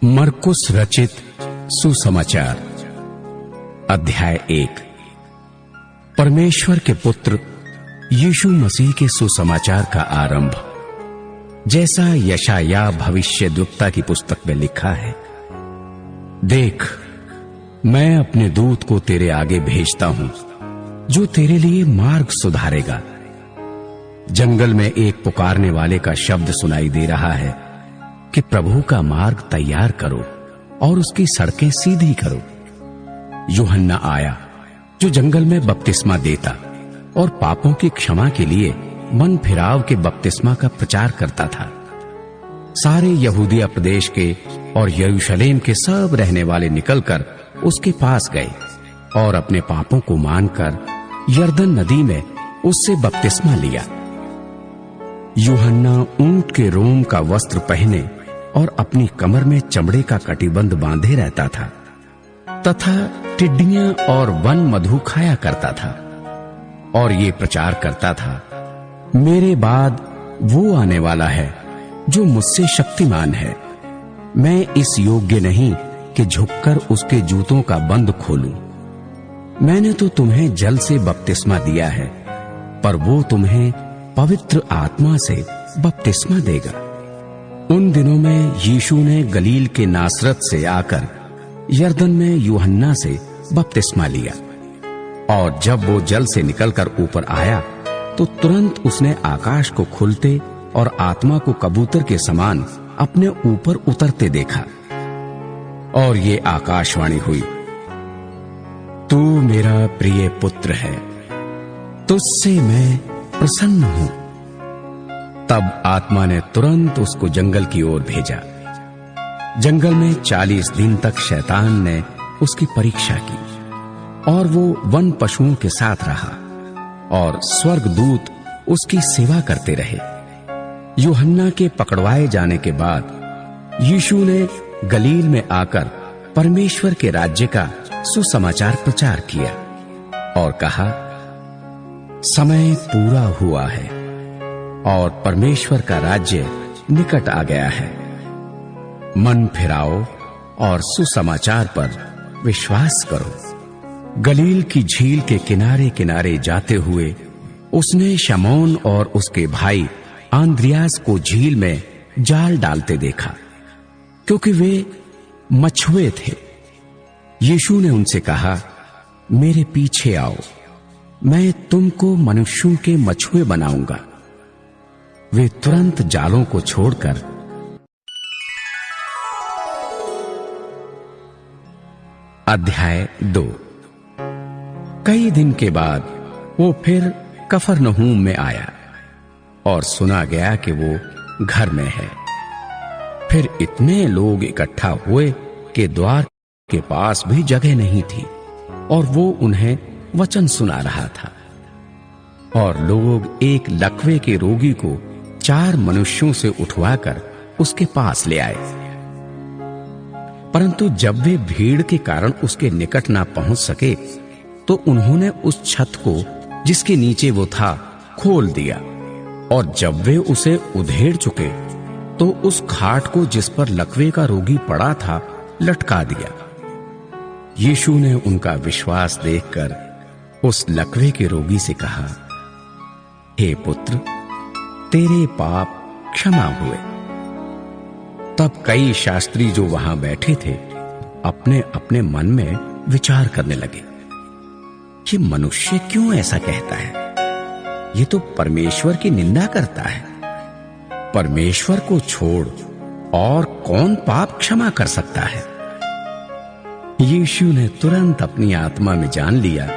मरकुस रचित सुसमाचार अध्याय 1। परमेश्वर के पुत्र यीशु मसीह के सुसमाचार का आरंभ, जैसा यशायाह भविष्यद्वक्ता की पुस्तक में लिखा है। देख, मैं अपने दूत को तेरे आगे भेजता हूं, जो तेरे लिए मार्ग सुधारेगा। जंगल में एक पुकारने वाले का शब्द सुनाई दे रहा है कि प्रभु का मार्ग तैयार करो और उसकी सड़कें सीधी करो। यूहन्ना आया, जो जंगल में बपतिस्मा देता और पापों की क्षमा के लिए मन फिराव के बपतिस्मा का प्रचार करता था। सारे यहूदिया प्रदेश के और यरूशलेम के सब रहने वाले निकलकर उसके पास गए और अपने पापों को मानकर यरदन नदी में उससे बपतिस्मा लिया। यूहन्ना ऊंट के रोम का वस्त्र पहने और अपनी कमर में चमड़े का कटिबंध बांधे रहता था तथा टिड्डियां और वन मधु खाया करता था और ये प्रचार करता था, मेरे बाद वो आने वाला है जो मुझसे शक्तिमान है। मैं इस योग्य नहीं कि झुककर उसके जूतों का बंद खोलूं। मैंने तो तुम्हें जल से बपतिस्मा दिया है, पर वो तुम्हें पवित्र आत्मा से बपतिस्मा देगा। उन दिनों में यीशु ने गलील के नासरत से आकर यरदन में यूहन्ना से बपतिस्मा लिया, और जब वो जल से निकलकर ऊपर आया तो तुरंत उसने आकाश को खुलते और आत्मा को कबूतर के समान अपने ऊपर उतरते देखा। और ये आकाशवाणी हुई, तू मेरा प्रिय पुत्र है, तुझसे मैं प्रसन्न हूं। तब आत्मा ने तुरंत उसको जंगल की ओर भेजा। जंगल में 40 दिन तक शैतान ने उसकी परीक्षा की और वो वन पशुओं के साथ रहा और स्वर्गदूत उसकी सेवा करते रहे। यूहन्ना के पकड़वाए जाने के बाद यीशु ने गलील में आकर परमेश्वर के राज्य का सुसमाचार प्रचार किया और कहा, समय पूरा हुआ है और परमेश्वर का राज्य निकट आ गया है। मन फिराओ और सुसमाचार पर विश्वास करो। गलील की झील के किनारे किनारे जाते हुए उसने शमौन और उसके भाई आंद्रियास को झील में जाल डालते देखा, क्योंकि वे मछुए थे। यीशु ने उनसे कहा, मेरे पीछे आओ, मैं तुमको मनुष्यों के मछुए बनाऊंगा। वे तुरंत जालों को छोड़कर अध्याय 2। कई दिन के बाद वो फिर कफरनहूम में आया और सुना गया कि वो घर में है। फिर इतने लोग इकट्ठा हुए कि द्वार के पास भी जगह नहीं थी और वो उन्हें वचन सुना रहा था। और लोग एक लकवे के रोगी को 4 मनुष्यों से उठवाकर उसके पास ले आए, परंतु जब वे भीड़ के कारण उसके निकट ना पहुंच सके तो उन्होंने उस छत को जिसके नीचे वो था खोल दिया, और जब वे उसे उधेड़ चुके तो उस खाट को जिस पर लकवे का रोगी पड़ा था लटका दिया। यीशु ने उनका विश्वास देखकर उस लकवे के रोगी से कहा, हे पुत्र, तेरे पाप क्षमा हुए। तब कई शास्त्री जो वहां बैठे थे अपने अपने मन में विचार करने लगे, ये मनुष्य क्यों ऐसा कहता है? ये तो परमेश्वर की निंदा करता है। परमेश्वर को छोड़ और कौन पाप क्षमा कर सकता है? यीशु ने तुरंत अपनी आत्मा में जान लिया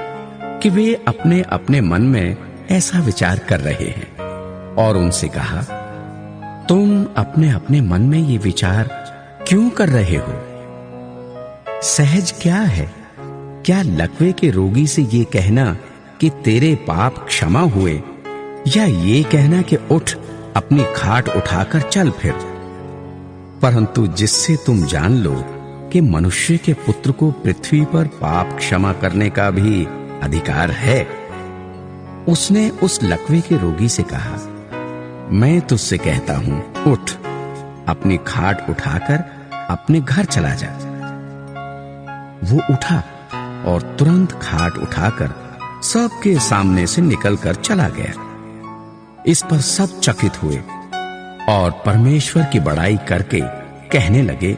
कि वे अपने अपने मन में ऐसा विचार कर रहे हैं, और उनसे कहा, तुम अपने अपने मन में ये विचार क्यों कर रहे हो? सहज क्या है? क्या लकवे के रोगी से ये कहना कि तेरे पाप क्षमा हुए, या ये कहना कि उठ अपनी खाट उठाकर चल फिर? परंतु जिससे तुम जान लो कि मनुष्य के पुत्र को पृथ्वी पर पाप क्षमा करने का भी अधिकार है, उसने उस लकवे के रोगी से कहा, मैं तुझसे कहता हूं, उठ, अपनी खाट उठाकर अपने घर चला जा। वो उठा और तुरंत खाट उठाकर सबके सामने से निकलकर चला गया। इस पर सब चकित हुए और परमेश्वर की बड़ाई करके कहने लगे,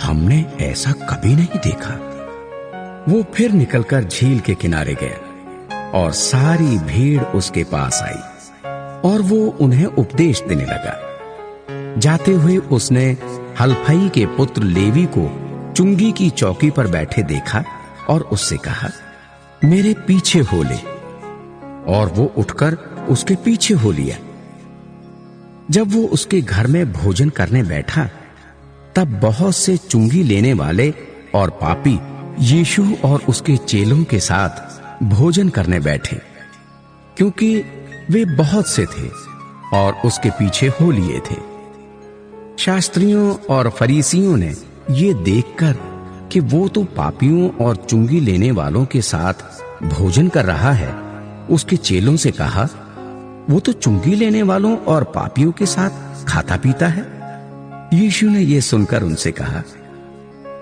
हमने ऐसा कभी नहीं देखा। वो फिर निकलकर झील के किनारे गया और सारी भीड़ उसके पास आई और वो उन्हें उपदेश देने लगा। जाते हुए उसने हलफई के पुत्र लेवी को चुंगी की चौकी पर बैठे देखा और उससे कहा, मेरे पीछे हो ले। और वो उठकर उसके पीछे हो लिया। जब वो उसके घर में भोजन करने बैठा, तब बहुत से चुंगी लेने वाले और पापी यीशु और उसके चेलों के साथ भोजन करने बैठे, क्योंकि वे बहुत से थे और उसके पीछे हो लिए थे। शास्त्रियों और फरीसियों ने ये देखकर कि वो तो पापियों और चुंगी लेने वालों के साथ भोजन कर रहा है, उसके चेलों से कहा, वो तो चुंगी लेने वालों और पापियों के साथ खाता पीता है। यीशु ने यह सुनकर उनसे कहा,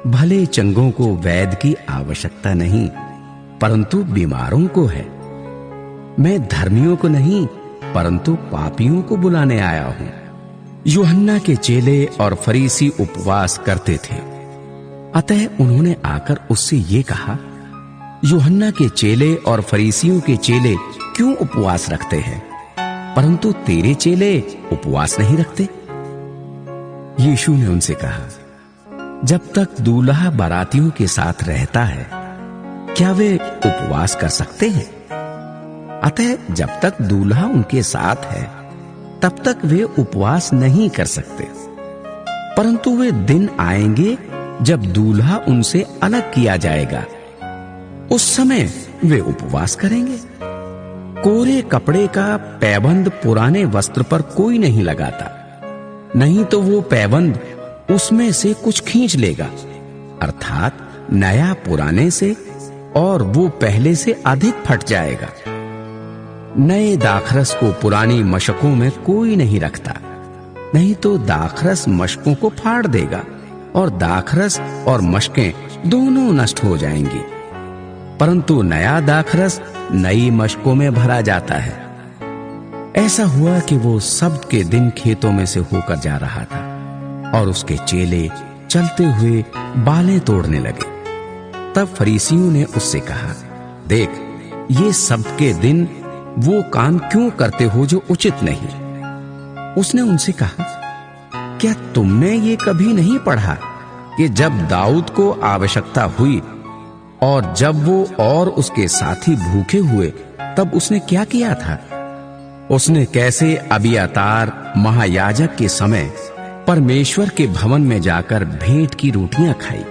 भले चंगों को वैद्य की आवश्यकता नहीं, परंतु बीमारों को है। मैं धर्मियों को नहीं, परंतु पापियों को बुलाने आया हूं। यूहन्ना के चेले और फरीसी उपवास करते थे, अतः उन्होंने आकर उससे ये कहा, यूहन्ना के चेले और फरीसियों के चेले क्यों उपवास रखते हैं, परंतु तेरे चेले उपवास नहीं रखते? यीशु ने उनसे कहा, जब तक दूल्हा बारातियों के साथ रहता है, क्या वे उपवास कर सकते हैं? अतः जब तक दूल्हा उनके साथ है, तब तक वे उपवास नहीं कर सकते। परंतु वे दिन आएंगे जब दूल्हा उनसे अलग किया जाएगा, उस समय वे उपवास करेंगे। कोरे कपड़े का पैबंद पुराने वस्त्र पर कोई नहीं लगाता, नहीं तो वो पैबंद उसमें से कुछ खींच लेगा, अर्थात नया पुराने से, और वो पहले से अधिक फट जाएगा। नए दाखरस को पुरानी मशकों में कोई नहीं रखता, नहीं तो दाखरस मशकों को फाड़ देगा और दाखरस और मशकें दोनों नष्ट हो जाएंगी। परंतु नया दाखरस नई मशकों में भरा जाता है। ऐसा हुआ कि वो सब्त के दिन खेतों में से होकर जा रहा था और उसके चेले चलते हुए बालें तोड़ने लगे। तब फरीसियों ने उससे कहा, देख, ये सब्त के दिन वो काम क्यों करते हो जो उचित नहीं? उसने उनसे कहा, क्या तुमने ये कभी नहीं पढ़ा कि जब दाऊद को आवश्यकता हुई और जब वो और उसके साथी भूखे हुए, तब उसने क्या किया था? उसने कैसे अबियातार महायाजक के समय परमेश्वर के भवन में जाकर भेंट की रोटियां खाई,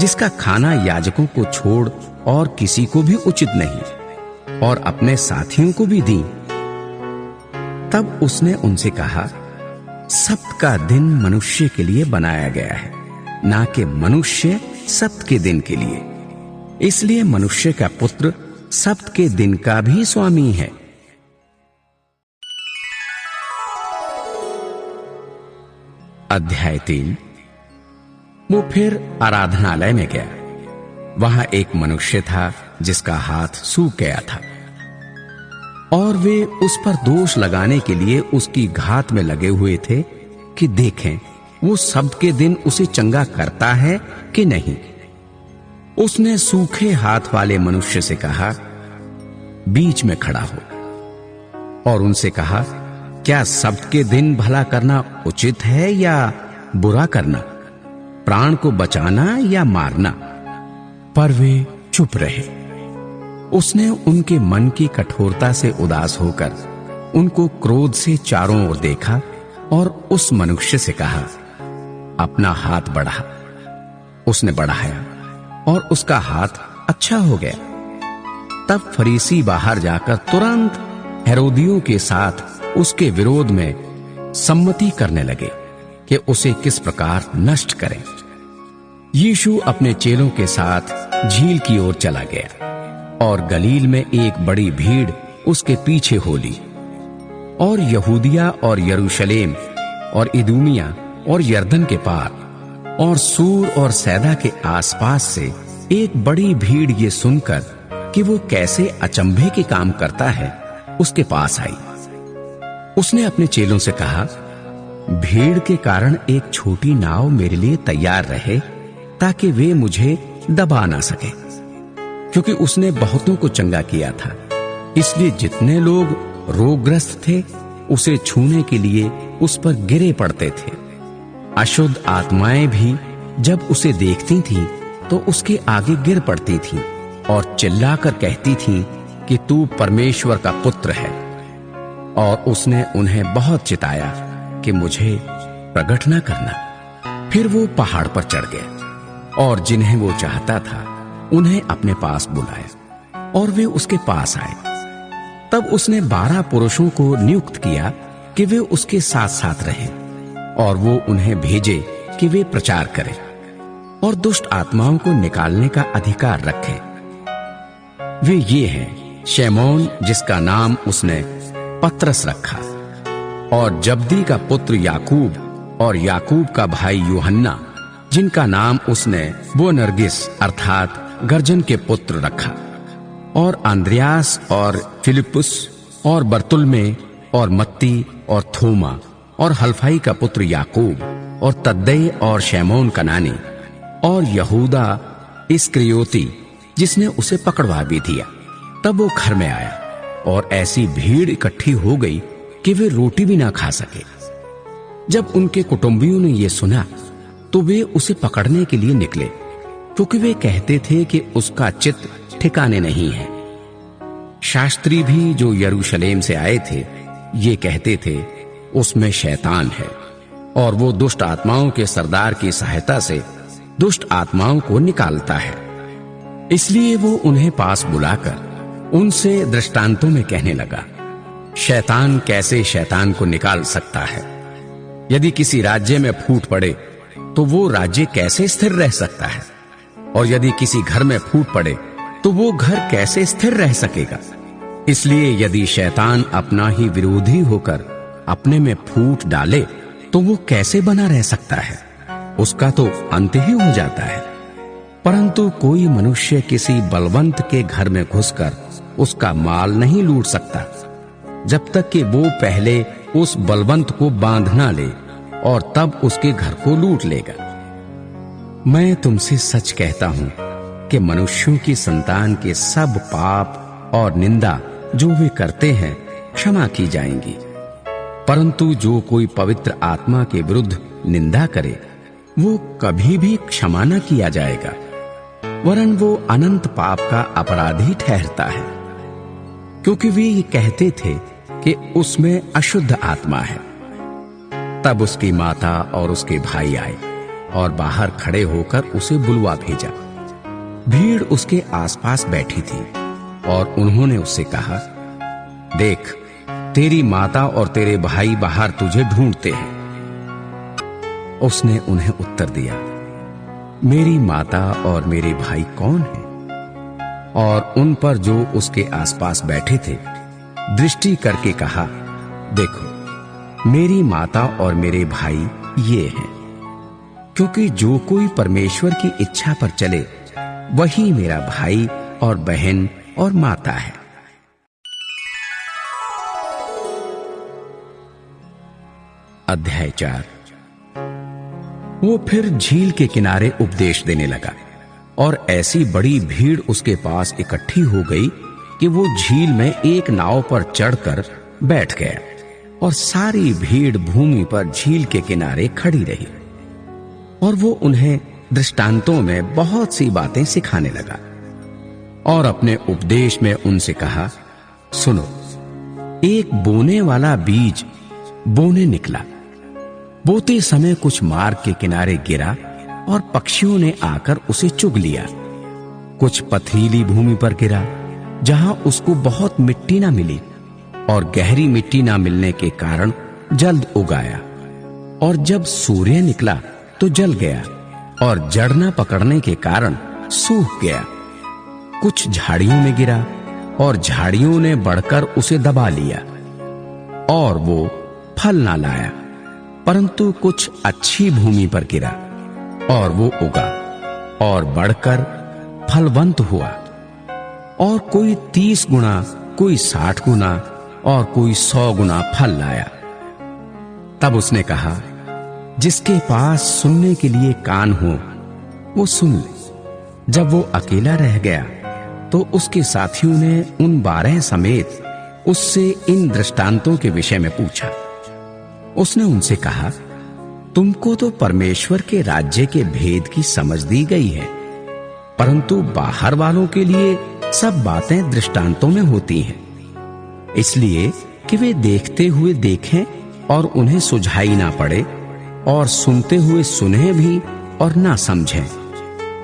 जिसका खाना याजकों को छोड़ और किसी को भी उचित नहीं, और अपने साथियों को भी दी। तब उसने उनसे कहा, सब्त का दिन मनुष्य के लिए बनाया गया है, ना कि मनुष्य सब्त के दिन के लिए। इसलिए मनुष्य का पुत्र सब्त के दिन का भी स्वामी है। अध्याय 3। वो फिर आराधनालय में गया। वहां एक मनुष्य था जिसका हाथ सूख गया था, और वे उस पर दोष लगाने के लिए उसकी घात में लगे हुए थे कि देखें वो सब्त के दिन उसे चंगा करता है कि नहीं। उसने सूखे हाथ वाले मनुष्य से कहा, बीच में खड़ा हो, और उनसे कहा, क्या सब्त के दिन भला करना उचित है या बुरा करना, प्राण को बचाना या मारना? पर वे चुप रहे। उसने उनके मन की कठोरता से उदास होकर उनको क्रोध से चारों ओर देखा और उस मनुष्य से कहा, अपना हाथ बढ़ा। उसने बढ़ाया और उसका हाथ अच्छा हो गया। तब फरीसी बाहर जाकर तुरंत हेरोदियों के साथ उसके विरोध में सम्मति करने लगे कि उसे किस प्रकार नष्ट करें। यीशु अपने चेलों के साथ झील की ओर चला गया, और गलील में एक बड़ी भीड़ उसके पीछे हो ली। और यहूदिया और यरूशलेम और इदूमिया और यरदन के पार और सूर और सैदा के आसपास से एक बड़ी भीड़ ये सुनकर कि वो कैसे अचंभे के काम करता है, उसके पास आई। उसने अपने चेलों से कहा, भीड़ के कारण एक छोटी नाव मेरे लिए तैयार रहे ताकि वे मुझे दबा ना सके, क्योंकि उसने बहुतों को चंगा किया था। इसलिए जितने लोग रोगग्रस्त थे उसे छूने के लिए उस पर गिरे पड़ते थे। अशुद्ध आत्माएं भी जब उसे देखती थीं तो उसके आगे गिर पड़ती थीं और चिल्लाकर कहती थीं कि तू परमेश्वर का पुत्र है। और उसने उन्हें बहुत चिताया कि मुझे प्रकट न करना। फिर वो पहाड़ पर चढ़ गया और जिन्हें वो चाहता था उन्हें अपने पास बुलाया और वे उसके पास आए। तब उसने 12 पुरुषों को नियुक्त किया कि वे उसके साथ साथ रहें और वो उन्हें भेजे कि वे प्रचार करें और दुष्ट आत्माओं को निकालने का अधिकार रखें। वे ये हैं, शैमोन जिसका नाम उसने पतरस रखा, और जब्दी का पुत्र याकूब और याकूब का भाई यूहन्ना जिनका नाम उसने बोअनर्गिस अर्थात गर्जन के पुत्र रखा, और अंद्रयास और फिलिपुस और बर्तुल्मे और मत्ती और थोमा और हल्फाई का पुत्र याकूब और तद्दै और शैमोन कनानी और यहूदा इस्करियोती जिसने उसे पकड़वा भी दिया। तब वो घर में आया और ऐसी भीड़ इकट्ठी हो गई कि वे रोटी भी ना खा सके। जब उनके कुटुंबियों ने ये सुना तो वे उसे पकड़ने के लिए निकले, क्योंकि वे कहते थे कि उसका चित्त ठिकाने नहीं है। शास्त्री भी जो यरूशलेम से आए थे ये कहते थे उसमें शैतान है, और वो दुष्ट आत्माओं के सरदार की सहायता से दुष्ट आत्माओं को निकालता है। इसलिए वो उन्हें पास बुलाकर उनसे दृष्टांतों में कहने लगा, शैतान कैसे शैतान को निकाल सकता है? यदि किसी राज्य में फूट पड़े तो वो राज्य कैसे स्थिर रह सकता है? और यदि किसी घर में फूट पड़े तो वो घर कैसे स्थिर रह सकेगा? इसलिए यदि शैतान अपना ही विरोधी होकर अपने में फूट डाले तो वो कैसे बना रह सकता है? उसका तो अंत ही हो जाता है। परंतु कोई मनुष्य किसी बलवंत के घर में घुसकर उसका माल नहीं लूट सकता जब तक कि वो पहले उस बलवंत को बांध ना ले, और तब उसके घर को लूट लेगा। मैं तुमसे सच कहता हूं कि मनुष्यों की संतान के सब पाप और निंदा जो वे करते हैं क्षमा की जाएंगी, परंतु जो कोई पवित्र आत्मा के विरुद्ध निंदा करे वो कभी भी क्षमा न किया जाएगा, वरन वो अनंत पाप का अपराधी ठहरता है। क्योंकि वे ये कहते थे कि उसमें अशुद्ध आत्मा है। तब उसकी माता और उसके भाई आए और बाहर खड़े होकर उसे बुलवा भेजा। भीड़ उसके आसपास बैठी थी और उन्होंने उससे कहा, देख, तेरी माता और तेरे भाई बाहर तुझे ढूंढते हैं। उसने उन्हें उत्तर दिया, मेरी माता और मेरे भाई कौन हैं? और उन पर जो उसके आसपास बैठे थे दृष्टि करके कहा, देखो, मेरी माता और मेरे भाई ये हैं। क्योंकि जो कोई परमेश्वर की इच्छा पर चले वही मेरा भाई और बहन और माता है। अध्याय 4। वो फिर झील के किनारे उपदेश देने लगा और ऐसी बड़ी भीड़ उसके पास इकट्ठी हो गई कि वो झील में एक नाव पर चढ़कर बैठ गया और सारी भीड़ भूमि पर झील के किनारे खड़ी रही। और वो उन्हें दृष्टांतों में बहुत सी बातें सिखाने लगा और अपने उपदेश में उनसे कहा, सुनो, एक बोने वाला बीज बोने निकला। बोते समय कुछ मार्ग के किनारे गिरा और पक्षियों ने आकर उसे चुग लिया। कुछ पथरीली भूमि पर गिरा जहां उसको बहुत मिट्टी ना मिली, और गहरी मिट्टी ना मिलने के कारण जल्द उगाया। और जब सूर्य निकला तो जल गया और जड़ न पकड़ने के कारण सूख गया। कुछ झाड़ियों में गिरा और झाड़ियों ने बढ़कर उसे दबा लिया और वो फल ना लाया। परंतु कुछ अच्छी भूमि पर गिरा और वो उगा और बढ़कर फलवंत हुआ, और कोई 30 गुना, कोई 60 गुना और कोई 100 गुना फल लाया। तब उसने कहा, जिसके पास सुनने के लिए कान हो वो सुन ले। जब वो अकेला रह गया तो उसके साथियों ने उन 12 समेत उससे इन दृष्टांतों के विषय में पूछा। उसने उनसे कहा, तुमको तो परमेश्वर के राज्य के भेद की समझ दी गई है, परंतु बाहर वालों के लिए सब बातें दृष्टांतों में होती हैं, इसलिए कि वे देखते हुए देखें और उन्हें सुझाई ना पड़े, और सुनते हुए सुने भी और ना समझें।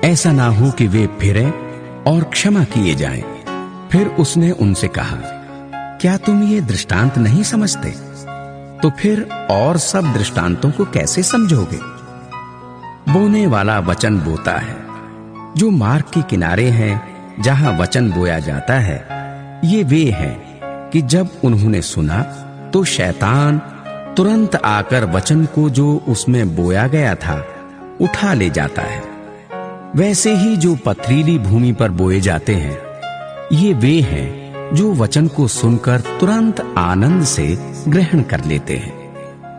ऐसा ना हो कि वे फिरें और क्षमा किए जाएं। फिर उसने उनसे कहा, क्या तुम ये दृष्टांत नहीं समझते? तो फिर और सब दृष्टांतों को कैसे समझोगे? बोने वाला वचन बोता है। जो मार्ग के किनारे हैं, जहां वचन बोया जाता है, ये वे हैं कि जब उन्होंने सुना तो शैतान तुरंत आकर वचन को जो उसमें बोया गया था उठा ले जाता है। वैसे ही जो पथरीली भूमि पर बोए जाते हैं, ये वे हैं जो वचन को सुनकर तुरंत आनंद से ग्रहण कर लेते हैं,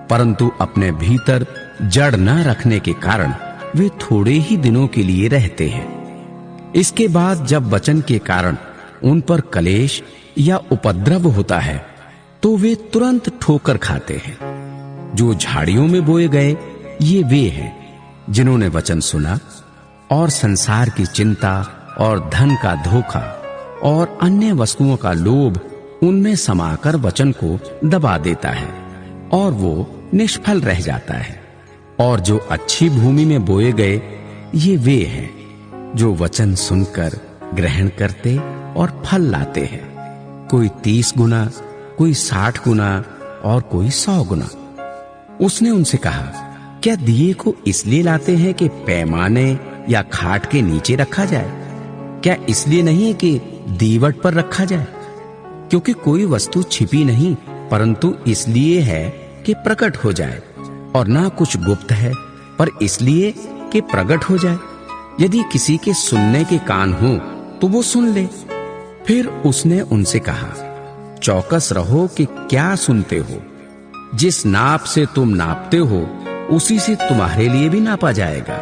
परंतु अपने भीतर जड़ न रखने के कारण वे थोड़े ही दिनों के लिए रहते हैं। इसके बाद जब वचन के कारण उन पर कलेश या उपद्रव होता है तो वे तुरंत ठोकर खाते हैं। जो झाड़ियों में बोए गए, ये वे हैं जिन्होंने वचन सुना और संसार की चिंता और धन का धोखा और अन्य वस्तुओं का लोभ उनमें समाकर वचन को दबा देता है और वो निष्फल रह जाता है। और जो अच्छी भूमि में बोए गए, ये वे हैं जो वचन सुनकर ग्रहण करते और फल लाते हैं, कोई 30 गुना, कोई 60 गुना और कोई 100 गुना। उसने उनसे कहा, क्या दिए को इसलिए लाते हैं कि पैमाने या खाट के नीचे रखा जाए? क्या इसलिए नहीं कि दीवट पर रखा जाए? क्योंकि कोई वस्तु छिपी नहीं, परंतु इसलिए है कि प्रकट हो जाए, और ना कुछ गुप्त है, पर इसलिए कि प्रकट हो जाए। यदि किसी के सुनने के कान हो तो वो सुन ले। फिर उसने उनसे कहा, चौकस रहो कि क्या सुनते हो। जिस नाप से तुम नापते हो, उसी से तुम्हारे लिए भी नापा जाएगा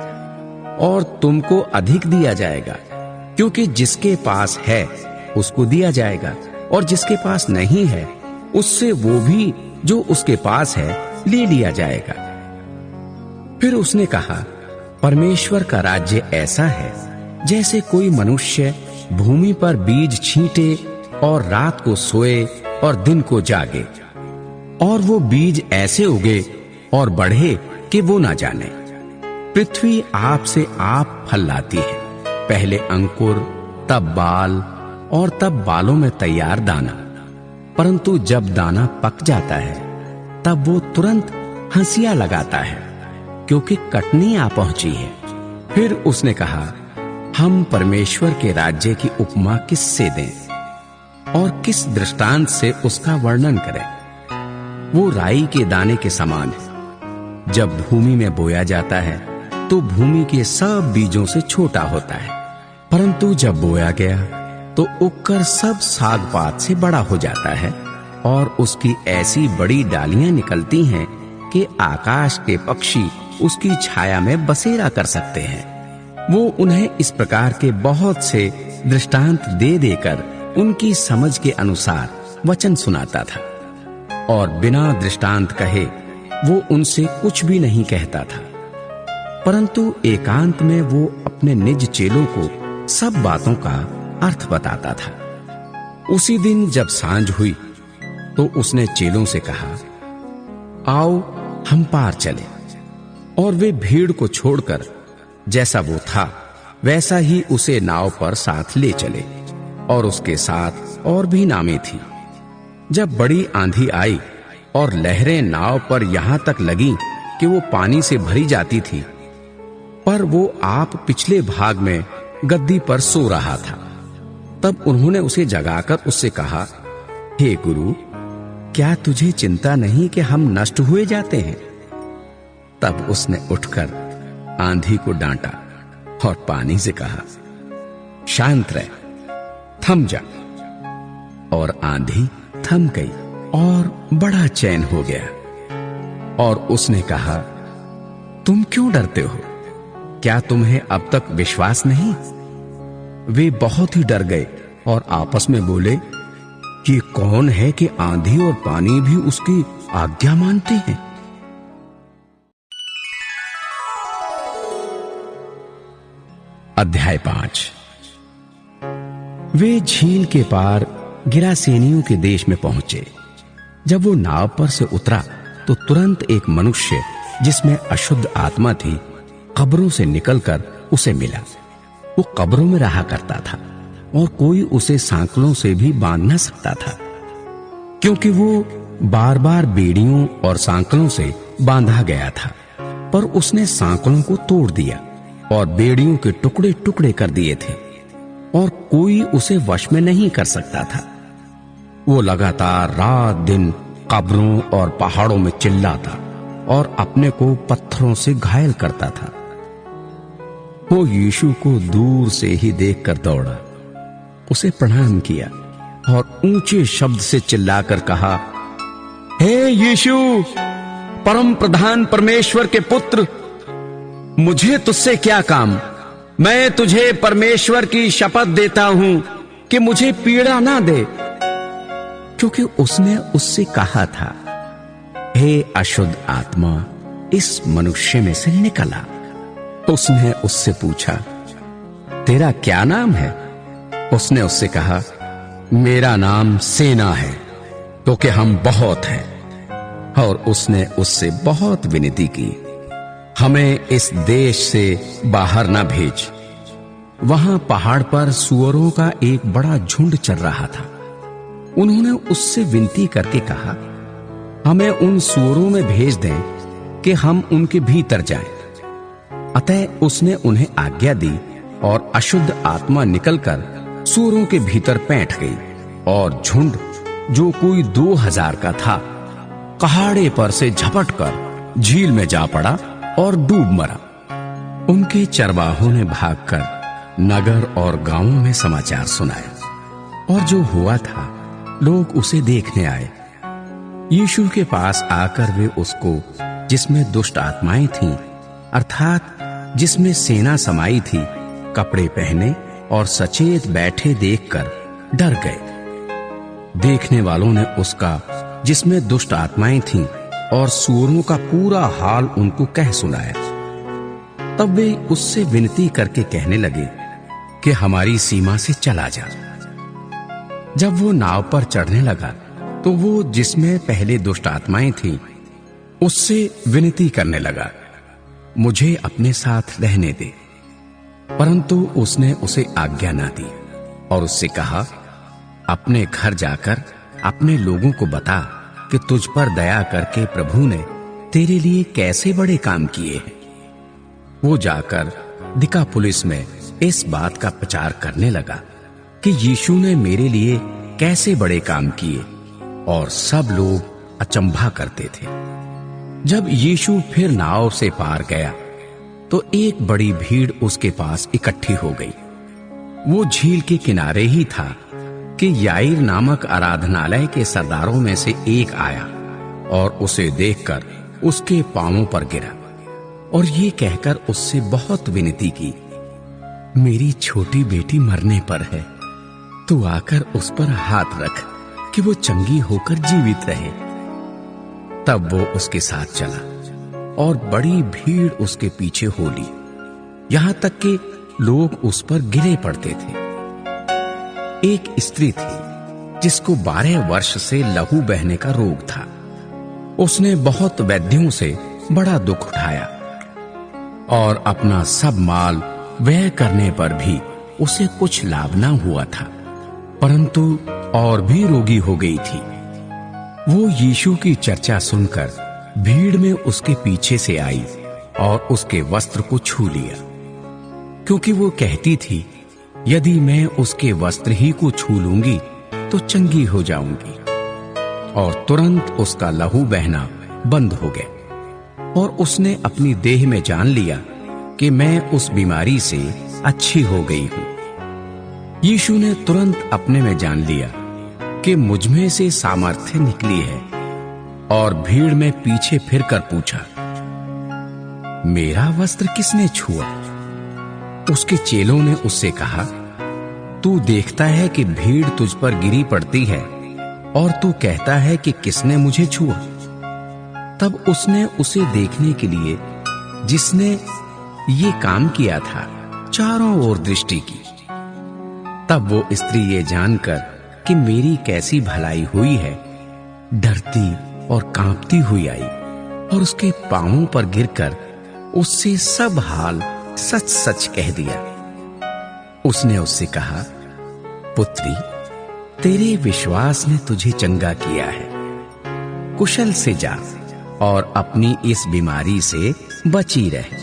और तुमको अधिक दिया जाएगा। क्योंकि जिसके पास है उसको दिया जाएगा, और जिसके पास नहीं है उससे वो भी जो उसके पास है ले लिया जाएगा। फिर उसने कहा, परमेश्वर का राज्य ऐसा है जैसे कोई मनुष्य भूमि पर बीज छींटे और रात को सोए और दिन को जागे, और वो बीज ऐसे उगे और बढ़े कि वो ना जाने। पृथ्वी आप से आप फल लाती है, पहले अंकुर, तब बाल, और तब बालों में तैयार दाना। परंतु जब दाना पक जाता है तब वो तुरंत हंसिया लगाता है, क्योंकि कटनी आ पहुंची है। फिर उसने कहा, हम परमेश्वर के राज्य की उपमा किससे दें और किस दृष्टांत से उसका वर्णन करें? वो राई के दाने के समान है। जब भूमि में बोया जाता है तो भूमि के सब बीजों से छोटा होता है, परंतु जब बोया गया तो उगकर सब साग पात से बड़ा हो जाता है, और उसकी ऐसी बड़ी डालियां निकलती हैं कि आकाश के पक्षी उसकी छाया में बसेरा कर सकते हैं। वो उन्हें इस प्रकार के बहुत से दृष्टांत दे देकर उनकी समझ के अनुसार वचन सुनाता था, और बिना दृष्टांत कहे वो उनसे कुछ भी नहीं कहता था, परंतु एकांत में वो अपने निज चेलों को सब बातों का अर्थ बताता था। उसी दिन जब सांझ हुई तो उसने चेलों से कहा, आओ हम पार चले। और वे भीड़ को छोड़कर जैसा वो था वैसा ही उसे नाव पर साथ ले चले, और उसके साथ और भी नावें थी। जब बड़ी आंधी आई और लहरें नाव पर यहां तक लगी कि वो पानी से भरी जाती थी, पर वो आप पिछले भाग में गद्दी पर सो रहा था। तब उन्होंने उसे जगाकर उससे कहा, हे गुरु, क्या तुझे चिंता नहीं कि हम नष्ट हुए जाते हैं? तब उसने उठकर आंधी को डांटा और पानी से कहा, शांत रह, थम जा। और आंधी थम गई और बड़ा चैन हो गया। और उसने कहा, तुम क्यों डरते हो? क्या तुम्हें अब तक विश्वास नहीं? वे बहुत ही डर गए और आपस में बोले, ये कौन है कि आंधी और पानी भी उसकी आज्ञा मानते हैं? अध्याय 5। वे झील के पार गिरासेनियों के देश में पहुंचे। जब वो नाव पर से उतरा तो तुरंत एक मनुष्य जिसमें अशुद्ध आत्मा थी कब्रों से निकलकर उसे मिला। वो कब्रों में रहा करता था और कोई उसे सांकलों से भी बांध न सकता था, क्योंकि वो बार बार बेड़ियों और सांकलों से बांधा गया था। पर उसने सांकलों को तोड़ दिया और बेड़ियों के टुकड़े टुकड़े कर दिए थे और कोई उसे वश में नहीं कर सकता था। वो लगातार रात दिन कब्रों और पहाड़ों में चिल्लाता और अपने को पत्थरों से घायल करता था। वो यीशु को दूर से ही देखकर दौड़ा, उसे प्रणाम किया और ऊंचे शब्द से चिल्लाकर कहा, हे यीशु, परम प्रधान परमेश्वर के पुत्र, मुझे तुझसे क्या काम? मैं तुझे परमेश्वर की शपथ देता हूं कि मुझे पीड़ा ना दे। क्योंकि उसने उससे कहा था, हे अशुद्ध आत्मा, इस मनुष्य में से निकला। उसने उससे पूछा, तेरा क्या नाम है? उसने उससे कहा, मेरा नाम सेना है, क्योंकि हम बहुत हैं। और उसने उससे बहुत विनती की, हमें इस देश से बाहर ना भेज। वहां पहाड़ पर सूअरों का एक बड़ा झुंड चल रहा था। उन्होंने उससे विनती करके कहा, हमें उन सूअरों में भेज दें कि हम उनके भीतर जाएं। अतः उसने उन्हें आज्ञा दी और अशुद्ध आत्मा निकलकर सूअरों के भीतर बैठ गई और झुंड, जो कोई 2000 का था, कहाड़े पर से झपटकर झील में जा पड़ा और डूब मरा। उनके चरवाहों ने भागकर नगर और गांवों में समाचार सुनाया और जो हुआ था लोग उसे देखने आए। यीशु के पास आकर वे उसको, जिसमें दुष्ट आत्माएं थीं, अर्थात जिसमें सेना समाई थी, कपड़े पहने और सचेत बैठे देखकर डर गए। देखने वालों ने उसका, जिसमें दुष्ट आत्माएं थीं, और सूअरों का पूरा हाल उनको कह सुनाया। तब वे उससे विनती करके कहने लगे कि हमारी सीमा से चला जा। जब वो नाव पर चढ़ने लगा तो वो, जिसमें पहले दुष्ट आत्माएं थीं, उससे विनती करने लगा, मुझे अपने साथ रहने दे। परंतु उसने उसे आज्ञा ना दी और उससे कहा, अपने घर जाकर अपने लोगों को बता कि तुझ पर दया करके प्रभु ने तेरे लिए कैसे बड़े काम किए हैं। वो जाकर दिकापुलिस में इस बात का प्रचार करने लगा कि यीशु ने मेरे लिए कैसे बड़े काम किए, और सब लोग अचंभा करते थे। जब यीशु फिर नाव से पार गया तो एक बड़ी भीड़ उसके पास इकट्ठी हो गई। वो झील के किनारे ही था कि याईर नामक आराधनालय के सरदारों में से एक आया और उसे देखकर उसके पांवों पर गिरा और ये कहकर उससे बहुत विनती की, मेरी छोटी बेटी मरने पर है, तू आकर उस पर हाथ रख कि वो चंगी होकर जीवित रहे। तब वो उसके साथ चला और बड़ी भीड़ उसके पीछे हो ली, यहां तक कि लोग उस पर गिरे पड़ते थे। एक स्त्री थी जिसको 12 वर्ष से लहू बहने का रोग था। उसने बहुत वैद्यों से बड़ा दुख उठाया और अपना सब माल व्यय करने पर भी उसे कुछ लाभ ना हुआ था, परंतु और भी रोगी हो गई थी। वो यीशु की चर्चा सुनकर भीड़ में उसके पीछे से आई और उसके वस्त्र को छू लिया, क्योंकि वो कहती थी, यदि मैं उसके वस्त्र ही को छू लूंगी तो चंगी हो जाऊंगी। और तुरंत उसका लहू बहना बंद हो गया और उसने अपनी देह में जान लिया कि मैं उस बीमारी से अच्छी हो गई हूं। यीशु ने तुरंत अपने में जान लिया कि मुझमें से सामर्थ्य निकली है और भीड़ में पीछे फिरकर पूछा, मेरा वस्त्र किसने छुआ? उसके चेलों ने उससे कहा, तू देखता है कि भीड़ तुझ पर गिरी पड़ती है और तू कहता है कि किसने मुझे छुआ? तब उसने उसे देखने के लिए जिसने ये काम किया था चारों ओर दृष्टि की। तब वो स्त्री ये जानकर कि मेरी कैसी भलाई हुई है, डरती और कांपती हुई आई और उसके पांवों पर गिरकर उससे सब हाल सच सच कह दिया। उसने उससे कहा, पुत्री, तेरे विश्वास ने तुझे चंगा किया है, कुशल से जा और अपनी इस बीमारी से बची रह।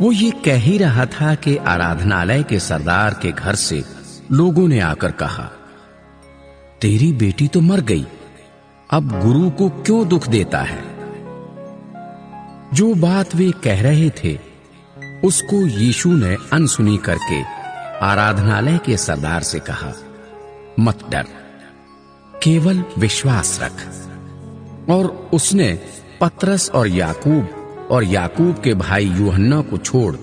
वो ये कह ही रहा था कि आराधनालय के सरदार के घर से लोगों ने आकर कहा, तेरी बेटी तो मर गई, अब गुरु को क्यों दुख देता है? जो बात वे कह रहे थे उसको यीशु ने अनसुनी करके आराधनालय के सरदार से कहा, मत डर, केवल विश्वास रख। और उसने पतरस और याकूब के भाई यूहन्ना को छोड़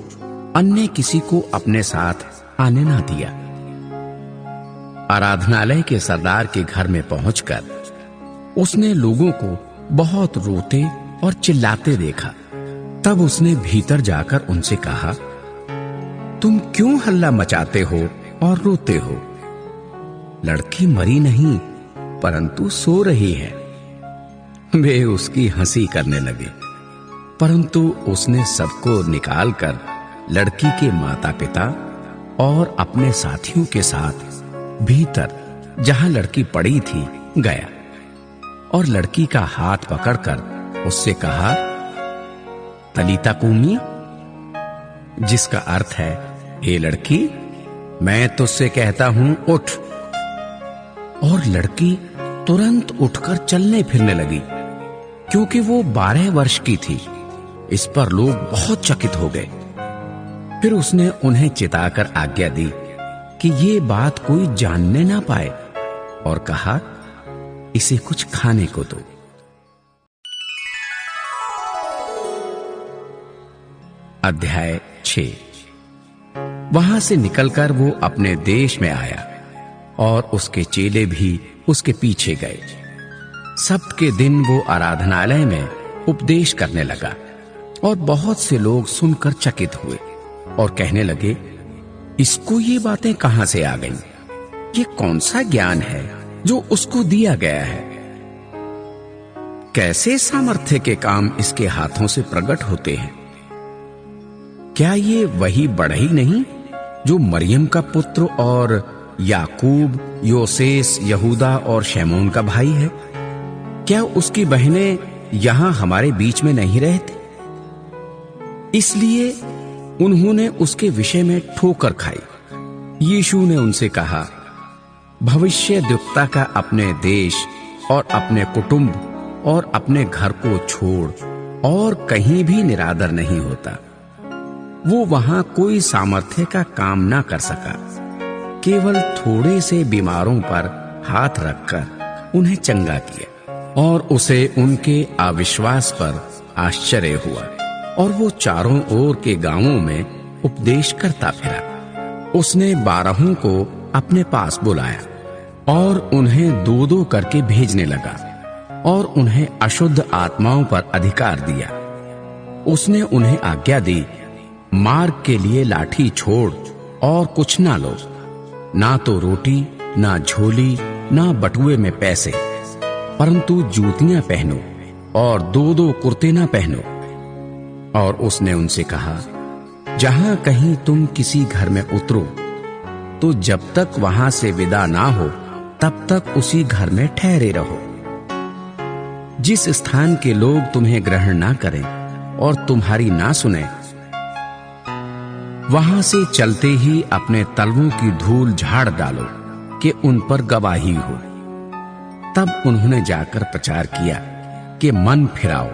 अन्य किसी को अपने साथ आने ना दिया। आराधनालय के सरदार के घर में पहुंचकर उसने लोगों को बहुत रोते और चिल्लाते देखा। तब उसने भीतर जाकर उनसे कहा, तुम क्यों हल्ला मचाते हो और रोते हो? लड़की मरी नहीं परंतु सो रही है। वे उसकी हंसी करने लगे, परंतु उसने सबको निकालकर लड़की के माता पिता और अपने साथियों के साथ भीतर जहां लड़की पड़ी थी गया और लड़की का हाथ पकड़कर उससे कहा, तलीता कूमी, जिसका अर्थ है, हे लड़की, मैं तुझसे कहता हूं, उठ। और लड़की तुरंत उठकर चलने फिरने लगी, क्योंकि वो 12 वर्ष की थी। इस पर लोग बहुत चकित हो गए। फिर उसने उन्हें चिताकर आज्ञा दी कि ये बात कोई जानने ना पाए और कहा, इसे कुछ खाने को दो। अध्याय 6। वहां से निकलकर वो अपने देश में आया और उसके चेले भी उसके पीछे गए। सब्त के दिन वो आराधनालय में उपदेश करने लगा और बहुत से लोग सुनकर चकित हुए और कहने लगे, इसको ये बातें कहां से आ गईं? ये कौन सा ज्ञान है जो उसको दिया गया है? कैसे सामर्थ्य के काम इसके हाथों से प्रकट होते हैं? क्या ये वही बढ़ई नहीं जो मरियम का पुत्र और याकूब, योसेस, यहूदा और शैमोन का भाई है? क्या उसकी बहनें यहां हमारे बीच में नहीं रहती? इसलिए उन्होंने उसके विषय में ठोकर खाई। यीशु ने उनसे कहा, भविष्यद्वक्ता का अपने देश और अपने कुटुंब और अपने घर को छोड़ और कहीं भी निरादर नहीं होता। वो वहां कोई सामर्थ्य का काम ना कर सका, केवल थोड़े से बीमारों पर हाथ रखकर उन्हें चंगा किया। और उसे उनके अविश्वास पर आश्चर्य हुआ और वो चारों ओर के गांवों में उपदेश करता फिरा। उसने 12 को अपने पास बुलाया और उन्हें 2-2 करके भेजने लगा और उन्हें अशुद्ध आत्माओं पर अधिकार दिया। उसने उन्हें आज्ञा दी, मार्ग के लिए लाठी छोड़ और कुछ ना लो, ना तो रोटी, ना झोली, ना बटुए में पैसे, परंतु जूतियां पहनो और 2-2 कुर्ते ना पहनो। और उसने उनसे कहा, जहां कहीं तुम किसी घर में उतरो तो जब तक वहां से विदा ना हो तब तक उसी घर में ठहरे रहो। जिस स्थान के लोग तुम्हें ग्रहण ना करें और तुम्हारी ना सुने, वहां से चलते ही अपने तलवों की धूल झाड़ डालो कि उन पर गवाही हो। तब उन्होंने जाकर प्रचार किया कि मन फिराओ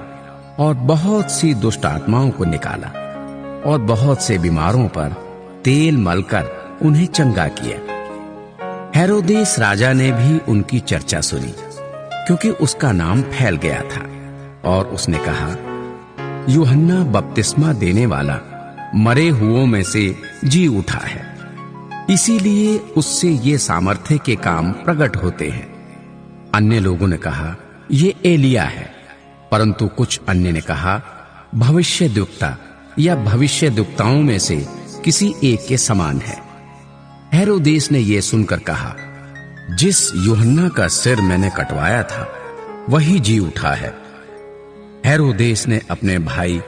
और बहुत सी दुष्ट आत्माओं को निकाला और बहुत से बीमारों पर तेल मलकर उन्हें चंगा किया। हेरोदेस राजा ने भी उनकी चर्चा सुनी, क्योंकि उसका नाम फैल गया था, और उसने कहा, यूहन्ना बपतिस्मा देने वाला मरे हुओं में से जी उठा है, इसीलिए उससे ये सामर्थ्य के काम प्रकट होते हैं। अन्य लोगों ने कहा, ये एलिया है, परंतु कुछ अन्य ने कहा, भविष्यद्वक्ता या भविष्यद्वक्ताओं में से किसी एक के समान है। हेरोदेस ने यह सुनकर कहा, जिस यूहन्ना का सिर मैंने कटवाया था वही जी उठा है। हेरोदेस ने अपने भाई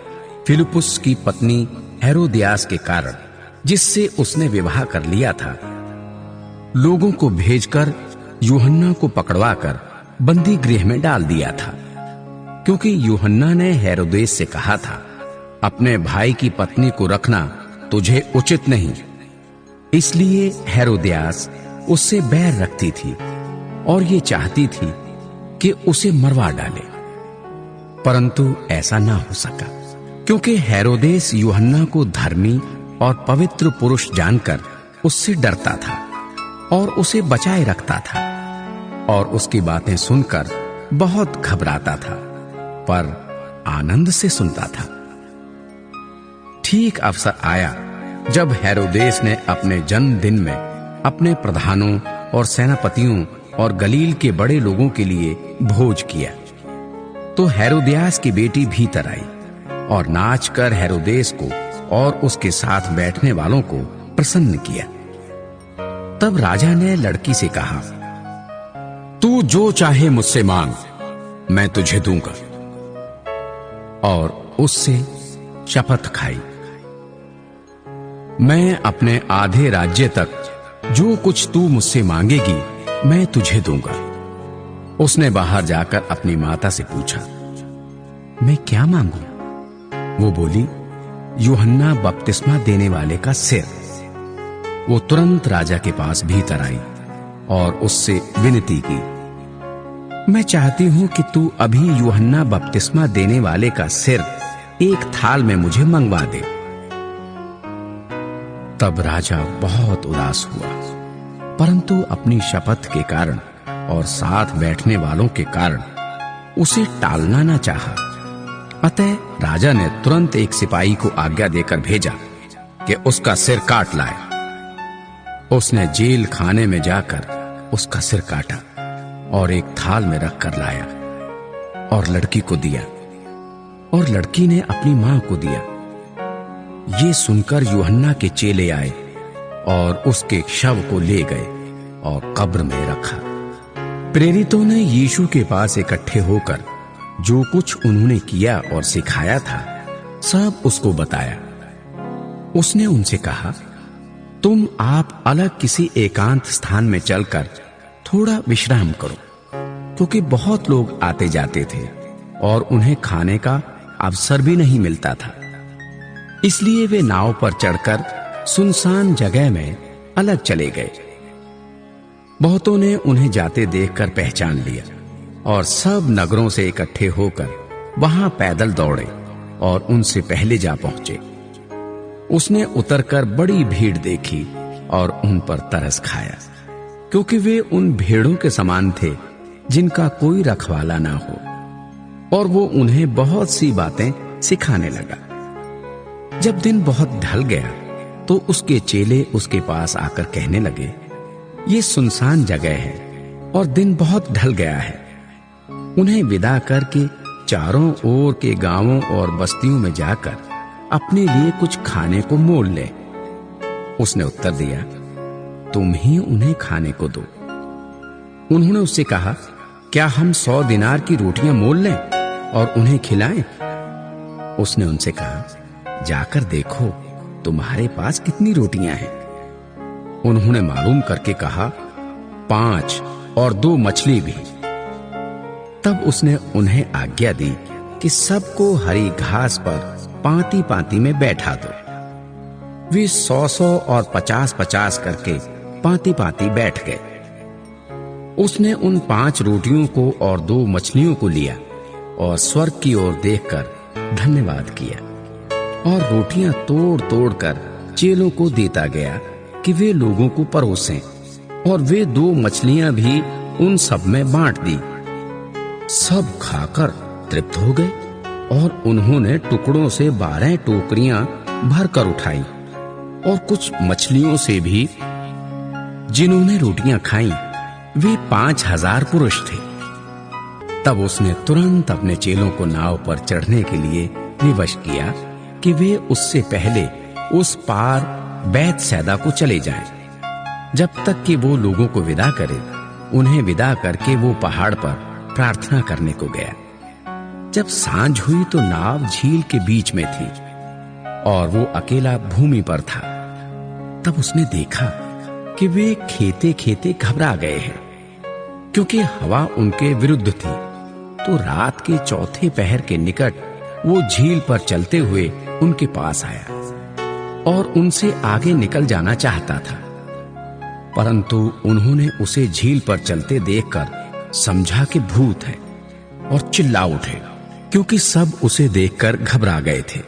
फिलिपुस की पत्नी हेरोदियास के कारण, जिससे उसने विवाह कर लिया था, लोगों को भेजकर यूहन्ना को पकड़वाकर बंदी गृह में डाल दिया था, क्योंकि यूहन्ना ने हेरोदेस से कहा था, अपने भाई की पत्नी को रखना तुझे उचित नहीं। इसलिए हेरोदियास उससे बैर रखती थी और ये चाहती थी कि उसे मरवा डाले, परंतु ऐसा ना हो सका, क्योंकि हेरोदेस यूहन्ना को धर्मी और पवित्र पुरुष जानकर उससे डरता था और उसे बचाए रखता था, और उसकी बातें सुनकर बहुत घबराता था, पर आनंद से सुनता था। ठीक अवसर आया जब हेरोदेस ने अपने जन्मदिन में अपने प्रधानों और सेनापतियों और गलील के बड़े लोगों के लिए भोज किया, तो हेरोदियास की बेटी भीतर आई और नाचकर हेरोदेस को और उसके साथ बैठने वालों को प्रसन्न किया। तब राजा ने लड़की से कहा, तू जो चाहे मुझसे मांग, मैं तुझे दूंगा। और उससे शपथ खाई, मैं अपने आधे राज्य तक जो कुछ तू मुझसे मांगेगी मैं तुझे दूंगा। उसने बाहर जाकर अपनी माता से पूछा, मैं क्या मांगू? वो बोली, यूहन्ना बपतिस्मा देने वाले का सिर। वो तुरंत राजा के पास भीतर आई और उससे विनती की, मैं चाहती हूं कि तू अभी यूहन्ना बपतिस्मा देने वाले का सिर एक थाल में मुझे मंगवा दे। तब राजा बहुत उदास हुआ, परंतु अपनी शपथ के कारण और साथ बैठने वालों के कारण उसे टालना न चाहा। अतः राजा ने तुरंत एक सिपाही को आज्ञा देकर भेजा कि उसका सिर काट लाए। उसने जेल खाने में जाकर उसका सिर काटा और एक थाल में रखकर लाया और लड़की को दिया, और लड़की ने अपनी मां को दिया। ये सुनकर यूहन्ना के चेले आए और उसके शव को ले गए और कब्र में रखा। प्रेरितों ने यीशु के पास इकट्ठे होकर जो कुछ उन्होंने किया और सिखाया था सब उसको बताया। उसने उनसे कहा, तुम आप अलग किसी एकांत स्थान में चलकर थोड़ा विश्राम करो, क्योंकि बहुत लोग आते जाते थे और उन्हें खाने का अवसर भी नहीं मिलता था। इसलिए वे नाव पर चढ़कर सुनसान जगह में अलग चले गए। बहुतों ने उन्हें जाते देखकर पहचान लिया और सब नगरों से इकट्ठे होकर वहां पैदल दौड़े और उनसे पहले जा पहुंचे। उसने उतरकर बड़ी भीड़ देखी और उन पर तरस खाया, क्योंकि वे उन भेड़ों के समान थे जिनका कोई रखवाला ना हो, और वो उन्हें बहुत सी बातें सिखाने लगा। जब दिन बहुत ढल गया तो उसके चेले उसके पास आकर कहने लगे, ये सुनसान जगह है और दिन बहुत ढल गया है, उन्हें विदा करके चारों ओर के गांवों और बस्तियों में जाकर अपने लिए कुछ खाने को मोल ले। उसने उत्तर दिया, तुम ही उन्हें खाने को दो। उन्होंने उससे कहा, क्या हम 100 दिनार की रोटियां मोल लें और उन्हें खिलाएं? उसने उनसे कहा, जाकर देखो तुम्हारे पास कितनी रोटियां हैं। उन्होंने मालूम करके कहा, 5 और 2 मछली भी। तब उसने उन्हें आज्ञा दी कि सबको हरी घास पर पांति पांति में बैठा दो। वे 100 और 50 करके पांति पांति बैठ गए। उसने उन 5 रोटियों को और 2 मछलियों को लिया और स्वर्ग की ओर देखकर धन्यवाद किया और रोटियां तोड़ तोड़ कर चेलों को देता गया कि वे लोगों को परोसें, और वे 2 मछलियां भी उन सब में बांट दी। सब खाकर तृप्त हो गए और उन्होंने टुकड़ों से 12 टोकरियां भरकर उठाई, और कुछ मछलियों से भी जिन्होंने रोटियां खाई वे 5000 पुरुष थे। तब उसने तुरंत अपने चेलों को नाव पर चढ़ने के लिए विवश किया कि वे उससे पहले उस पार बैतसैदा को चले जाएं, जब तक कि वो लोगों को विदा करे। उन्हें विदा करके वो पहाड़ पर प्रार्थना करने को गया। जब सांझ हुई तो नाव झील के बीच में थी और वो अकेला भूमि पर था। तब उसने देखा कि वे खेते खेते घबरा गए हैं, क्योंकि हवा उनके विरुद्ध थी। तो रात के 4थे पहर के निकट वो झील पर चलते हुए उनके पास आया और उनसे आगे निकल जाना चाहता था, परंतु उन्होंने उसे झील पर चलते देखकर समझा कि भूत है और चिल्ला उठे, क्योंकि सब उसे देखकर घबरा गए थे।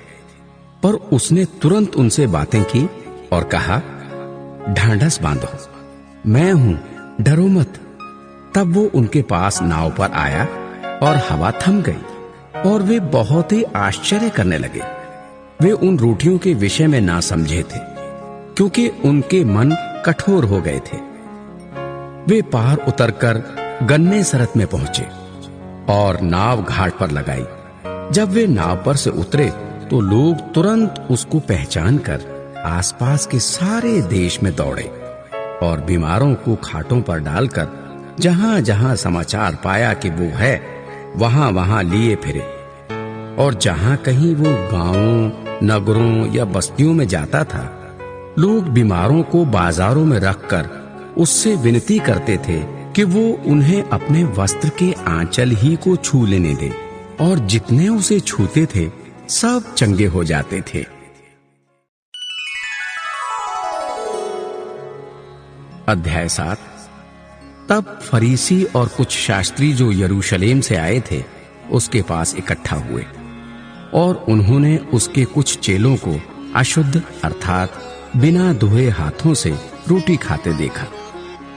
पर उसने तुरंत उनसे बातें की और कहा, ढांढस बांधो, मैं हूं, डरो मत। तब वो उनके पास नाव पर आया और हवा थम गई और वे बहुत ही आश्चर्य करने लगे। वे उन रोटियों के विषय में ना समझे थे, क्योंकि उनके मन कठोर हो गए थे। वे पार उतरकर गन्नेसरत में पहुंचे और नाव घाट पर लगाई। जब वे नाव पर से उतरे तो लोग तुरंत उसको पहचान कर आसपास के सारे देश में दौड़े और बीमारों को खाटों पर डालकर जहां जहां समाचार पाया कि वो है वहां वहां लिए फिरे। और जहां कहीं वो गांवों, नगरों या बस्तियों में जाता था, लोग बीमारों को बाजारों में रखकर उससे विनती करते थे कि वो उन्हें अपने वस्त्र के आंचल ही को छू लेने दे, और जितने उसे छूते थे सब चंगे हो जाते थे। अध्याय 7। तब फरीसी और कुछ शास्त्री जो यरूशलेम से आए थे उसके पास इकट्ठा हुए, और उन्होंने उसके कुछ चेलों को अशुद्ध अर्थात बिना धोए हाथों से रोटी खाते देखा,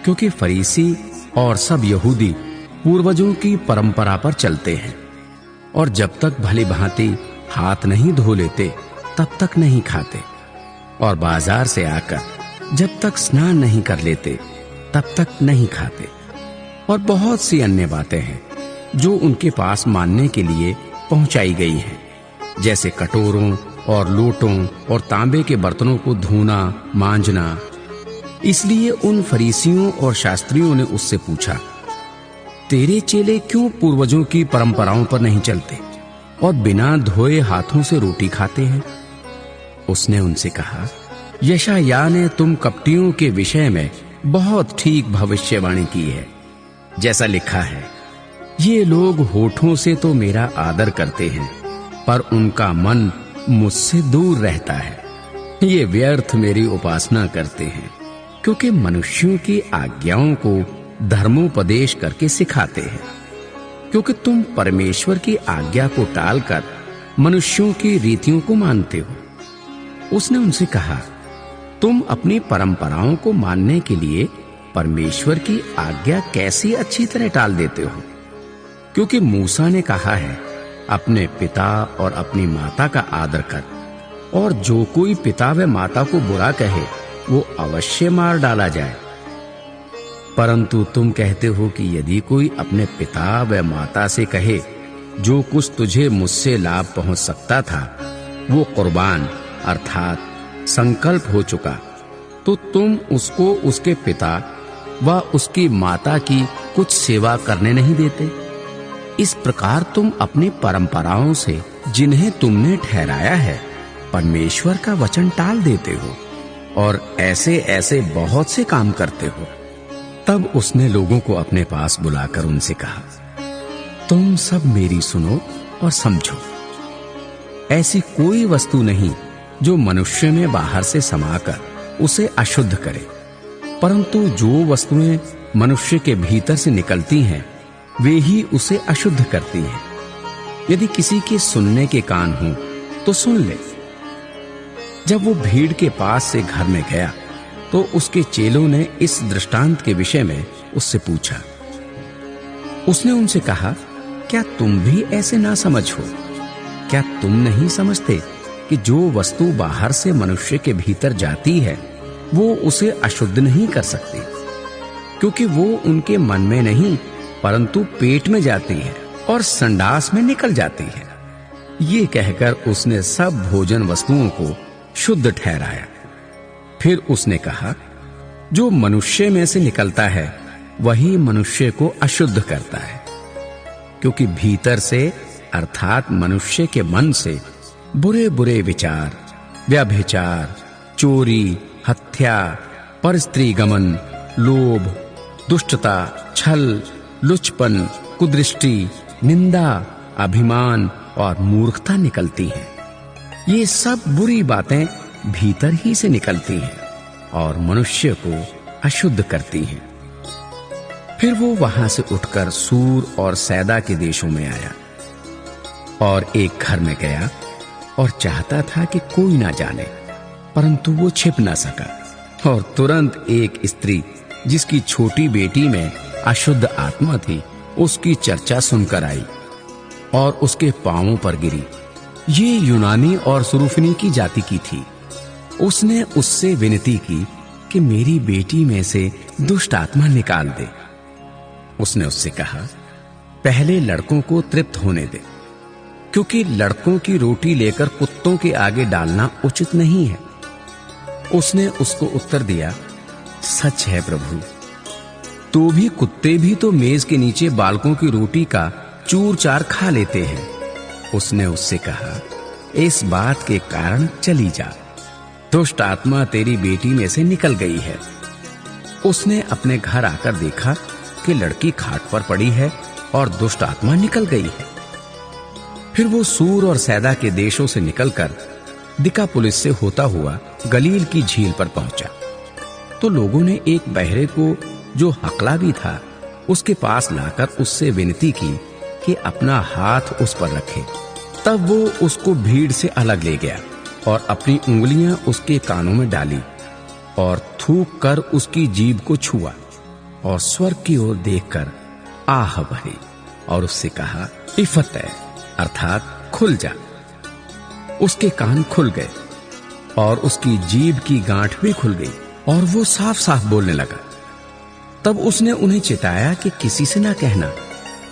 क्योंकि फरीसी और सब यहूदी पूर्वजों की परंपरा पर चलते हैं, और जब तक भली भांति हाथ नहीं धो लेते तब तक नहीं खाते, और बाजार से आकर जब तक स्नान नहीं कर लेते तब तक नहीं खाते। और बहुत सी अन्य बातें हैं जो उनके पास मानने के लिए पहुंचाई गई हैं, जैसे कटोरों और लोटों और तांबे के बर्तनों को धोना मांजना। इसलिए उन फरीसियों और शास्त्रियों ने उससे पूछा, तेरे चेले क्यों पूर्वजों की परंपराओं पर नहीं चलते और बिना धोए हाथों से रोटी खाते हैं? उसने उनसे कहा, यशायाह ने तुम कपटियों के विषय में बहुत ठीक भविष्यवाणी की है, जैसा लिखा है, ये लोग होठों से तो मेरा आदर करते हैं, पर उनका मन मुझसे दूर रहता है। ये व्यर्थ मेरी उपासना करते हैं, क्योंकि मनुष्यों की आज्ञाओं को धर्मोपदेश करके सिखाते हैं, क्योंकि तुम परमेश्वर की आज्ञा को टालकर मनुष्यों की रीतियों को मानते हो। उसने उनसे कहा, तुम अपनी परंपराओं को मानने के लिए परमेश्वर की आज्ञा कैसी अच्छी तरह टाल देते हो? क्योंकि मूसा ने कहा है, अपने पिता और अपनी माता का आदर कर, और जो कोई पिता व माता को बुरा कहे वो अवश्य मार डाला जाए। परंतु तुम कहते हो कि यदि कोई अपने पिता व माता से कहे, जो कुछ तुझे मुझसे लाभ पहुंच सकता था वो कुर्बान अर्थात संकल्प हो चुका, तो तुम उसको उसके पिता व उसकी माता की कुछ सेवा करने नहीं देते। इस प्रकार तुम अपनी परंपराओं से जिन्हें तुमने ठहराया है परमेश्वर का वचन टाल देते हो और ऐसे ऐसे बहुत से काम करते हो। तब उसने लोगों को अपने पास बुलाकर उनसे कहा, तुम सब मेरी सुनो और समझो। ऐसी कोई वस्तु नहीं जो मनुष्य में बाहर से समाकर उसे अशुद्ध करे, परंतु जो वस्तुएं मनुष्य के भीतर से निकलती हैं वे ही उसे अशुद्ध करती हैं। यदि किसी के सुनने के कान हो तो सुन ले, जब वो भीड़ के पास से घर में गया तो उसके चेलों ने इस दृष्टांत के विषय में उससे पूछा। उसने उनसे कहा, क्या तुम भी ऐसे ना समझ हो? क्या तुम नहीं समझते कि जो वस्तु बाहर से मनुष्य के भीतर जाती है वो उसे अशुद्ध नहीं कर सकती, क्योंकि वो उनके मन में नहीं परंतु पेट में जाती है और संडास में निकल जाती है। ये कहकर उसने सब भोजन वस्तुओं को शुद्ध ठहराया। फिर उसने कहा, जो मनुष्य में से निकलता है वही मनुष्य को अशुद्ध करता है, क्योंकि भीतर से अर्थात मनुष्य के मन से बुरे बुरे विचार, व्यभिचार, चोरी, हत्या, परस्त्री गमन, लोभ, दुष्टता, छल, लुचपन, कुदृष्टि, निंदा, अभिमान और मूर्खता निकलती हैं। ये सब बुरी बातें भीतर ही से निकलती हैं और मनुष्य को अशुद्ध करती हैं। फिर वो वहां से उठकर सूर और सैदा के देशों में आया और एक घर में गया और चाहता था कि कोई ना जाने, परंतु वो छिप ना सका। और तुरंत एक स्त्री जिसकी छोटी बेटी में अशुद्ध आत्मा थी उसकी चर्चा सुनकर आई और उसके पांवों पर गिरी। ये यूनानी और सुरूफिनी की जाति की थी। उसने उससे विनती की कि मेरी बेटी में से दुष्ट आत्मा निकाल दे। उसने उससे कहा, पहले लड़कों को तृप्त होने दे, क्योंकि लड़कों की रोटी लेकर कुत्तों के आगे डालना उचित नहीं है। उसने उसको उत्तर दिया, सच है प्रभु, तो भी कुत्ते भी तो मेज के नीचे बालकों की रोटी का चूर चार खा लेते हैं। उसने उससे कहा, इस बात के कारण चली जा, दुष्ट आत्मा तेरी बेटी में से निकल गई है। उसने अपने घर आकर देखा कि लड़की खाट पर पड़ी है और दुष्ट आत्मा निकल गई है। फिर वो सूर और सैदा के देशों से निकलकर दिकापुलिस से होता हुआ गलील की झील पर पहुंचा। तो लोगों ने एक बहरे को, जो हकला भी था, उसके पास लाकर उससे विनती की कि अपना हाथ उस पर रखे। तब वो उसको भीड़ से अलग ले गया और अपनी उंगलियां उसके कानों में डाली और थूक कर उसकी जीभ को छुआ और स्वर्ग की ओर देखकर आह भरी और उससे कहा, इफतह, अर्थात खुल जा। उसके कान खुल गए और उसकी जीभ की गांठ भी खुल गई और वो साफ साफ बोलने लगा। तब उसने उन्हें चिताया कि किसी से ना कहना,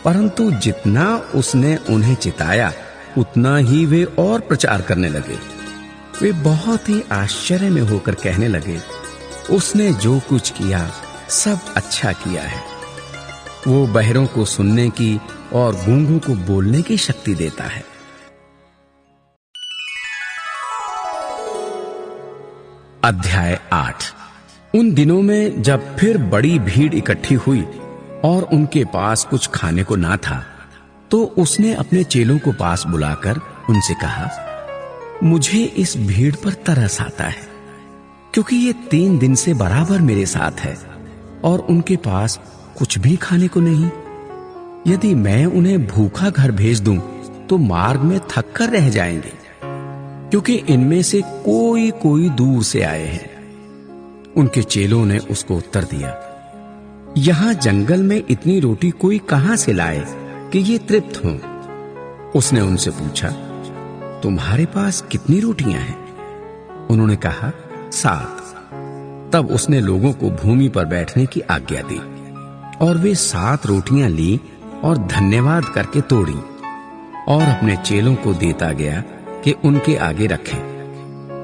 परंतु जितना उसने उन्हें चिताया उतना ही वे और प्रचार करने लगे। वे बहुत ही आश्चर्य में होकर कहने लगे, उसने जो कुछ किया सब अच्छा किया है। वो बहरों को सुनने की और गूंगों को बोलने की शक्ति देता है। अध्याय 8। उन दिनों में जब फिर बड़ी भीड़ इकट्ठी हुई और उनके पास कुछ खाने को ना था, तो उसने अपने चेलों को पास बुलाकर उनसे कहा, मुझे इस भीड़ पर तरस आता है, क्योंकि ये 3 दिन से बराबर मेरे साथ है और उनके पास कुछ भी खाने को नहीं। यदि मैं उन्हें भूखा घर भेज दूं तो मार्ग में थक कर रह जाएंगे, क्योंकि इनमें से कोई कोई दूर से आए हैं। उनके चेलों ने उसको उत्तर दिया, यहां जंगल में इतनी रोटी कोई कहां से लाए कि ये तृप्त हों। उसने उनसे पूछा, तुम्हारे पास कितनी रोटियां हैं? उन्होंने कहा, 7। तब उसने लोगों को भूमि पर बैठने की आज्ञा दी और वे 7 रोटियां ली और धन्यवाद करके तोड़ी और अपने चेलों को देता गया कि उनके आगे रखें,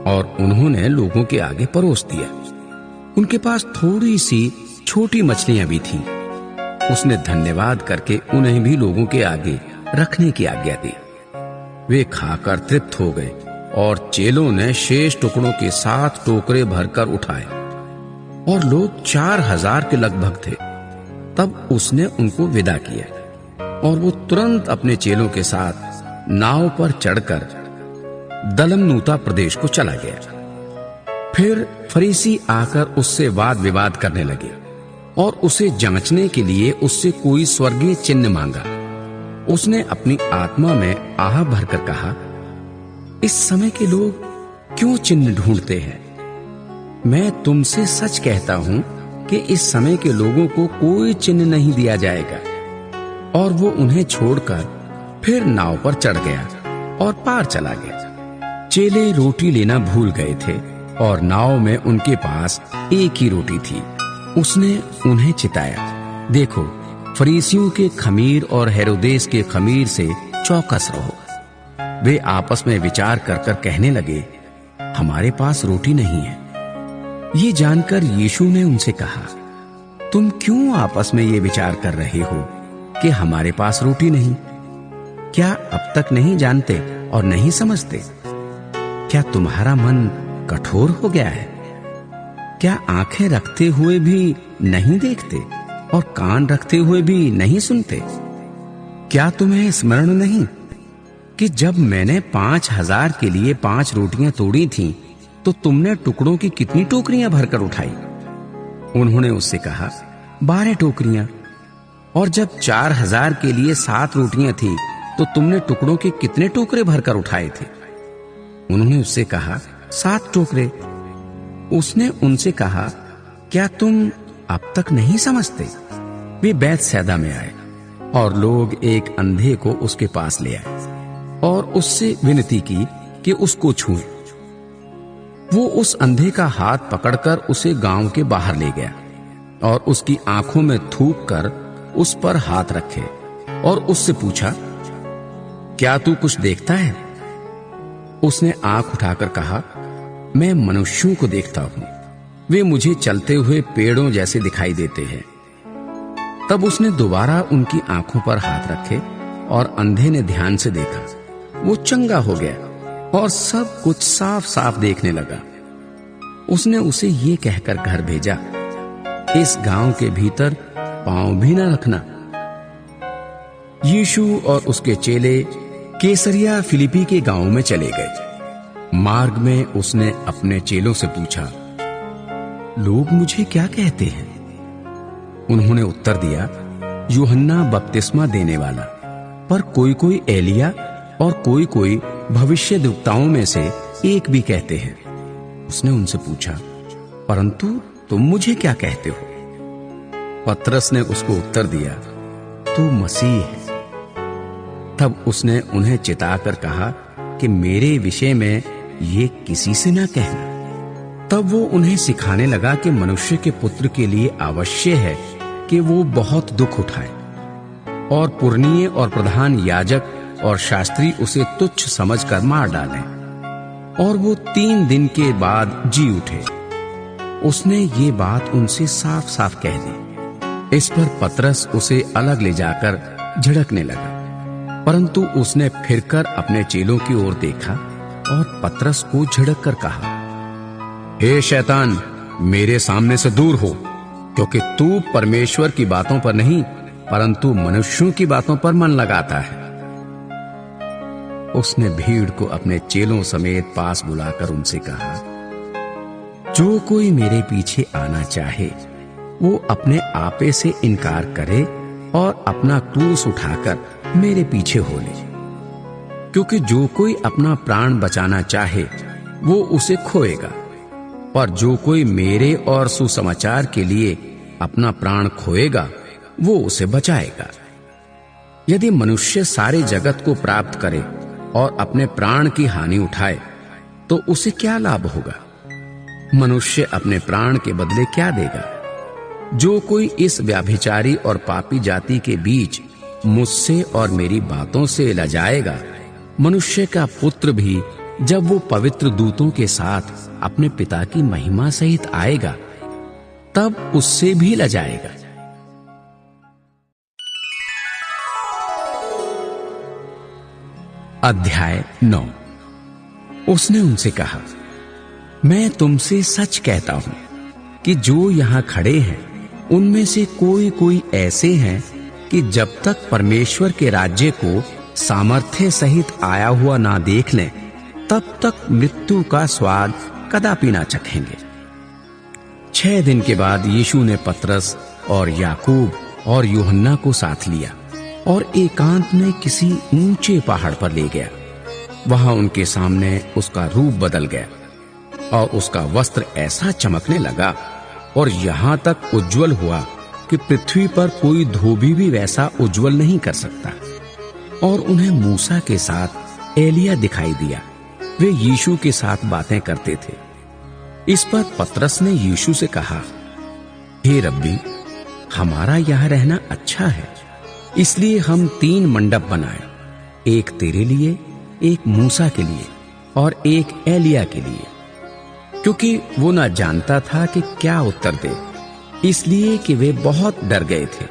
और उन्होंने लोगों के आगे परोस दिया। उनके पास थोड़ी सी छोटी मछलियां भी थीं। उसने धन्यवाद करके उन्हें भी लोगों के आगे रखने की आज्ञा दी। वे खाकर तृप्त हो गए और चेलों ने शेष टुकड़ों के 7 टोकरे भरकर उठाए, और लोग 4000 के लगभग थे। तब उसने उनको विदा किया और वो तुरंत अपने चेलों के साथ नाव पर चढ़कर दलमनूता प्रदेश को चला गया। फिर फरीसी आकर उससे वाद विवाद करने लगे और उसे जांचने के लिए उससे कोई स्वर्गीय चिन्ह मांगा। उसने अपनी आत्मा में आह भरकर कहा, इस समय के लोग क्यों चिन्ह ढूंढते हैं? मैं तुमसे सच कहता हूं कि इस समय के लोगों को कोई चिन्ह नहीं दिया जाएगा। और वो उन्हें छोड़कर फिर नाव पर चढ़ गया और पार चला गया। चेले रोटी लेना भूल गए थे और नाव में उनके पास एक ही रोटी थी। उसने उन्हें चिताया, देखो, फरीसियों के खमीर और हेरोदेस के खमीर से चौकस रहो। वे आपस में विचार कर कर कहने लगे, हमारे पास रोटी नहीं है। ये जानकर यीशु ने उनसे कहा, तुम क्यों आपस में ये विचार कर रहे हो कि हमारे पास रोटी नहीं? क्या अब तक नहीं जानते और नहीं समझते? क्या तुम्हारा मन कठोर हो गया है? क्या आंखें रखते हुए भी नहीं देखते और कान रखते हुए भी नहीं सुनते? क्या तुम्हें स्मरण नहीं कि जब मैंने 5,000 के लिए 5 रोटियां तोड़ी थीं, तो तुमने टुकड़ों की कितनी टोकरियां भरकर उठाई? उन्होंने उससे कहा, 12 टोकरियां। और जब 4,000 के लिए 7 रोटियां थी, तो तुमने टुकड़ों के कितने टोकरे भरकर उठाए थे? उन्होंने उससे कहा, 7 टोकरे। उसने उनसे कहा, क्या तुम अब तक नहीं समझते? वे बैतसैदा में आए और लोग एक अंधे को उसके पास ले आए और उससे विनती की कि उसको छूए। वो उस अंधे का हाथ पकड़कर उसे गांव के बाहर ले गया और उसकी आंखों में थूक कर उस पर हाथ रखे और उससे पूछा, क्या तू कुछ देखता है? उसने आंख उठाकर कहा, मैं मनुष्यों को देखता हूं, वे मुझे चलते हुए पेड़ों जैसे दिखाई देते हैं। तब उसने दोबारा उनकी आंखों पर हाथ रखे और अंधे ने ध्यान से देखा। वो चंगा हो गया और सब कुछ साफ साफ देखने लगा। उसने उसे ये कहकर घर भेजा, इस गांव के भीतर पांव भी न रखना। यीशु और उसके चेले कैसरिया फिलिप्पी के गांव में चले गए। मार्ग में उसने अपने चेलों से पूछा, लोग मुझे क्या कहते हैं? उन्होंने उत्तर दिया, यूहन्ना बपतिस्मा देने वाला, पर कोई कोई एलिया और कोई कोई भविष्यद्वक्ताओं में से एक भी कहते हैं। उसने उनसे पूछा, परंतु तुम मुझे क्या कहते हो? पतरस ने उसको उत्तर दिया, तू मसीह है। तब उसने उन्हें चिताकर कहा कि मेरे विषय में ये किसी से ना कहना। तब वो उन्हें सिखाने लगा कि मनुष्य के पुत्र के लिए आवश्यक है कि वो बहुत दुख उठाए और पुरनिये और प्रधान याजक और शास्त्री उसे तुच्छ समझकर मार डालें और वो 3 दिन के बाद जी उठे। उसने ये बात उनसे साफ साफ कह दी। इस पर पतरस उसे अलग ले जाकर झिड़कने लगा, परंतु उसने फिरकर अपने चेलों की ओर देखा और पतरस को झिड़क कर कहा, हे शैतान, मेरे सामने से दूर हो, क्योंकि तू परमेश्वर की बातों पर नहीं परंतु मनुष्यों की बातों पर मन लगाता है। उसने भीड़ को अपने चेलों समेत पास बुलाकर उनसे कहा, जो कोई मेरे पीछे आना चाहे वो अपने आपे से इनकार करे और अपना क्रूस उठाकर मेरे पीछे हो ले। क्योंकि जो कोई अपना प्राण बचाना चाहे वो उसे खोएगा, पर जो कोई मेरे और सुसमाचार के लिए अपना प्राण खोएगा वो उसे बचाएगा। यदि मनुष्य सारे जगत को प्राप्त करे और अपने प्राण की हानि उठाए तो उसे क्या लाभ होगा? मनुष्य अपने प्राण के बदले क्या देगा? जो कोई इस व्यभिचारी और पापी जाति के बीच मुझसे और मेरी बातों से लजाएगा, मनुष्य का पुत्र भी जब वो पवित्र दूतों के साथ अपने पिता की महिमा सहित आएगा तब उससे भी लजाएगा। अध्याय 9। उसने उनसे कहा, मैं तुमसे सच कहता हूं कि जो यहां खड़े हैं उनमें से कोई कोई ऐसे हैं कि जब तक परमेश्वर के राज्य को सामर्थ्य सहित आया हुआ ना देख लें तब तक मृत्यु का स्वाद कदापि ना चखेंगे। 6 दिन के बाद यीशु ने पतरस और याकूब और यूहन्ना को साथ लिया और एकांत में किसी ऊंचे पहाड़ पर ले गया। वहां उनके सामने उसका रूप बदल गया और उसका वस्त्र ऐसा चमकने लगा और यहां तक उज्जवल हुआ कि पृथ्वी पर कोई धोबी भी वैसा उज्जवल नहीं कर सकता। और उन्हें मूसा के साथ एलिया दिखाई दिया। वे यीशु के साथ बातें करते थे। इस पर पतरस ने यीशु से कहा, हे रब्बी, हमारा यहां रहना अच्छा है, इसलिए हम 3 मंडप बनाए, एक तेरे लिए, एक मूसा के लिए और एक एलिया के लिए। क्योंकि वो ना जानता था कि क्या उत्तर दे, इसलिए कि वे बहुत डर गए थे।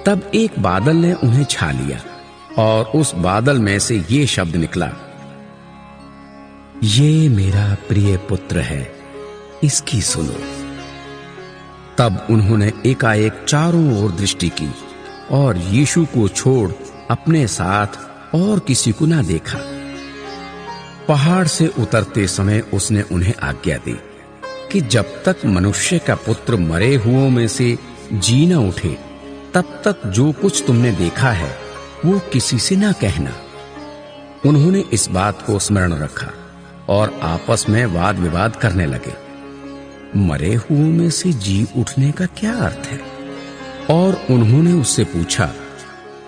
तब एक बादल ने उन्हें छा लिया और उस बादल में से ये शब्द निकला, ये मेरा प्रिय पुत्र है, इसकी सुनो। तब उन्होंने एकाएक चारों ओर दृष्टि की और यीशु को छोड़ अपने साथ और किसी को ना देखा। पहाड़ से उतरते समय उसने उन्हें आज्ञा दी कि जब तक मनुष्य का पुत्र मरे हुओं में से जी न उठे, तब तक जो कुछ तुमने देखा है वो किसी से ना कहना। उन्होंने इस बात को स्मरण रखा और आपस में वाद विवाद करने लगे, मरे हुओं में से जी उठने का क्या अर्थ है? और उन्होंने उससे पूछा,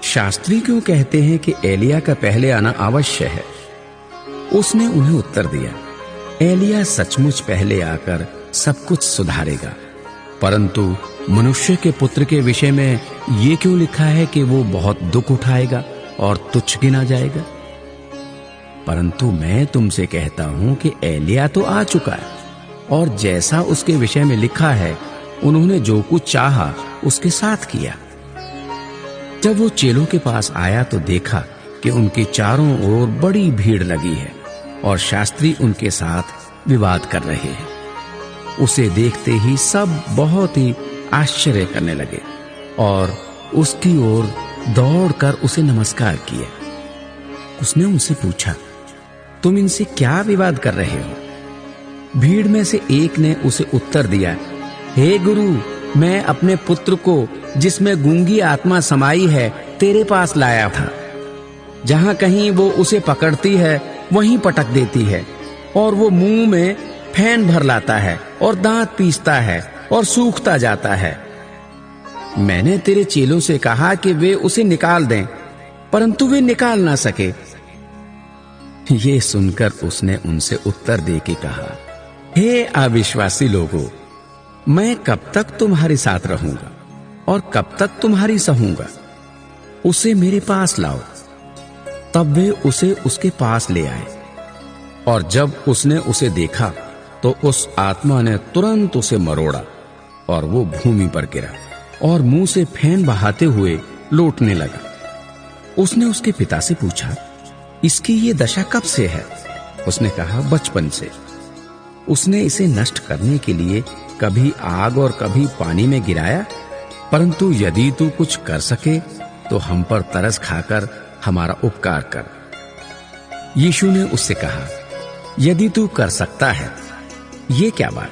शास्त्री क्यों कहते हैं कि एलिया का पहले आना आवश्यक है? उसने उन्हें उत्तर दिया, एलिया सचमुच पहले आकर सब कुछ सुधारेगा, परंतु मनुष्य के पुत्र के विषय में ये क्यों लिखा है कि वो बहुत दुख उठाएगा और तुच्छ गिना जाएगा? परंतु मैं तुमसे कहता हूं कि एलिया तो आ चुका है और जैसा उसके विषय में लिखा है, उन्होंने जो कुछ चाहा उसके साथ किया। जब वो चेलों के पास आया तो देखा कि उनके चारों ओर बड़ी भीड़ लगी है और शास्त्री उनके साथ विवाद कर रहे हैं। उसे देखते ही सब बहुत ही आश्चर्य करने लगे और उसकी ओर दौड़कर उसे नमस्कार किया। उसने उनसे पूछा, तुम इनसे क्या विवाद कर रहे हो? भीड़ में से एक ने उसे उत्तर दिया, हे गुरु, मैं अपने पुत्र को जिसमें गूंगी आत्मा समाई है तेरे पास लाया था। जहां कहीं वो उसे पकड़ती है वहीं पटक देती है और वो मुंह में फैन भर लाता है और दांत पीसता है और सूखता जाता है। मैंने तेरे चेलों से कहा कि वे उसे निकाल दें, परंतु वे निकाल ना सके। ये सुनकर उसने उनसे उत्तर देके कहा, हे अविश्वासी लोगों, मैं कब तक तुम्हारे साथ रहूंगा और कब तक तुम्हारी सहूंगा? उसे मेरे पास लाओ। तब वे उसे उसके पास ले आए और जब उसने उसे देखा तो उस आत्मा ने तुरंत उसे मरोड़ा और वो भूमि पर गिरा और मुंह से फैन बहाते हुए लौटने लगा। उसने उसके पिता से पूछा, इसकी ये दशा कब से है? उसने कहा, बचपन से। उसने इसे नष्ट करने के लिए कभी आग और कभी पानी में गिराया, परंतु यदि तू कुछ कर सके तो हम पर तरस खाकर हमारा उपकार कर। यीशु ने उससे कहा, यदि तू कर सकता है, ये क्या बात?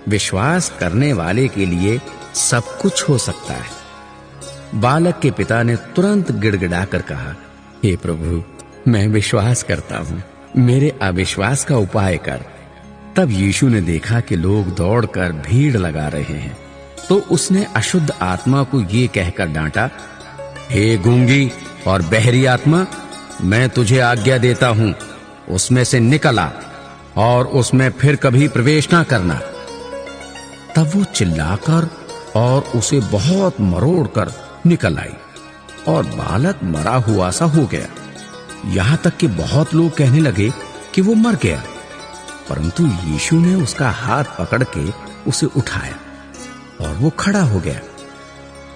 विश्वास करने वाले के लिए सब कुछ हो सकता है। बालक के पिता ने तुरंत गिड़गिड़ाकर कहा, हे प्रभु, मैं विश्वास करता हूं, मेरे अविश्वास का उपाय कर। तब यीशु ने देखा कि लोग दौड़कर भीड़ लगा रहे हैं, तो उसने अशुद्ध आत्मा को ये कहकर डांटा, हे गूंगी और बहरी आत्मा, मैं तुझे आज्ञा देता हूं, उसमें से निकल आ और उसमें फिर कभी प्रवेश ना करना। तब वो चिल्लाकर और उसे बहुत मरोड़कर निकल आई और बालक मरा हुआ सा हो गया। यहां तक कि बहुत लोग कहने लगे कि वो मर गया, परंतु यीशु ने उसका हाथ पकड़ के उसे उठाया और वो खड़ा हो गया।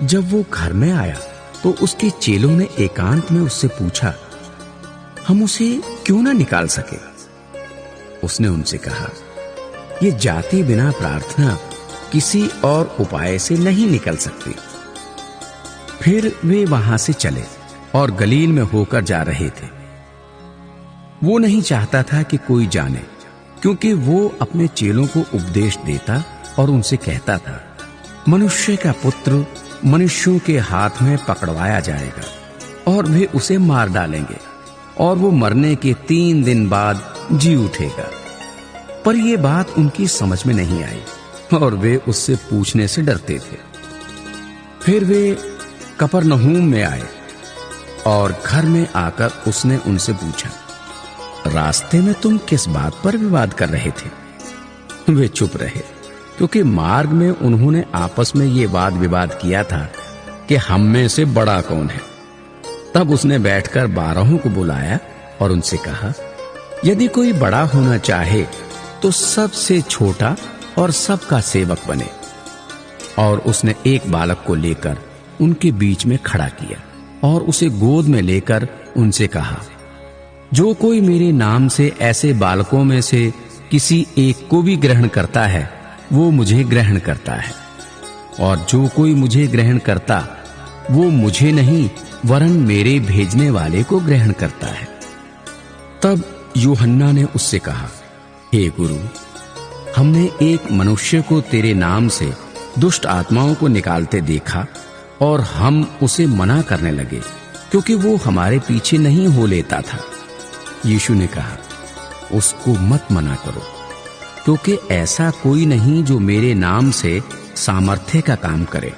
जब वो घर में आया तो उसके चेलों ने एकांत में उससे पूछा, हम उसे क्यों ना निकाल सके? उसने उनसे कहा, ये जाति बिना प्रार्थना किसी और उपाय से नहीं निकल सकती। फिर वे वहां से चले और गलील में होकर जा रहे थे। वो नहीं चाहता था कि कोई जाने, क्योंकि वो अपने चेलों को उपदेश देता और उनसे कहता था, मनुष्य का पुत्र मनुष्यों के हाथ में पकड़वाया जाएगा और वे उसे मार डालेंगे और वो मरने के 3 दिन बाद जी उठेगा। पर यह बात उनकी समझ में नहीं आई और वे उससे पूछने से डरते थे। फिर वे कफरनहूम में आए और घर में आकर उसने उनसे पूछा, रास्ते में तुम किस बात पर विवाद कर रहे थे? वे चुप रहे, क्योंकि मार्ग में उन्होंने आपस में ये वाद विवाद किया था कि हम में से बड़ा कौन है। तब उसने बैठकर 12 को बुलाया और उनसे कहा, यदि कोई बड़ा होना चाहे तो सबसे छोटा और सबका सेवक बने। और उसने एक बालक को लेकर उनके बीच में खड़ा किया और उसे गोद में लेकर उनसे कहा, जो कोई मेरे नाम से ऐसे बालकों में से किसी एक को भी ग्रहण करता है वो मुझे ग्रहण करता है, और जो कोई मुझे ग्रहण करता वो मुझे नहीं वरन मेरे भेजने वाले को ग्रहण करता है। तब यूहन्ना ने उससे कहा, हे गुरु, हमने एक मनुष्य को तेरे नाम से दुष्ट आत्माओं को निकालते देखा और हम उसे मना करने लगे, क्योंकि वो हमारे पीछे नहीं हो लेता था। यीशु ने कहा, उसको मत मना करो, क्योंकि ऐसा कोई नहीं जो मेरे नाम से सामर्थ्य का काम करे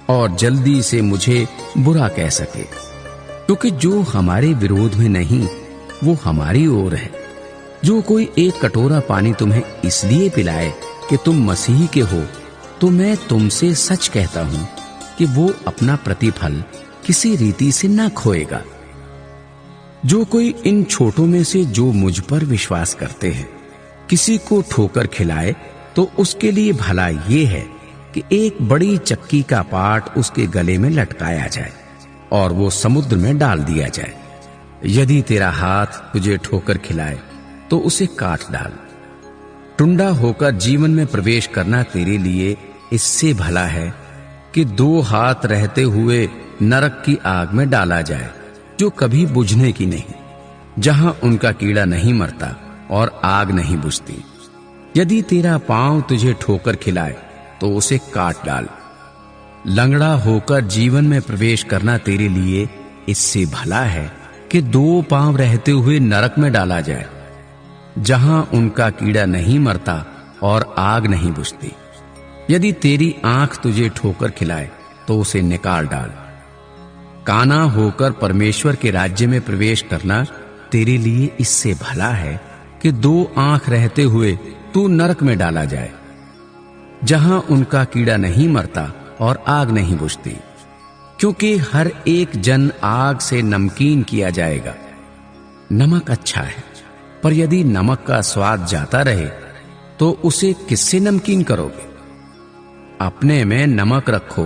और जल्दी से मुझे बुरा कह सके, क्योंकि जो हमारे विरोध में नहीं वो हमारी ओर है। जो कोई एक कटोरा पानी तुम्हें इसलिए पिलाए कि तुम मसीह के हो, तो मैं तुमसे सच कहता हूं कि वो अपना प्रतिफल किसी रीति से न खोएगा। जो कोई इन छोटों में से जो मुझ पर विश्वास करते हैं किसी को ठोकर खिलाए, तो उसके लिए भला ये है कि एक बड़ी चक्की का पाट उसके गले में लटकाया जाए और वो समुद्र में डाल दिया जाए। यदि तेरा हाथ तुझे ठोकर खिलाए तो उसे काट डाल। टुंडा होकर जीवन में प्रवेश करना तेरे लिए इससे भला है कि 2 हाथ रहते हुए नरक की आग में डाला जाए, जो कभी बुझने की नहीं, जहां उनका कीड़ा नहीं मरता और आग नहीं बुझती। यदि तेरा पांव तुझे ठोकर खिलाए तो उसे काट डाल। लंगड़ा होकर जीवन में प्रवेश करना तेरे लिए इससे भला है कि 2 पांव रहते हुए नरक में डाला जाए, जहां उनका कीड़ा नहीं मरता और आग नहीं बुझती। यदि तेरी आंख तुझे ठोकर खिलाए तो उसे निकाल डाल। काना होकर परमेश्वर के राज्य में प्रवेश करना तेरे लिए इससे भला है कि 2 आंख रहते हुए तू नरक में डाला जाए, जहां उनका कीड़ा नहीं मरता और आग नहीं बुझती, क्योंकि हर एक जन आग से नमकीन किया जाएगा। नमक अच्छा है, पर यदि नमक का स्वाद जाता रहे तो उसे किससे नमकीन करोगे? अपने में नमक रखो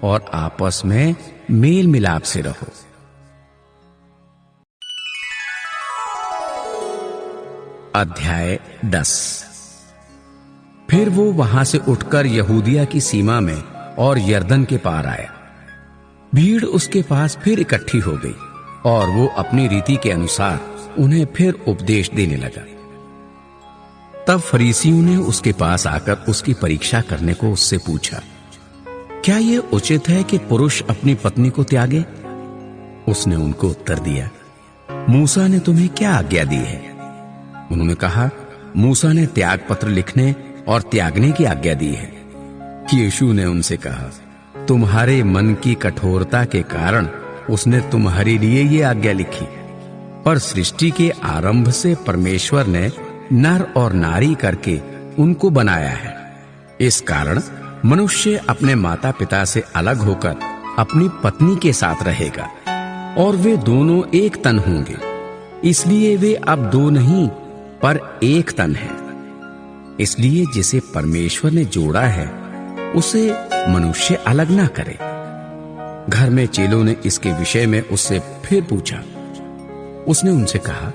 और आपस में मेल मिलाप से रहो। अध्याय 10। फिर वो वहां से उठकर यहूदिया की सीमा में और यरदन के पार आया। भीड़ उसके पास फिर इकट्ठी हो गई और वो अपनी रीति के अनुसार उन्हें फिर उपदेश देने लगा। तब फरीसियों ने उसके पास आकर उसकी परीक्षा करने को उससे पूछा, क्या ये उचित है कि पुरुष अपनी पत्नी को त्यागे? उसने उनको उत्तर दिया, मूसा ने तुम्हें क्या आज्ञा दी है? उन्होंने कहा, मूसा ने त्याग पत्र लिखने और त्यागने की आज्ञा दी है। यीशु ने उनसे कहा, तुम्हारे मन की कठोरता के कारण उसने तुम्हारे लिए ये आज्ञा लिखी, पर सृष्टि के आरंभ से परमेश्वर ने नर और नारी करके उनको बनाया है। इस कारण मनुष्य अपने माता पिता से अलग होकर अपनी पत्नी के साथ रहेगा और वे दोनों एक तन होंगे। इसलिए वे अब 2 नहीं पर एक तन है। इसलिए जिसे परमेश्वर ने जोड़ा है उसे मनुष्य अलग ना करे। घर में चेलों ने इसके विषय में उससे फिर पूछा। उसने उनसे कहा,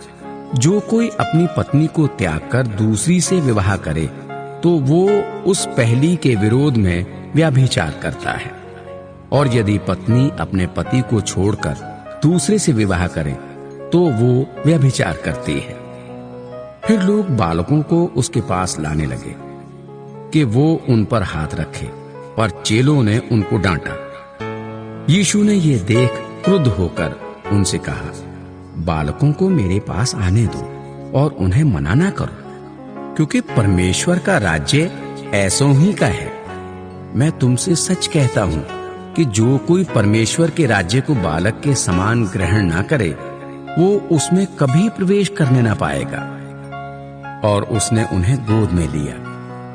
जो कोई अपनी पत्नी को त्याग कर दूसरी से विवाह करे तो वो उस पहली के विरोध में व्यभिचार करता है, और यदि पत्नी अपने पति को छोड़कर दूसरे से विवाह करे तो वो व्यभिचार करती है। फिर लोग बालकों को उसके पास लाने लगे कि वो उन पर हाथ रखे, पर चेलों ने उनको डांटा। यीशु ने ये देख क्रुद्ध होकर उनसे कहा, बालकों को मेरे पास आने दो और उन्हें मना ना करो, क्योंकि परमेश्वर का राज्य ऐसों ही का है। मैं तुमसे सच कहता हूं कि जो कोई परमेश्वर के राज्य को बालक के समान ग्रहण ना करे, वो उसमें कभी प्रवेश करने ना पाएगा। और उसने उन्हें गोद में लिया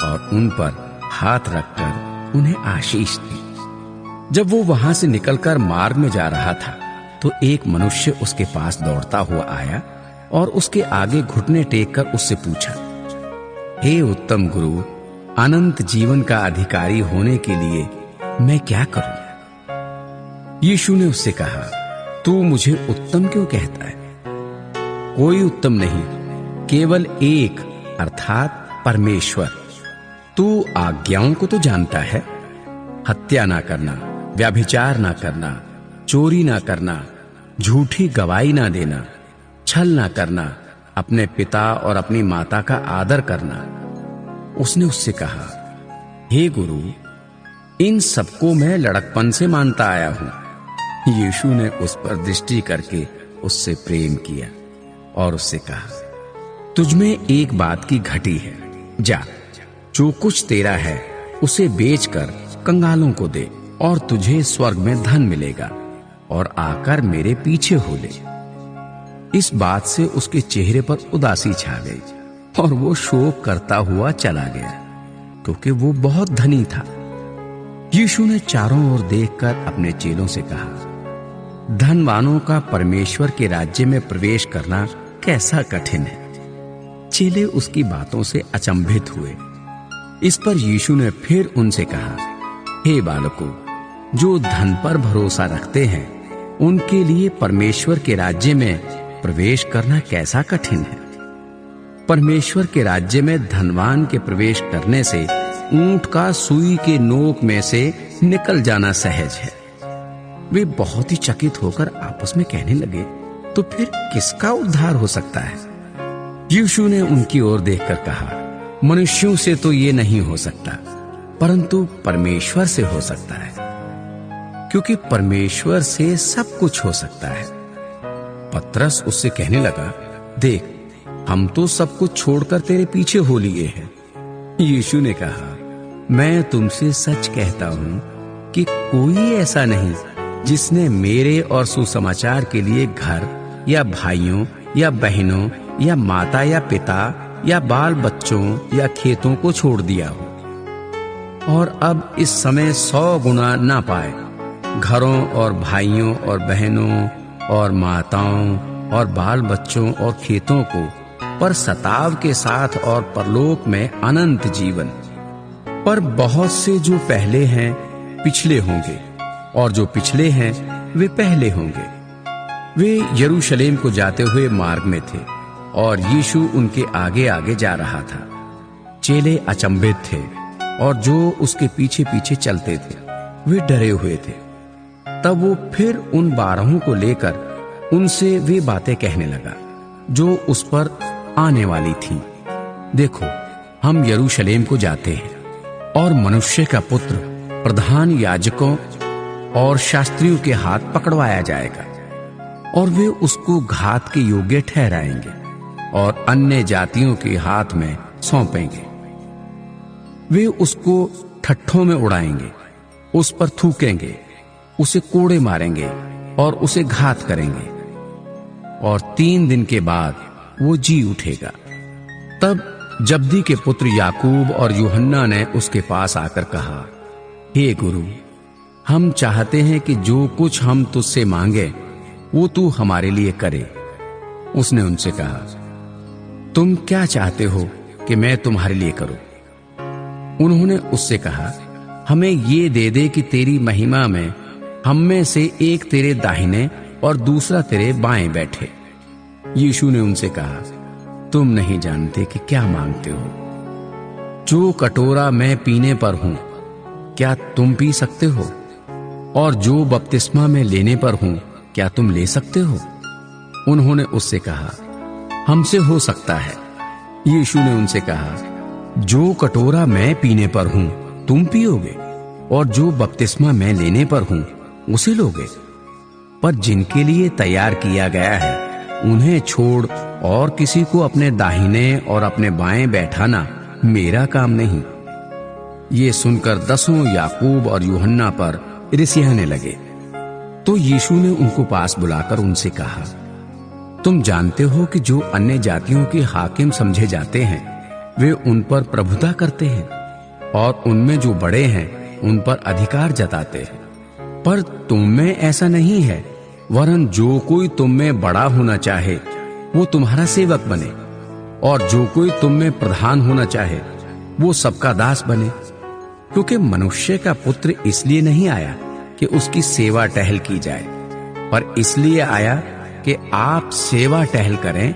और उन पर हाथ रखकर उन्हें आशीष दी। जब वो वहां से निकलकर मार्ग में जा रहा था, तो एक मनुष्य उसके पास दौड़ता हुआ आया और उसके आगे घुटने टेक कर उससे पूछा, हे उत्तम गुरु, अनंत जीवन का अधिकारी होने के लिए मैं क्या करूं? यीशु ने उससे कहा, तू मुझे उत्तम क्यों कहता है? कोई उत्तम नहीं, केवल एक, अर्थात परमेश्वर। तू आज्ञाओं को तो जानता है, हत्या ना करना, व्यभिचार ना करना, चोरी ना करना, झूठी गवाही ना देना, छल ना करना, अपने पिता और अपनी माता का आदर करना। उसने उससे कहा, हे गुरु, इन सबको मैं लड़कपन से मानता आया हूं। यीशु ने उस पर दृष्टि करके उससे प्रेम किया और उससे कहा, तुझमें एक बात की घटी है, जा, जो कुछ तेरा है उसे बेचकर कंगालों को दे और तुझे स्वर्ग में धन मिलेगा, और आकर मेरे पीछे हो ले। इस बात से उसके चेहरे पर उदासी छा गई और वो शोक करता हुआ चला गया, क्योंकि वो बहुत धनी था। यीशु ने चारों ओर देखकर अपने चेलों से कहा, धनवानों का परमेश्वर के राज्य में प्रवेश करना कैसा कठिन है। चेले उसकी बातों से अचंभित हुए। इस पर यीशु ने फिर उनसे कहा, हे बालकों, जो धन पर भरोसा रखते हैं, उनके लिए परमेश्वर के राज्य में प्रवेश करना कैसा कठिन है। परमेश्वर के राज्य में धनवान के प्रवेश करने से ऊंट का सुई के नोक में से निकल जाना सहज है। वे बहुत ही चकित होकर आपस में कहने लगे, तो फिर किसका उद्धार हो सकता है? यीशु ने उनकी ओर देखकर कहा, मनुष्यों से तो ये नहीं हो सकता, परंतु परमेश्वर से हो सकता है, क्योंकि परमेश्वर से सब कुछ हो सकता है। पतरस उससे कहने लगा, देख, हम तो सब कुछ छोड़कर तेरे पीछे हो लिए हैं। यीशु ने कहा, मैं तुमसे सच कहता हूं कि कोई ऐसा नहीं जिसने मेरे और सुसमाचार के लिए घर या भाइयों या बहनों या माता या पिता या बाल बच्चों या खेतों को छोड़ दिया हो और अब इस समय 100 गुना ना पाए, घरों और भाइयों और बहनों और माताओं और बाल बच्चों और खेतों को, पर सताव के साथ और परलोक में अनंत जीवन। पर बहुत से जो पहले हैं पिछले होंगे, और जो पिछले हैं वे पहले होंगे। वे यरूशलेम को जाते हुए मार्ग में थे और यीशु उनके आगे आगे जा रहा था। चेले अचंभित थे और जो उसके पीछे पीछे चलते थे वे डरे हुए थे। तब वो फिर उन 12 को लेकर उनसे वे बातें कहने लगा जो उस पर आने वाली थीं। देखो, हम यरूशलेम को जाते हैं और मनुष्य का पुत्र प्रधान याजकों और शास्त्रियों के हाथ पकड़वाया जाएगा और वे उसको घात के योग्य ठहराएंगे और अन्य जातियों के हाथ में सौंपेंगे। वे उसको ठट्ठों में उड़ाएंगे, उस पर थूकेंगे, उसे कोड़े मारेंगे और उसे घात करेंगे, और 3 दिन के बाद वो जी उठेगा। तब जब्दी के पुत्र याकूब और यूहन्ना ने उसके पास आकर कहा, हे गुरु, हम चाहते हैं कि जो कुछ हम तुझसे मांगे वो तू हमारे लिए करे। उसने उनसे कहा, तुम क्या चाहते हो कि मैं तुम्हारे लिए करूं? उन्होंने उससे कहा, हमें ये दे दे कि तेरी महिमा में हम में से एक तेरे दाहिने और दूसरा तेरे बाएं बैठे। यीशु ने उनसे कहा, तुम नहीं जानते कि क्या मांगते हो। जो कटोरा मैं पीने पर हूं, क्या तुम पी सकते हो? और जो बपतिस्मा में लेने पर हूं, क्या तुम ले सकते हो? उन्होंने उससे कहा, हमसे हो सकता है। यीशु ने उनसे कहा, जो कटोरा मैं पीने पर हूं तुम पियोगे, और जो बपतिस्मा मैं लेने पर हूं उसे लोगे। पर जिनके लिए तैयार किया गया है उन्हें छोड़ और किसी को अपने दाहिने और अपने बाएं बैठाना मेरा काम नहीं। ये सुनकर दसों याकूब और यूहन्ना पर रिसियाने लगे। तो यीशु ने उनको पास बुलाकर उनसे कहा, तुम जानते हो कि जो अन्य जातियों के हाकिम समझे जाते हैं वे उन पर प्रभुता करते हैं और उनमें जो बड़े हैं उन पर अधिकार जताते हैं, पर तुम में ऐसा नहीं है, वरन जो कोई तुम में बड़ा होना चाहे वो तुम्हारा सेवक बने, और जो कोई तुम में प्रधान होना चाहे वो सबका दास बने। क्योंकि मनुष्य का पुत्र इसलिए नहीं आया कि उसकी सेवा टहल की जाए, पर इसलिए आया कि आप सेवा टहल करें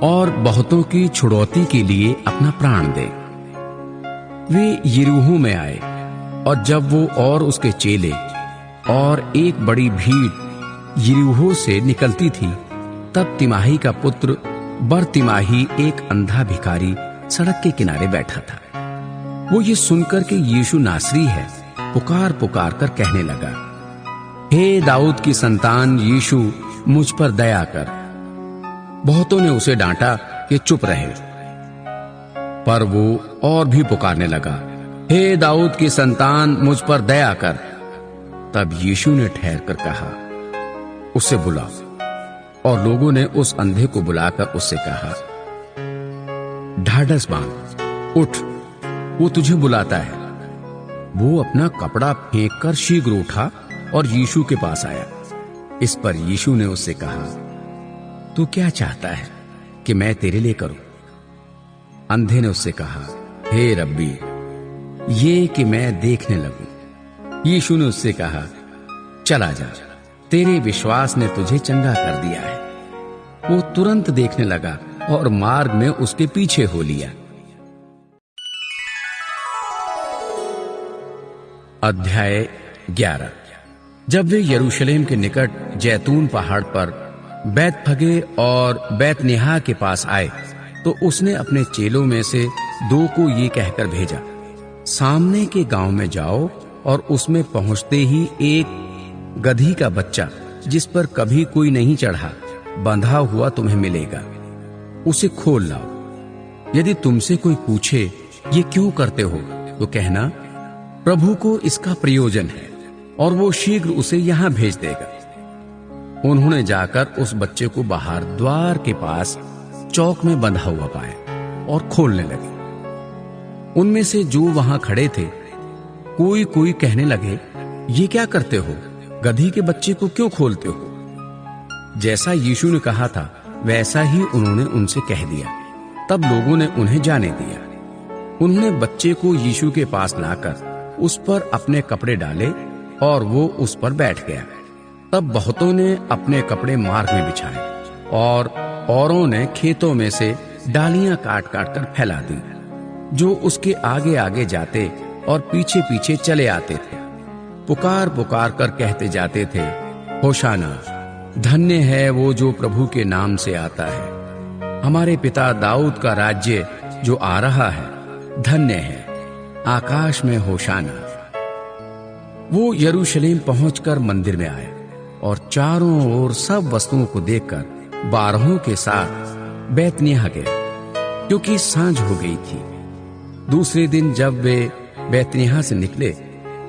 और बहुतों की छुड़ौती के लिए अपना प्राण दें। वे यरीहो में आए, और जब वो और उसके चेले और एक बड़ी भीड़ यरीहो से निकलती थी, तब तिमाही का पुत्र बरतिमाही एक अंधा भिखारी सड़क के किनारे बैठा था। वो ये सुनकर कि यीशु नासरी है, पुकार पुकार कर कहने लगा, हे दाऊद की संतान यीशु, मुझ पर दया कर। बहुतों ने उसे डांटा कि चुप रहे, पर वो और भी पुकारने लगा, हे दाऊद की संतान, मुझ पर दया कर। तब यीशु ने ठहर कर कहा, उसे बुला। और लोगों ने उस अंधे को बुलाकर उससे कहा, ढाढ़स बांध, उठ, वो तुझे बुलाता है। वो अपना कपड़ा फेंककर शीघ्र उठा और यीशु के पास आया। इस पर यीशु ने उससे कहा, तू क्या चाहता है कि मैं तेरे लिए करूं? अंधे ने उससे कहा, हे रब्बी, ये कि मैं देखने लगूं। यीशु ने उससे कहा, चला जा, तेरे विश्वास ने तुझे चंगा कर दिया है। वो तुरंत देखने लगा और मार्ग में उसके पीछे हो लिया। अध्याय 11। जब वे यरूशलेम के निकट जैतून पहाड़ पर बैतफगे और बैतनिहा के पास आए, तो उसने अपने चेलों में से 2 को ये कहकर भेजा, सामने के गांव में जाओ और उसमें पहुंचते ही एक गधी का बच्चा जिस पर कभी कोई नहीं चढ़ा, बंधा हुआ तुम्हें मिलेगा, उसे खोल लाओ। यदि तुमसे कोई पूछे ये क्यों करते हो, तो कहना, प्रभु को इसका प्रयोजन है और वो शीघ्र उसे यहां भेज देगा। उन्होंने जाकर उस बच्चे को बाहर द्वार के पास चौक में बंधा हुआ पाया और खोलने लगे। उनमें से जो वहां खड़े थे कोई कोई कहने लगे, ये क्या करते हो, गधी के बच्चे को क्यों खोलते हो? जैसा यीशु ने कहा था वैसा ही उन्होंने उनसे कह दिया। तब लोगों ने उन्हें जाने दिया। उन्होंने बच्चे को यीशु के पास लाकर उस पर अपने कपड़े डाले और वो उस पर बैठ गया। तब बहुतों ने अपने कपड़े मार्ग में बिछाए और औरों ने खेतों में से डालियां काट काट कर फैला दी। जो उसके आगे आगे जाते और पीछे पीछे चले आते थे, पुकार पुकार कर कहते जाते थे, होशाना, धन्य है वो जो प्रभु के नाम से आता है। हमारे पिता दाऊद का राज्य जो आ रहा है, धन्य है, आकाश में होशाना। वो यरूशलेम पहुंचकर मंदिर में आए और चारों ओर सब वस्तुओं को देखकर 12 के साथ बैतनिय्याह गए, क्योंकि सांझ हो गई थी। दूसरे दिन जब वे बैतनिय्याह से निकले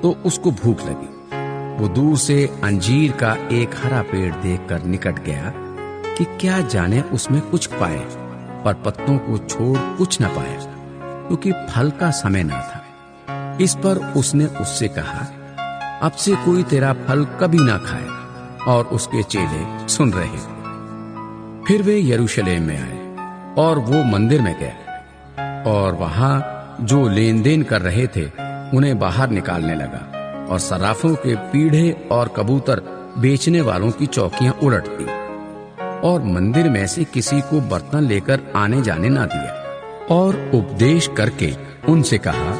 तो उसको भूख लगी। वो दूर से अंजीर का एक हरा पेड़ देखकर निकट गया कि क्या जाने उसमें कुछ पाए, पर पत्तों को छोड़ कुछ न पाया, क्योंकि फल का समय न था। इस पर उसने उससे कहा, अब से कोई तेरा फल कभी ना खाए। और उसके चेले सुन रहे। फिर वे यरूशलेम में आए और वो मंदिर में गए और वहां जो लेन देन कर रहे थे उन्हें बाहर निकालने लगा, और सराफों के पीढ़े और कबूतर बेचने वालों की चौकियां उलट दी, और मंदिर में से किसी को बर्तन लेकर आने जाने ना दिया। और उपदेश करके उनसे कहा,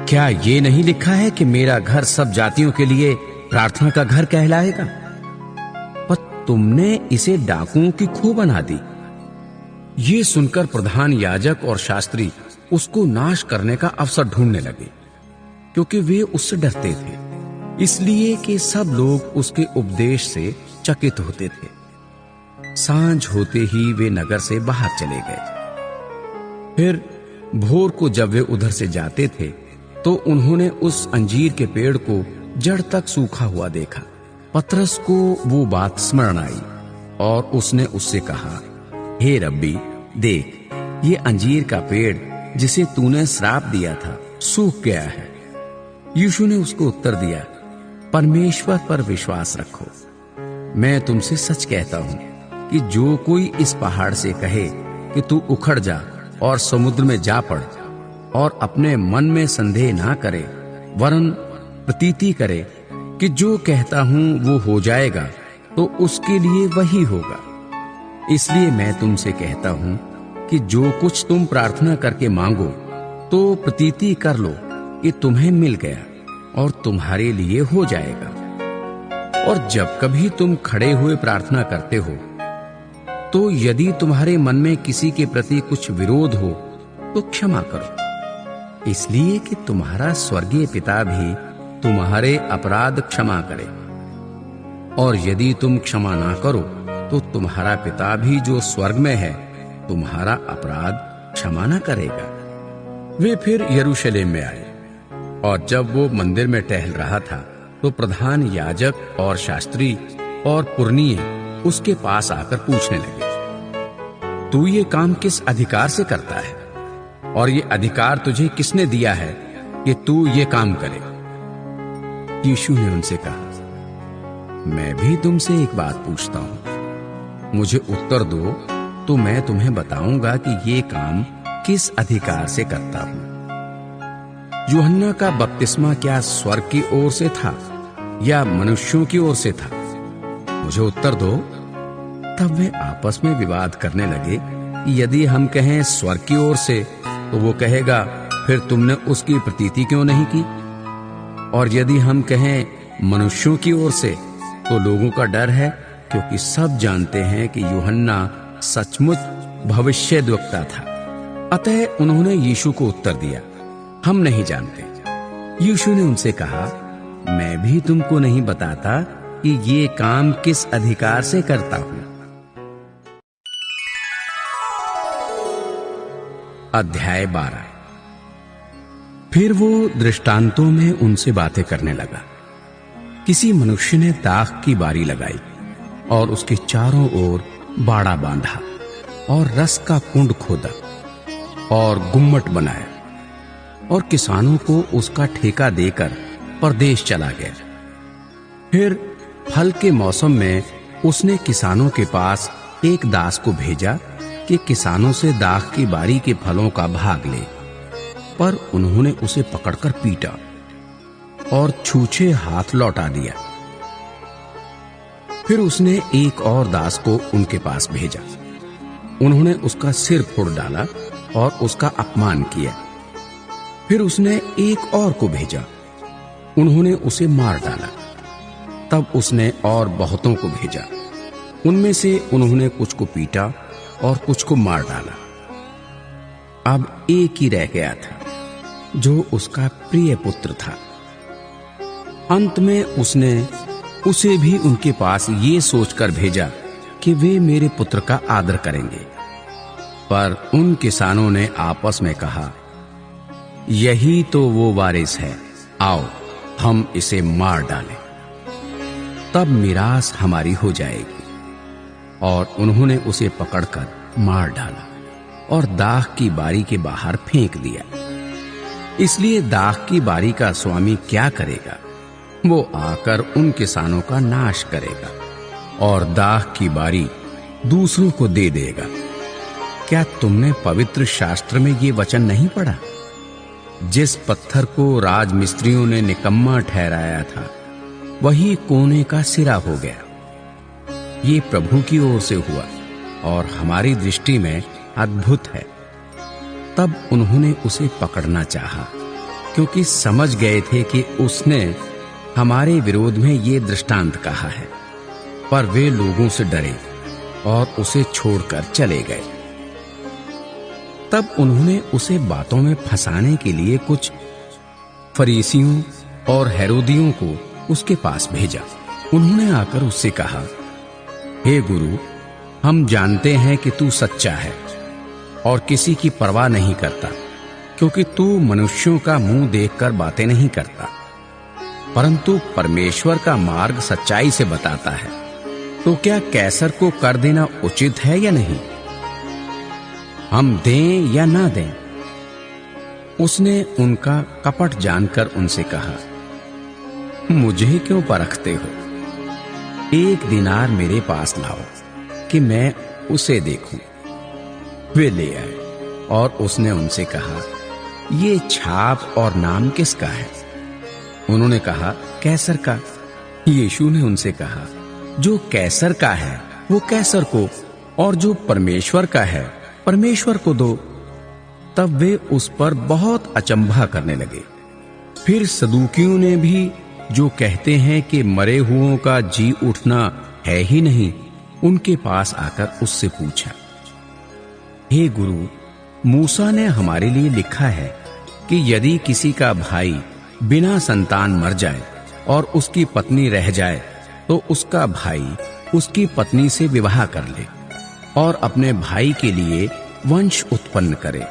क्या ये नहीं लिखा है कि मेरा घर सब जातियों के लिए प्रार्थना का घर कहलाएगा? पर तुमने इसे डाकुओं की खो बना दी। ये सुनकर प्रधान याजक और शास्त्री उसको नाश करने का अवसर ढूंढने लगे, क्योंकि वे उससे डरते थे, इसलिए कि सब लोग उसके उपदेश से चकित होते थे। सांझ होते ही वे नगर से बाहर चले गए। फिर भोर को जब वे उधर से जाते थे तो उन्होंने उस अंजीर के पेड़ को जड़ तक सूखा हुआ देखा। पतरस को वो बात स्मरण आई और उसने उससे कहा, हे रब्बी, देख, ये अंजीर का पेड़ जिसे तूने श्राप दिया था सूख गया है। यीशु ने उसको उत्तर दिया, परमेश्वर पर विश्वास रखो। मैं तुमसे सच कहता हूं कि जो कोई इस पहाड़ से कहे कि तू उखड़ जा और समुद्र में जा पड़, और अपने मन में संदेह ना करे, वरन प्रतीति करे कि जो कहता हूं वो हो जाएगा, तो उसके लिए वही होगा। इसलिए मैं तुमसे कहता हूं कि जो कुछ तुम प्रार्थना करके मांगो तो प्रतीति कर लो कि तुम्हें मिल गया और तुम्हारे लिए हो जाएगा। और जब कभी तुम खड़े हुए प्रार्थना करते हो तो यदि तुम्हारे मन में किसी के प्रति कुछ विरोध हो तो क्षमा करो, इसलिए कि तुम्हारा स्वर्गीय पिता भी तुम्हारे अपराध क्षमा करे। और यदि तुम क्षमा ना करो तो तुम्हारा पिता भी जो स्वर्ग में है तुम्हारा अपराध क्षमा न करेगा। वे फिर यरूशलेम में आए, और जब वो मंदिर में टहल रहा था तो प्रधान याजक और शास्त्री और पुरनिये उसके पास आकर पूछने लगे, तू ये काम किस अधिकार से करता है, और ये अधिकार तुझे किसने दिया है कि तू ये काम करे? यीशु ने उनसे कहा, मैं भी तुमसे एक बात पूछता हूं, मुझे उत्तर दो तो मैं तुम्हें बताऊंगा कि ये काम किस अधिकार से करता हूं। यूहन्ना का बपतिस्मा क्या स्वर्ग की ओर से था या मनुष्यों की ओर से था? मुझे उत्तर दो। तब वे आपस में विवाद करने लगे कि यदि हम कहें स्वर्ग की ओर से तो वो कहेगा, फिर तुमने उसकी प्रतीति क्यों नहीं की? और यदि हम कहें मनुष्यों की ओर से तो लोगों का डर है, क्योंकि सब जानते हैं कि यूहन्ना सचमुच भविष्यद्वक्ता था। अतः उन्होंने यीशु को उत्तर दिया, हम नहीं जानते। यीशु ने उनसे कहा, मैं भी तुमको नहीं बताता कि ये काम किस अधिकार से करता हूं। अध्याय 12। फिर वो दृष्टांतों में उनसे बातें करने लगा। किसी मनुष्य ने दाख की बारी लगाई और उसके चारों ओर बाड़ा बांधा और रस का कुंड खोदा और गुम्मट बनाया, और किसानों को उसका ठेका देकर परदेश चला गया। फिर फल के मौसम में उसने किसानों के पास एक दास को भेजा कि किसानों से दाख की बारी के फलों का भाग ले, पर उन्होंने उसे पकड़कर पीटा और छूछे हाथ लौटा दिया। फिर उसने एक और दास को उनके पास भेजा। उन्होंने उसका सिर फोड़ डाला और उसका अपमान किया। फिर उसने एक और को भेजा। उन्होंने उसे मार डाला। तब उसने और बहुतों को भेजा। उनमें से उन्होंने कुछ को पीटा और कुछ को मार डाला। अब एक ही रह गया था जो उसका प्रिय पुत्र था। अंत में उसने उसे भी उनके पास ये सोचकर भेजा कि वे मेरे पुत्र का आदर करेंगे। पर उन किसानों ने आपस में कहा, यही तो वो वारिस है, आओ हम इसे मार डालें, तब मिरास हमारी हो जाएगी। और उन्होंने उसे पकड़कर मार डाला और दाख की बारी के बाहर फेंक दिया। इसलिए दाख की बारी का स्वामी क्या करेगा? वो आकर उन किसानों का नाश करेगा और दाख की बारी दूसरों को दे देगा। क्या तुमने पवित्र शास्त्र में ये वचन नहीं पढ़ा? जिस पत्थर को राजमिस्त्रियों ने निकम्मा ठहराया था, वही कोने का सिरा हो गया। ये प्रभु की ओर से हुआ और हमारी दृष्टि में अद्भुत है। तब उन्होंने उसे पकड़ना चाहा, क्योंकि समझ गए थे कि उसने हमारे विरोध में ये दृष्टांत कहा है। पर वे लोगों से डरे और उसे छोड़कर चले गए। तब उन्होंने उसे बातों में फंसाने के लिए कुछ फरीसियों और हेरोदियों को उसके पास भेजा। उन्होंने आकर उससे कहा, हे गुरु, हम जानते हैं कि तू सच्चा है और किसी की परवाह नहीं करता, क्योंकि तू मनुष्यों का मुंह देखकर बातें नहीं करता, परंतु परमेश्वर का मार्ग सच्चाई से बताता है। तो क्या कैसर को कर देना उचित है या नहीं? हम दें या ना दें? उसने उनका कपट जानकर उनसे कहा, मुझे क्यों परखते हो? 1 दिनार मेरे पास लाओ कि मैं उसे देखूं। वे ले आए और उसने उनसे कहा, ये छाप और नाम किसका है? उन्होंने कहा, कैसर का। यीशु ने उनसे कहा, जो कैसर का है वो कैसर को, और जो परमेश्वर का है परमेश्वर को दो। तब वे उस पर बहुत अचंभा करने लगे। फिर सदूकियों ने भी, जो कहते हैं कि मरे हुओं का जी उठना है ही नहीं, उनके पास आकर उससे पूछा, हे गुरु, मूसा ने हमारे लिए लिखा है कि यदि किसी का भाई बिना संतान मर जाए और उसकी पत्नी रह जाए, तो उसका भाई उसकी पत्नी से विवाह कर ले और अपने भाई के लिए वंश उत्पन्न करे।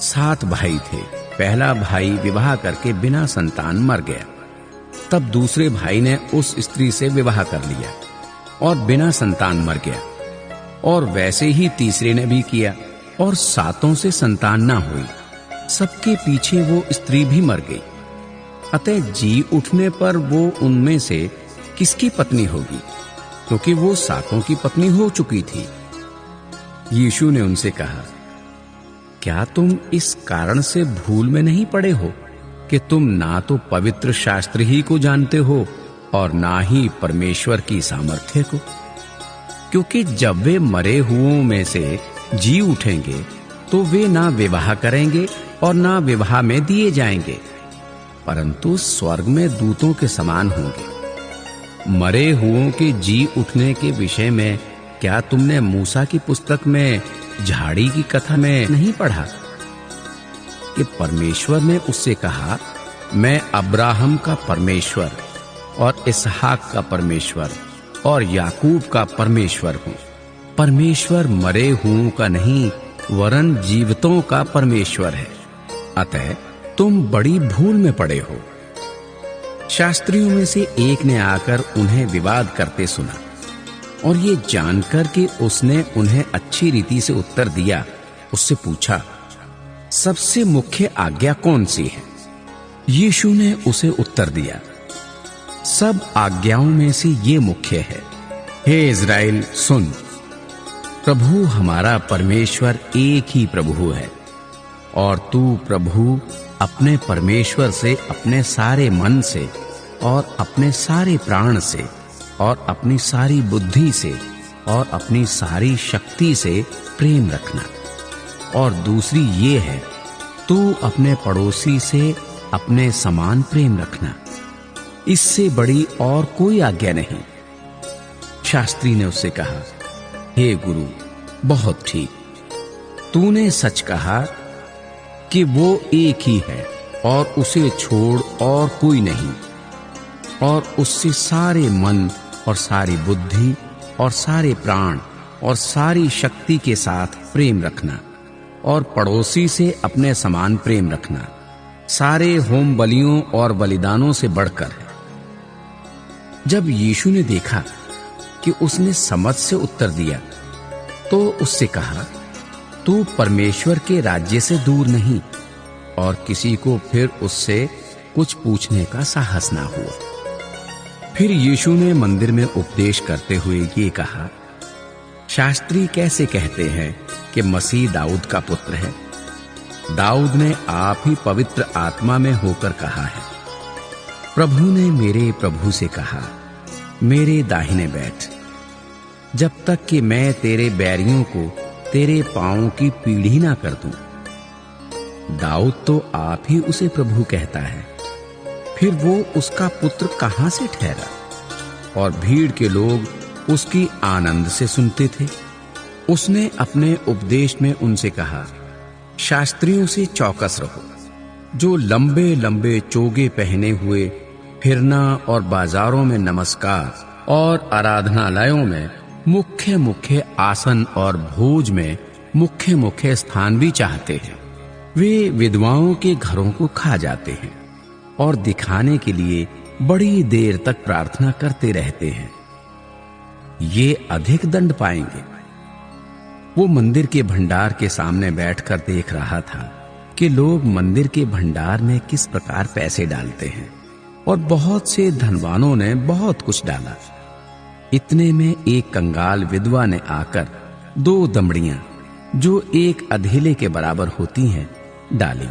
7 भाई थे। पहला भाई विवाह करके बिना संतान मर गया। तब दूसरे भाई ने उस स्त्री से विवाह कर लिया और बिना संतान मर गया, और वैसे ही तीसरे ने भी किया, और 7 से संतान ना हुई। सबके पीछे वो स्त्री भी मर गई। अतः जी उठने पर वो उनमें से किसकी पत्नी होगी, क्योंकि वो 7 की पत्नी हो चुकी थी। यीशु ने उनसे कहा, क्या तुम इस कारण से भूल में नहीं पड़े हो कि तुम ना तो पवित्र शास्त्र ही को जानते हो और ना ही परमेश्वर की सामर्थ्य को? क्योंकि जब वे मरे हुओं में से जी उठेंगे, तो वे ना विवाह करेंगे और ना विवाह में दिए जाएंगे, परंतु स्वर्ग में दूतों के समान होंगे। मरे हुओं के जी उठने के विषय में क्या तुमने मूसा की पुस्तक में झाड़ी की कथा में नहीं पढ़ा कि परमेश्वर ने उससे कहा, मैं अब्राहम का परमेश्वर और इसहाक का परमेश्वर और याकूब का परमेश्वर हूं। परमेश्वर मरे हुओं का नहीं, वरन जीवितों का परमेश्वर है। अतः तुम बड़ी भूल में पड़े हो। शास्त्रियों में से एक ने आकर उन्हें विवाद करते सुना, और ये जानकर कि उसने उन्हें अच्छी रीति से उत्तर दिया, उससे पूछा, सबसे मुख्य आज्ञा कौन सी है? यीशु ने उसे उत्तर दिया, सब आज्ञाओं में से ये मुख्य है, हे इज़राइल सुन, प्रभु हमारा परमेश्वर एक ही प्रभु है, और तू प्रभु अपने परमेश्वर से अपने सारे मन से और अपने सारे प्राण से और अपनी सारी बुद्धि से और अपनी सारी शक्ति से प्रेम रखना। और दूसरी ये है, तू अपने पड़ोसी से अपने समान प्रेम रखना। इससे बड़ी और कोई आज्ञा नहीं। शास्त्री ने उससे कहा, हे गुरु, बहुत ठीक, तूने सच कहा कि वो एक ही है और उसे छोड़ और कोई नहीं, और उससे सारे मन और सारी बुद्धि और सारे प्राण और सारी शक्ति के साथ प्रेम रखना, और पड़ोसी से अपने समान प्रेम रखना सारे होम बलियों और बलिदानों से बढ़कर है। जब यीशु ने देखा कि उसने समझ से उत्तर दिया, तो उससे कहा, तू परमेश्वर के राज्य से दूर नहीं। और किसी को फिर उससे कुछ पूछने का साहस ना हुआ। फिर यीशु ने मंदिर में उपदेश करते हुए ये कहा, शास्त्री कैसे कहते हैं कि मसीह दाऊद का पुत्र है? दाऊद ने आप ही पवित्र आत्मा में होकर कहा है, प्रभु ने मेरे प्रभु से कहा, मेरे दाहिने बैठ, जब तक कि मैं तेरे बैरियों को तेरे पांवों की पीढ़ी ना कर दूं। दाऊद तो आप ही उसे प्रभु कहता है, फिर वो उसका पुत्र कहां से ठहरा? और भीड़ के लोग उसकी आनंद से सुनते थे। उसने अपने उपदेश में उनसे कहा, शास्त्रियों से चौकस रहो, जो लंबे लंबे चोगे पहने हुए फिरना और बाजारों में नमस्कार और आराधनालयों में मुख्य मुख्य आसन और भोज में मुख्य मुख्य स्थान भी चाहते हैं। वे विधवाओं के घरों को खा जाते हैं और दिखाने के लिए बड़ी देर तक प्रार्थना करते रहते हैं। ये अधिक दंड पाएंगे। वो मंदिर के भंडार के सामने बैठकर देख रहा था कि लोग मंदिर के भंडार में किस प्रकार पैसे डालते हैं, और बहुत से धनवानों ने बहुत कुछ डाला। इतने में एक कंगाल विधवा ने आकर 2 दमड़ियां, जो एक अधेले के बराबर होती हैं, डाली।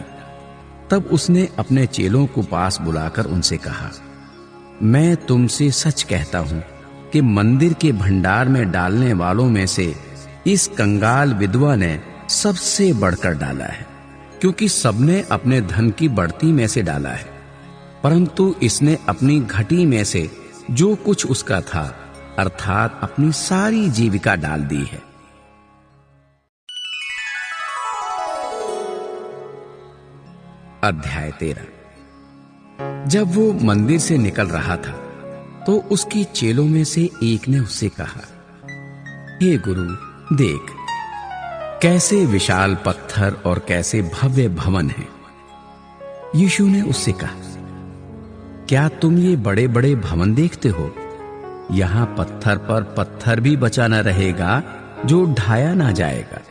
तब उसने अपने चेलों को पास बुलाकर उनसे कहा, मैं तुमसे सच कहता हूं कि मंदिर के भंडार में डालने वालों में से इस कंगाल विधवा ने सबसे बढ़कर डाला है, क्योंकि सबने अपने धन की बढ़ती में से डाला है, परंतु इसने अपनी घटी में से जो कुछ उसका था, अर्थात अपनी सारी जीविका डाल दी है। अध्याय 13। जब वो मंदिर से निकल रहा था तो उसके चेलों में से एक ने उससे कहा, हे गुरु, देख कैसे विशाल पत्थर और कैसे भव्य भवन हैं। यीशु ने उससे कहा, क्या तुम ये बड़े बड़े भवन देखते हो? यहां पत्थर पर पत्थर भी बचा न रहेगा जो ढाया ना जाएगा।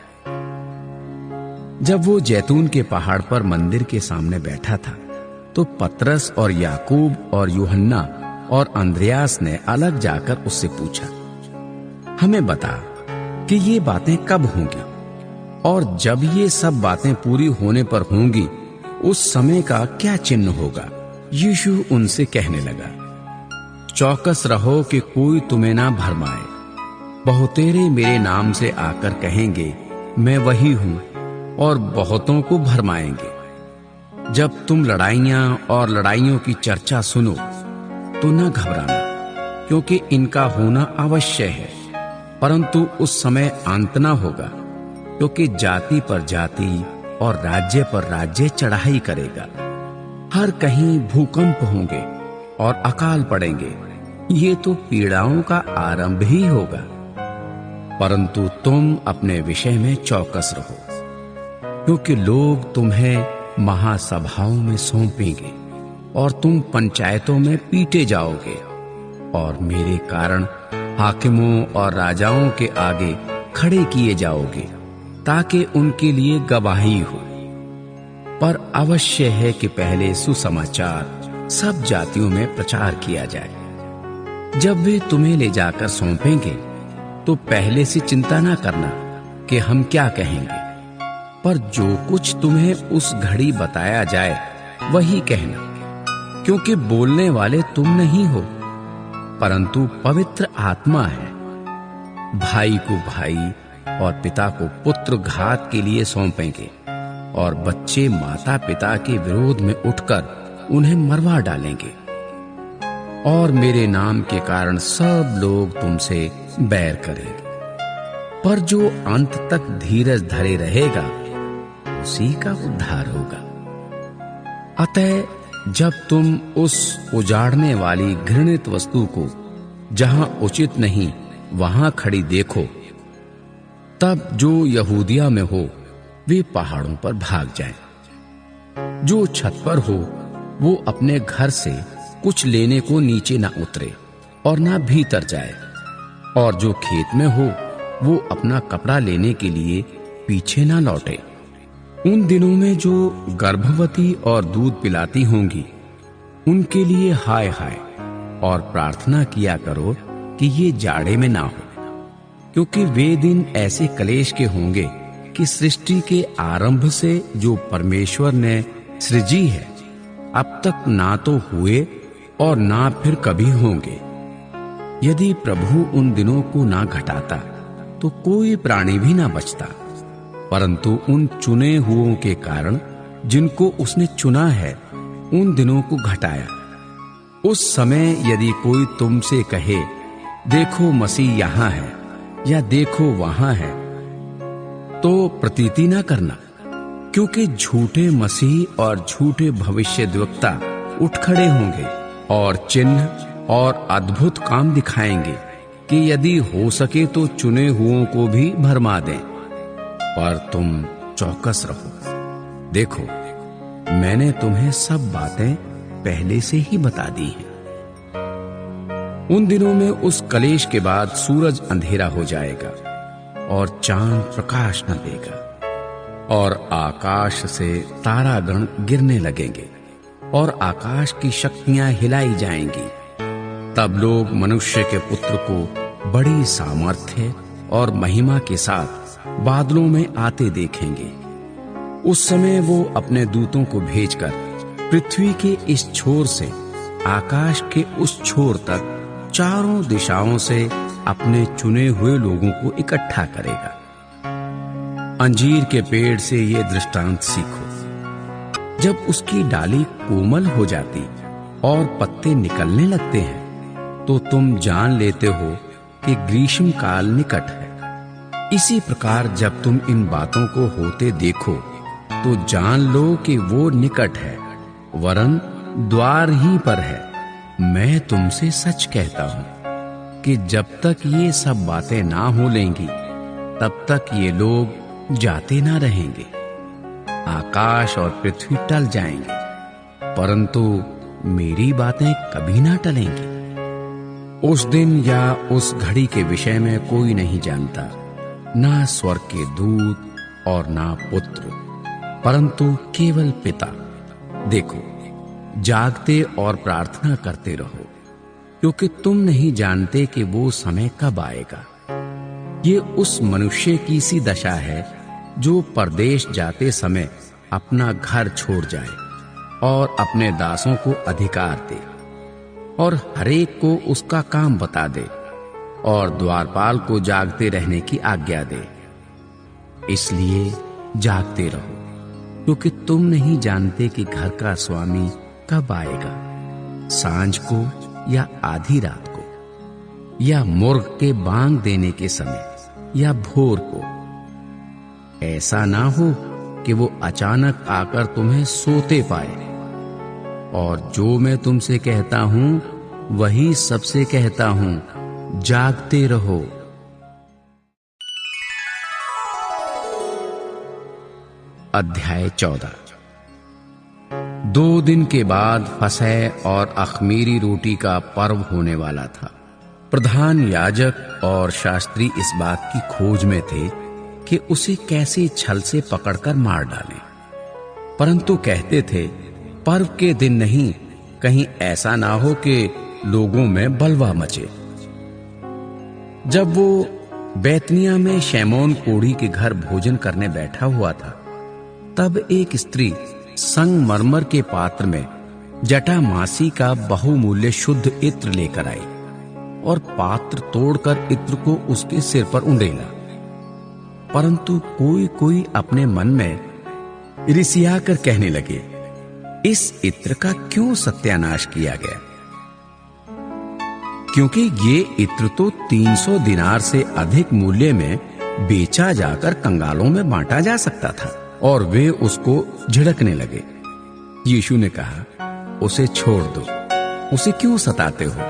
जब वो जैतून के पहाड़ पर मंदिर के सामने बैठा था तो पतरस और याकूब और यूहन्ना और अंद्रयास ने अलग जाकर उससे पूछा, हमें बता कि ये बातें कब होंगी, और जब ये सब बातें पूरी होने पर होंगी उस समय का क्या चिन्ह होगा? यीशु उनसे कहने लगा, चौकस रहो कि कोई तुम्हें ना भरमाए। बहुतेरे मेरे नाम से आकर कहेंगे, मैं वही हूं, और बहुतों को भरमाएंगे। जब तुम लड़ाइयां और लड़ाइयों की चर्चा सुनो तो न घबराना, क्योंकि इनका होना अवश्य है, परंतु उस समय अंत न होगा, क्योंकि जाति पर जाति और राज्य पर राज्य चढ़ाई करेगा। हर कहीं भूकंप होंगे और अकाल पड़ेंगे। ये तो पीड़ाओं का आरंभ ही होगा। परंतु तुम अपने विषय में चौकस रहो, क्योंकि लोग तुम्हें महासभाओं में सौंपेंगे और तुम पंचायतों में पीटे जाओगे, और मेरे कारण हाकिमों और राजाओं के आगे खड़े किए जाओगे, ताकि उनके लिए गवाही हो। पर अवश्य है कि पहले सुसमाचार सब जातियों में प्रचार किया जाए। जब वे तुम्हें ले जाकर सौंपेंगे तो पहले से चिंता ना करना कि हम क्या कहेंगे, पर जो कुछ तुम्हें उस घड़ी बताया जाए वही कहना, क्योंकि बोलने वाले तुम नहीं हो, परंतु पवित्र आत्मा है। भाई को भाई और पिता को पुत्र घात के लिए सौंपेंगे, और बच्चे माता पिता के विरोध में उठकर उन्हें मरवा डालेंगे, और मेरे नाम के कारण सब लोग तुमसे बैर करेंगे। पर जो अंत तक धीरज धरे रहेगा उसी का उद्धार होगा। अतः जब तुम उस उजाड़ने वाली घृणित वस्तु को जहां उचित नहीं वहां खड़ी देखो, तब जो यहूदिया में हो वे पहाड़ों पर भाग जाएं। जो छत पर हो वो अपने घर से कुछ लेने को नीचे ना उतरे और ना भीतर जाए, और जो खेत में हो वो अपना कपड़ा लेने के लिए पीछे ना लौटे। उन दिनों में जो गर्भवती और दूध पिलाती होंगी उनके लिए हाय हाय, और प्रार्थना किया करो कि ये जाड़े में ना हो, क्योंकि वे दिन ऐसे कलेश के होंगे कि सृष्टि के आरंभ से जो परमेश्वर ने सृजी है अब तक ना तो हुए और ना फिर कभी होंगे। यदि प्रभु उन दिनों को ना घटाता तो कोई प्राणी भी ना बचता, परंतु उन चुने हुओं के कारण जिनको उसने चुना है उन दिनों को घटाया। उस समय यदि कोई तुमसे कहे, देखो मसीह यहां है या देखो वहां है, तो प्रतीति ना करना, क्योंकि झूठे मसीह और झूठे भविष्यद्वक्ता उठ खड़े होंगे और चिन्ह और अद्भुत काम दिखाएंगे कि यदि हो सके तो चुने हुओं को भी भरमा दें, पर तुम चौकस रहो। देखो, मैंने तुम्हें सब बातें पहले से ही बता दी हैं। उन दिनों में उस कलेश के बाद सूरज अंधेरा हो जाएगा और चांद प्रकाश न देगा, और आकाश से तारागण गिरने लगेंगे और आकाश की शक्तियां हिलाई जाएंगी। तब लोग मनुष्य के पुत्र को बड़ी सामर्थ्य और महिमा के साथ बादलों में आते देखेंगे। उस समय वो अपने दूतों को भेजकर पृथ्वी के इस छोर से आकाश के उस छोर तक चारों दिशाओं से अपने चुने हुए लोगों को इकट्ठा करेगा। अंजीर के पेड़ से ये दृष्टांत सीखो। जब उसकी डाली कोमल हो जाती और पत्ते निकलने लगते हैं, तो तुम जान लेते हो कि ग्रीष्म काल निकट है। इसी प्रकार जब तुम इन बातों को होते देखो, तो जान लो कि वो निकट है, वरन द्वार ही पर है। मैं तुमसे सच कहता हूं कि जब तक ये सब बातें ना हो लेंगी, तब तक ये लोग जाते ना रहेंगे। आकाश और पृथ्वी टल जाएंगे, परंतु मेरी बातें कभी ना टलेंगी। उस दिन या उस घड़ी के विषय में कोई नहीं जानता, ना स्वर्ग के दूत और ना पुत्र, परंतु केवल पिता। देखो, जागते और प्रार्थना करते रहो, क्योंकि तुम नहीं जानते कि वो समय कब आएगा। ये उस मनुष्य की सी दशा है जो परदेश जाते समय अपना घर छोड़ जाए और अपने दासों को अधिकार दे और हरेक को उसका काम बता दे और द्वारपाल को जागते रहने की आज्ञा दे। इसलिए जागते रहो, क्योंकि तुम नहीं जानते कि घर का स्वामी कब आएगा, सांझ को या आधी रात को, या मुर्ग के बांग देने के समय या भोर को। ऐसा ना हो कि वो अचानक आकर तुम्हें सोते पाए। और जो मैं तुमसे कहता हूं वही सबसे कहता हूं, जागते रहो। अध्याय 14। 2 दिन के बाद फसह और अख़मीरी रोटी का पर्व होने वाला था। प्रधान याजक और शास्त्री इस बात की खोज में थे कि उसे कैसे छल से पकड़कर मार डालें, परंतु कहते थे, पर्व के दिन नहीं, कहीं ऐसा ना हो कि लोगों में बलवा मचे। जब वो बैतनिया में शैमोन कोढ़ी के घर भोजन करने बैठा हुआ था, तब एक स्त्री संगमरमर के पात्र में जटामासी का बहुमूल्य शुद्ध इत्र लेकर आई और पात्र तोड़कर इत्र को उसके सिर पर उंडेला। परंतु कोई कोई अपने मन में ईर्ष्या कर कहने लगे, इस इत्र का क्यों सत्यानाश किया गया, क्योंकि ये इत्र तो 300 दिनार से अधिक मूल्य में बेचा जाकर कंगालों में बांटा जा सकता था। और वे उसको झिड़कने लगे। यीशु ने कहा, उसे छोड़ दो, उसे क्यों सताते हो?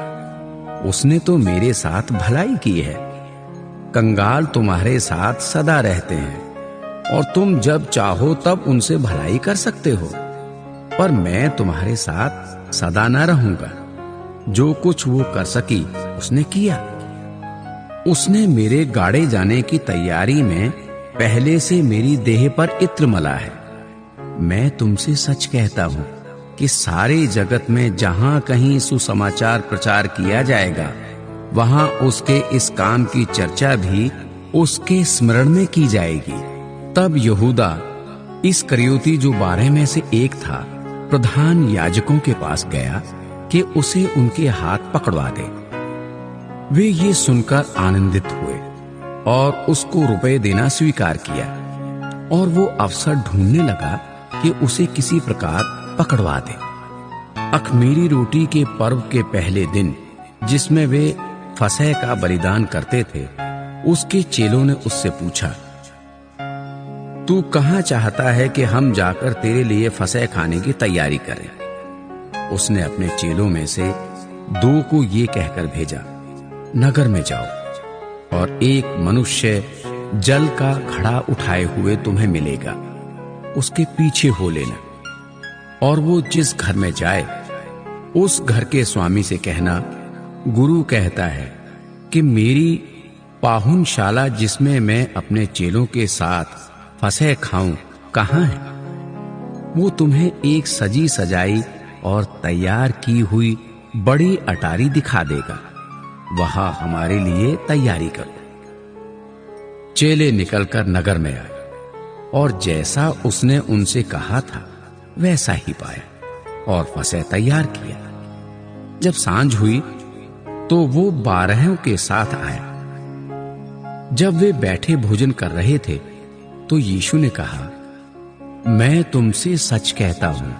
उसने तो मेरे साथ भलाई की है। कंगाल तुम्हारे साथ सदा रहते हैं और तुम जब चाहो तब उनसे भलाई कर सकते हो, पर मैं तुम्हारे साथ सदा न रहूंगा। जो कुछ वो कर सकी उसने किया। उसने मेरे गाड़े जाने की तैयारी में पहले से मेरी देह पर इत्र मला है। मैं तुमसे सच कहता हूं कि सारे जगत में जहां कहीं सुसमाचार प्रचार किया जाएगा, वहां उसके इस काम की चर्चा भी उसके स्मरण में की जाएगी। तब यहूदा इस्करियोती, जो 12 में से एक था, प्रधान याजकों के पास गया कि उसे उनके हाथ पकड़वा दे। वे ये सुनकर आनंदित हुए और उसको रुपए देना स्वीकार किया, और वो अवसर ढूंढने लगा कि उसे किसी प्रकार पकड़वा दे। अख़मीरी रोटी के पर्व के पहले दिन, जिसमें वे फसह का बलिदान करते थे, उसके चेलों ने उससे पूछा, तू कहां चाहता है कि हम जाकर तेरे लिए फसह खाने की तैयारी करें? उसने अपने चेलों में से 2 को ये कहकर भेजा, नगर में जाओ और एक मनुष्य जल का घड़ा उठाए हुए तुम्हें मिलेगा, उसके पीछे हो लेना। और वो जिस घर में जाए उस घर के स्वामी से कहना, गुरु कहता है कि मेरी पाहुनशाला जिसमें मैं अपने चेलों के साथ फंसे खाऊं कहां है? वो तुम्हें एक सजी सजाई और तैयार की हुई बड़ी अटारी दिखा देगा, वहां हमारे लिए तैयारी करो। चेले निकलकर नगर में आए और जैसा उसने उनसे कहा था वैसा ही पाया और फसे तैयार किया। जब सांझ हुई तो वो 12 के साथ आया। जब वे बैठे भोजन कर रहे थे तो यीशु ने कहा, मैं तुमसे सच कहता हूं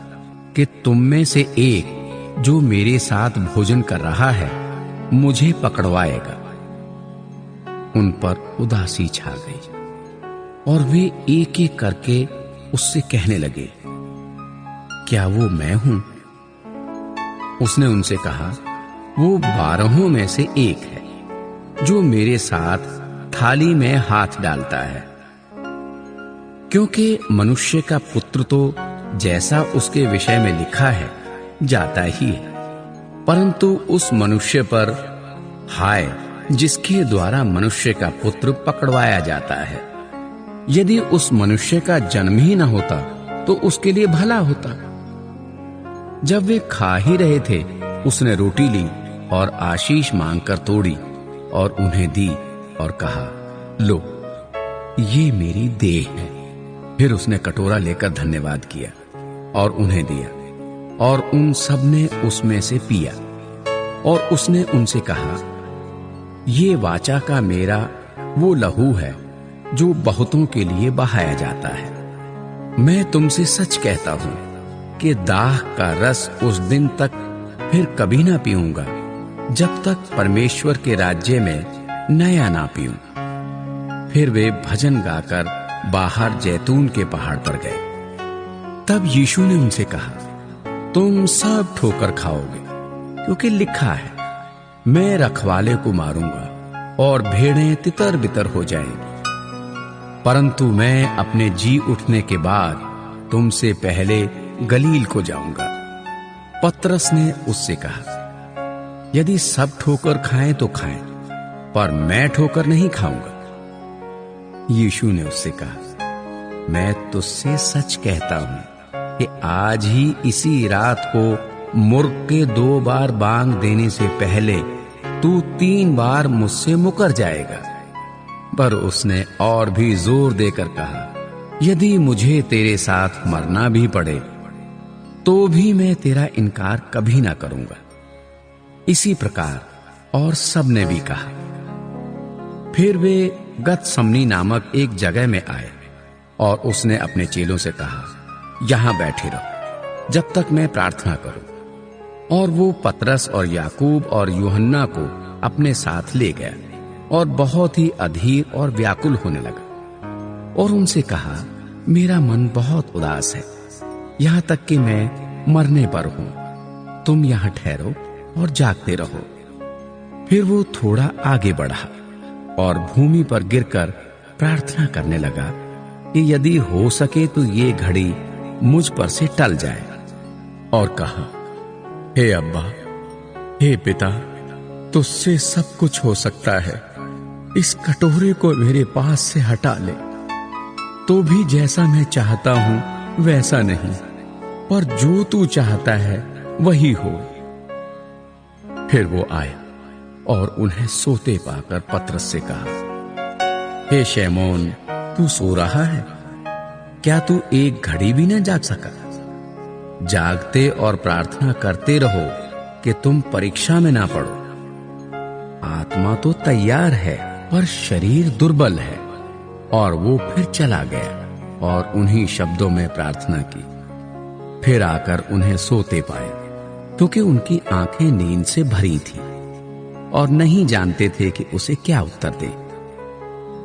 कि तुम में से एक जो मेरे साथ भोजन कर रहा है मुझे पकड़वाएगा। उन पर उदासी छा गई और वे एक एक करके उससे कहने लगे, क्या वो मैं हूं? उसने उनसे कहा, वो 12 में से एक है जो मेरे साथ थाली में हाथ डालता है। क्योंकि मनुष्य का पुत्र तो जैसा उसके विषय में लिखा है जाता ही है, परंतु उस मनुष्य पर हाय जिसके द्वारा मनुष्य का पुत्र पकड़वाया जाता है। यदि उस मनुष्य का जन्म ही न होता तो उसके लिए भला होता। जब वे खा ही रहे थे उसने रोटी ली और आशीष मांगकर तोड़ी और उन्हें दी और कहा, लो ये मेरी देह है। फिर उसने कटोरा लेकर धन्यवाद किया और उन्हें दिया और उन सब ने उसमें से पिया। और उसने उनसे कहा, ये वाचा का मेरा वो लहू है जो बहुतों के लिए बहाया जाता है। मैं तुमसे सच कहता हूं कि दाख का रस उस दिन तक फिर कभी ना पीऊंगा जब तक परमेश्वर के राज्य में नया ना पीऊं। फिर वे भजन गाकर बाहर जैतून के पहाड़ पर गए। तब यीशु ने उनसे कहा, तुम सब ठोकर खाओगे, क्योंकि लिखा है, मैं रखवाले को मारूंगा और भेड़ें तितर बितर हो जाएंगी। परंतु मैं अपने जी उठने के बाद तुमसे पहले गलील को जाऊंगा। पतरस ने उससे कहा, यदि सब ठोकर खाएं तो खाएं, पर मैं ठोकर नहीं खाऊंगा। यीशु ने उससे कहा, मैं तुझसे सच कहता हूं कि आज ही इसी रात को मुर्ग के 2 बार बांग देने से पहले तू 3 बार मुझसे मुकर जाएगा। पर उसने और भी जोर देकर कहा, यदि मुझे तेरे साथ मरना भी पड़े तो भी मैं तेरा इनकार कभी ना करूंगा। इसी प्रकार और सब ने भी कहा। फिर वे गतसमनी नामक एक जगह में आए और उसने अपने चेलों से कहा, यहां बैठे रहो जब तक मैं प्रार्थना करूं। और वो पतरस और याकूब और यूहन्ना को अपने साथ ले गया और बहुत ही अधीर और व्याकुल होने लगा और उनसे कहा, मेरा मन बहुत उदास है, यहां तक कि मैं मरने पर हूं। तुम यहां ठहरो और जागते रहो। फिर वो थोड़ा आगे बढ़ा और भूमि पर गिरकर प्रार्थना करने लगा कि यदि हो सके तो ये घड़ी मुझ पर से टल जाए। और कहा, हे अब्बा, हे पिता, तुझसे सब कुछ हो सकता है। इस कटोरे को मेरे पास से हटा ले, तो भी जैसा मैं चाहता हूं वैसा नहीं, पर जो तू चाहता है वही हो। फिर वो आया और उन्हें सोते पाकर पतरस से कहा, हे शैमोन, तू सो रहा है? क्या तू एक घड़ी भी न जाग सका? जागते और प्रार्थना करते रहो कि तुम परीक्षा में ना पड़ो। आत्मा तो तैयार है पर शरीर दुर्बल है। और वो फिर चला गया और उन्हीं शब्दों में प्रार्थना की। फिर आकर उन्हें सोते पाए, क्योंकि उनकी आंखें नींद से भरी थी और नहीं जानते थे कि उसे क्या उत्तर दे।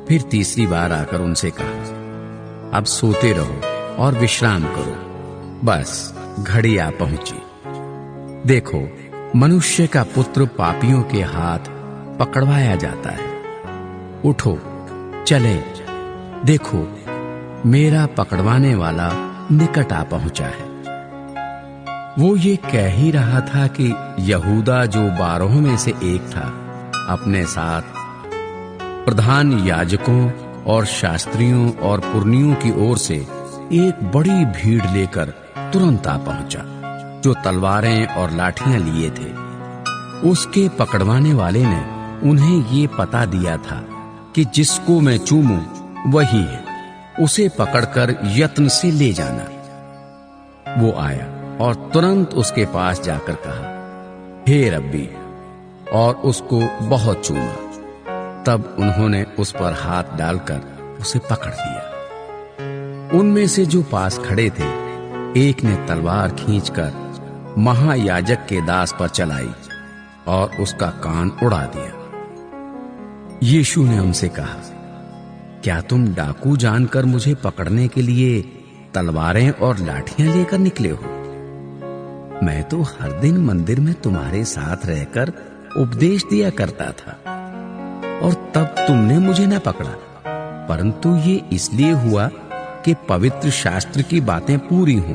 फिर तीसरी बार आकर उनसे कहा, अब सोते रहो और विश्राम करो, बस घड़ी आ पहुंची। देखो, मनुष्य का पुत्र पापियों के हाथ पकड़वाया जाता है। उठो, चले, देखो मेरा पकड़वाने वाला निकट आ पहुंचा है। वो ये कह ही रहा था कि यहूदा, जो 12 में से एक था, अपने साथ प्रधान याजकों और शास्त्रियों और पुरनियों की ओर से एक बड़ी भीड़ लेकर तुरंत आ पहुंचा, जो तलवारें और लाठियां लिए थे। उसके पकड़वाने वाले ने उन्हें ये पता दिया था कि जिसको मैं चूमूं वही है, उसे पकड़कर यत्न से ले जाना। वो आया और तुरंत उसके पास जाकर कहा, हे रब्बी, और उसको बहुत चूमा। तब उन्होंने उस पर हाथ डालकर उसे पकड़ लिया। उनमें से जो पास खड़े थे, एक ने तलवार खींचकर महायाजक के दास पर चलाई और उसका कान उड़ा दिया। यीशु ने उनसे कहा, क्या तुम डाकू जानकर मुझे पकड़ने के लिए तलवारें और लाठियां लेकर निकले हो? मैं तो हर दिन मंदिर में तुम्हारे साथ रहकर उपदेश दिया करता था, और तब तुमने मुझे न पकड़ा, परंतु ये इसलिए हुआ कि पवित्र शास्त्र की बातें पूरी हों।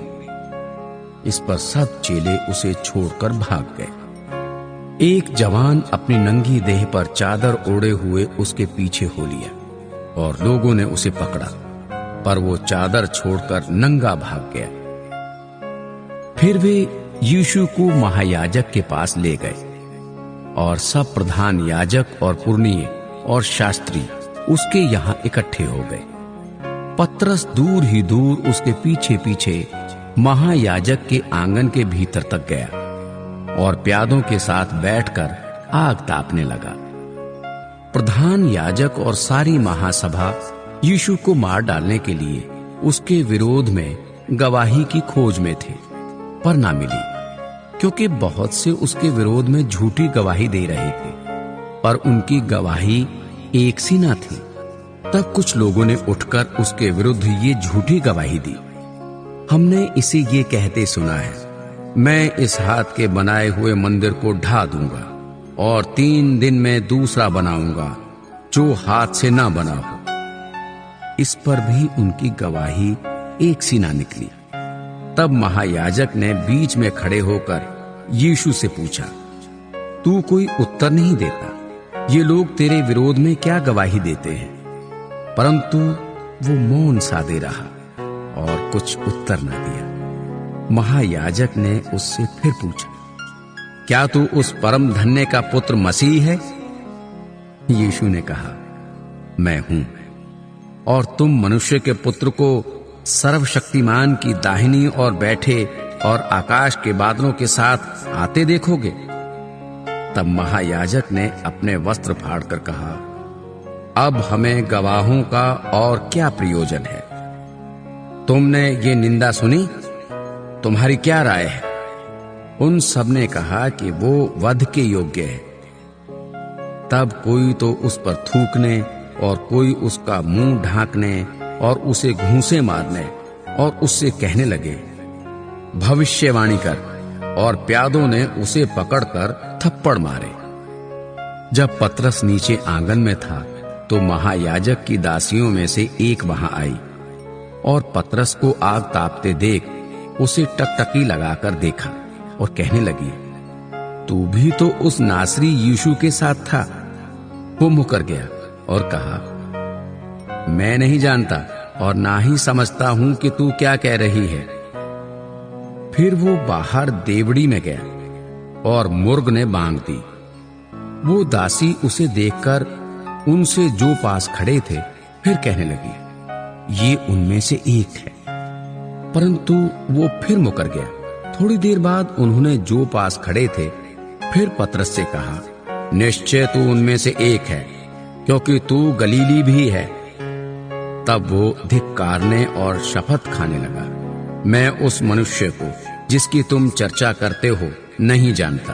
इस पर सब चेले उसे छोड़कर भाग गए। एक जवान अपनी नंगी देह पर चादर ओढ़े हुए उसके पीछे हो लिया, और लोगों ने उसे पकड़ा, पर वो चादर छोड़कर नंगा भाग गया। फिर वे यीशु को महायाजक के पास ले गए, और सब प्रधान याजक और पुरनिये और शास्त्री उसके यहां इकट्ठे हो गए। पतरस दूर ही दूर उसके पीछे पीछे महायाजक के आंगन के भीतर तक गया और प्यादों के साथ बैठकर आग तापने लगा। प्रधान याजक और सारी महासभा यीशु को मार डालने के लिए उसके विरोध में गवाही की खोज में थे, पर ना मिली, क्योंकि बहुत से उसके विरोध में झूठी गवाही दे रहे थे, पर उनकी गवाही एक सी ना थी। तब कुछ लोगों ने उठकर उसके विरुद्ध ये झूठी गवाही दी, हमने इसे ये कहते सुना है, मैं इस हाथ के बनाए हुए मंदिर को ढा दूंगा और 3 दिन में दूसरा बनाऊंगा जो हाथ से ना बना हो। इस पर भी उनकी गवाही एक सी ना निकली। तब महायाजक ने बीच में खड़े होकर यीशु से पूछा, तू कोई उत्तर नहीं देता? ये लोग तेरे विरोध में क्या गवाही देते हैं? परंतु वो मौन साधे रहा और कुछ उत्तर न दिया। महायाजक ने उससे फिर पूछा, क्या तू उस परम धन्य का पुत्र मसीह है? यीशु ने कहा, मैं हूं। और तुम मनुष्य के पुत्र को सर्वशक्तिमान की दाहिनी ओर बैठे और आकाश के बादलों के साथ आते देखोगे? तब महायाजक ने अपने वस्त्र फाड़कर कहा, अब हमें गवाहों का और क्या प्रयोजन है? तुमने ये निंदा सुनी, तुम्हारी क्या राय है? उन सब ने कहा कि वो वध के योग्य है। तब कोई तो उस पर थूकने और कोई उसका मुंह ढांकने और उसे घूंसे मारने और उससे कहने लगे, भविष्यवाणी कर। और प्यादों ने उसे पकड़कर थप्पड़ मारे। जब पतरस नीचे आंगन में था तो महायाजक की दासियों में से एक वहां आई और पतरस को आग तापते देख उसे टकटकी लगाकर देखा और कहने लगी, तू भी तो उस नासरी यीशु के साथ था। वो मुकर गया और कहा, मैं नहीं जानता और ना ही समझता हूं कि तू क्या कह रही है। फिर वो बाहर देवड़ी में गया और मुर्ग ने बांग दी। वो दासी उसे देखकर उनसे जो पास खड़े थे फिर कहने लगी, ये उनमें से एक है। परंतु वो फिर मुकर गया। थोड़ी देर बाद उन्होंने जो पास खड़े थे फिर पतरस से कहा, निश्चय तू उनमें से एक है, क्योंकि तू गलीली भी है। तब वो धिक्कारने और शपथ खाने लगा, मैं उस मनुष्य को जिसकी तुम चर्चा करते हो नहीं जानता।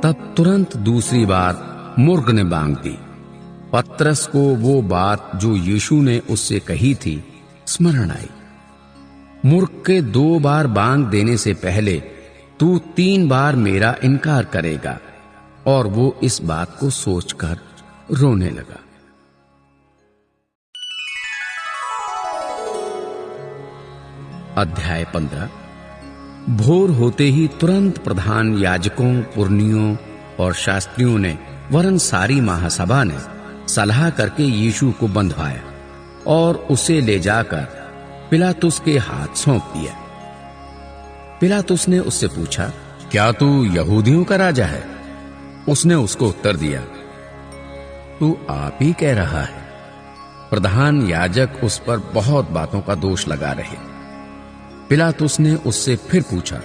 तब तुरंत दूसरी बार मुर्ग ने बांग दी। पतरस को वो बात जो यीशु ने उससे कही थी स्मरण आई, मुर्ग के 2 बार बांग देने से पहले तू 3 बार मेरा इनकार करेगा। और वो इस बात को सोचकर रोने लगा। अध्याय 15। भोर होते ही तुरंत प्रधान याजकों, पुरनियों और शास्त्रियों ने वरन सारी महासभा ने सलाह करके यीशु को बंधवाया और उसे ले जाकर पिलातुस के हाथ सौंप दिया। पिलातुस ने उससे पूछा, क्या तू यहूदियों का राजा है? उसने उसको उत्तर दिया, तू आप ही कह रहा है। प्रधान याजक उस पर बहुत बातों का दोष लगा रहे। पिलातुस ने उससे फिर पूछा,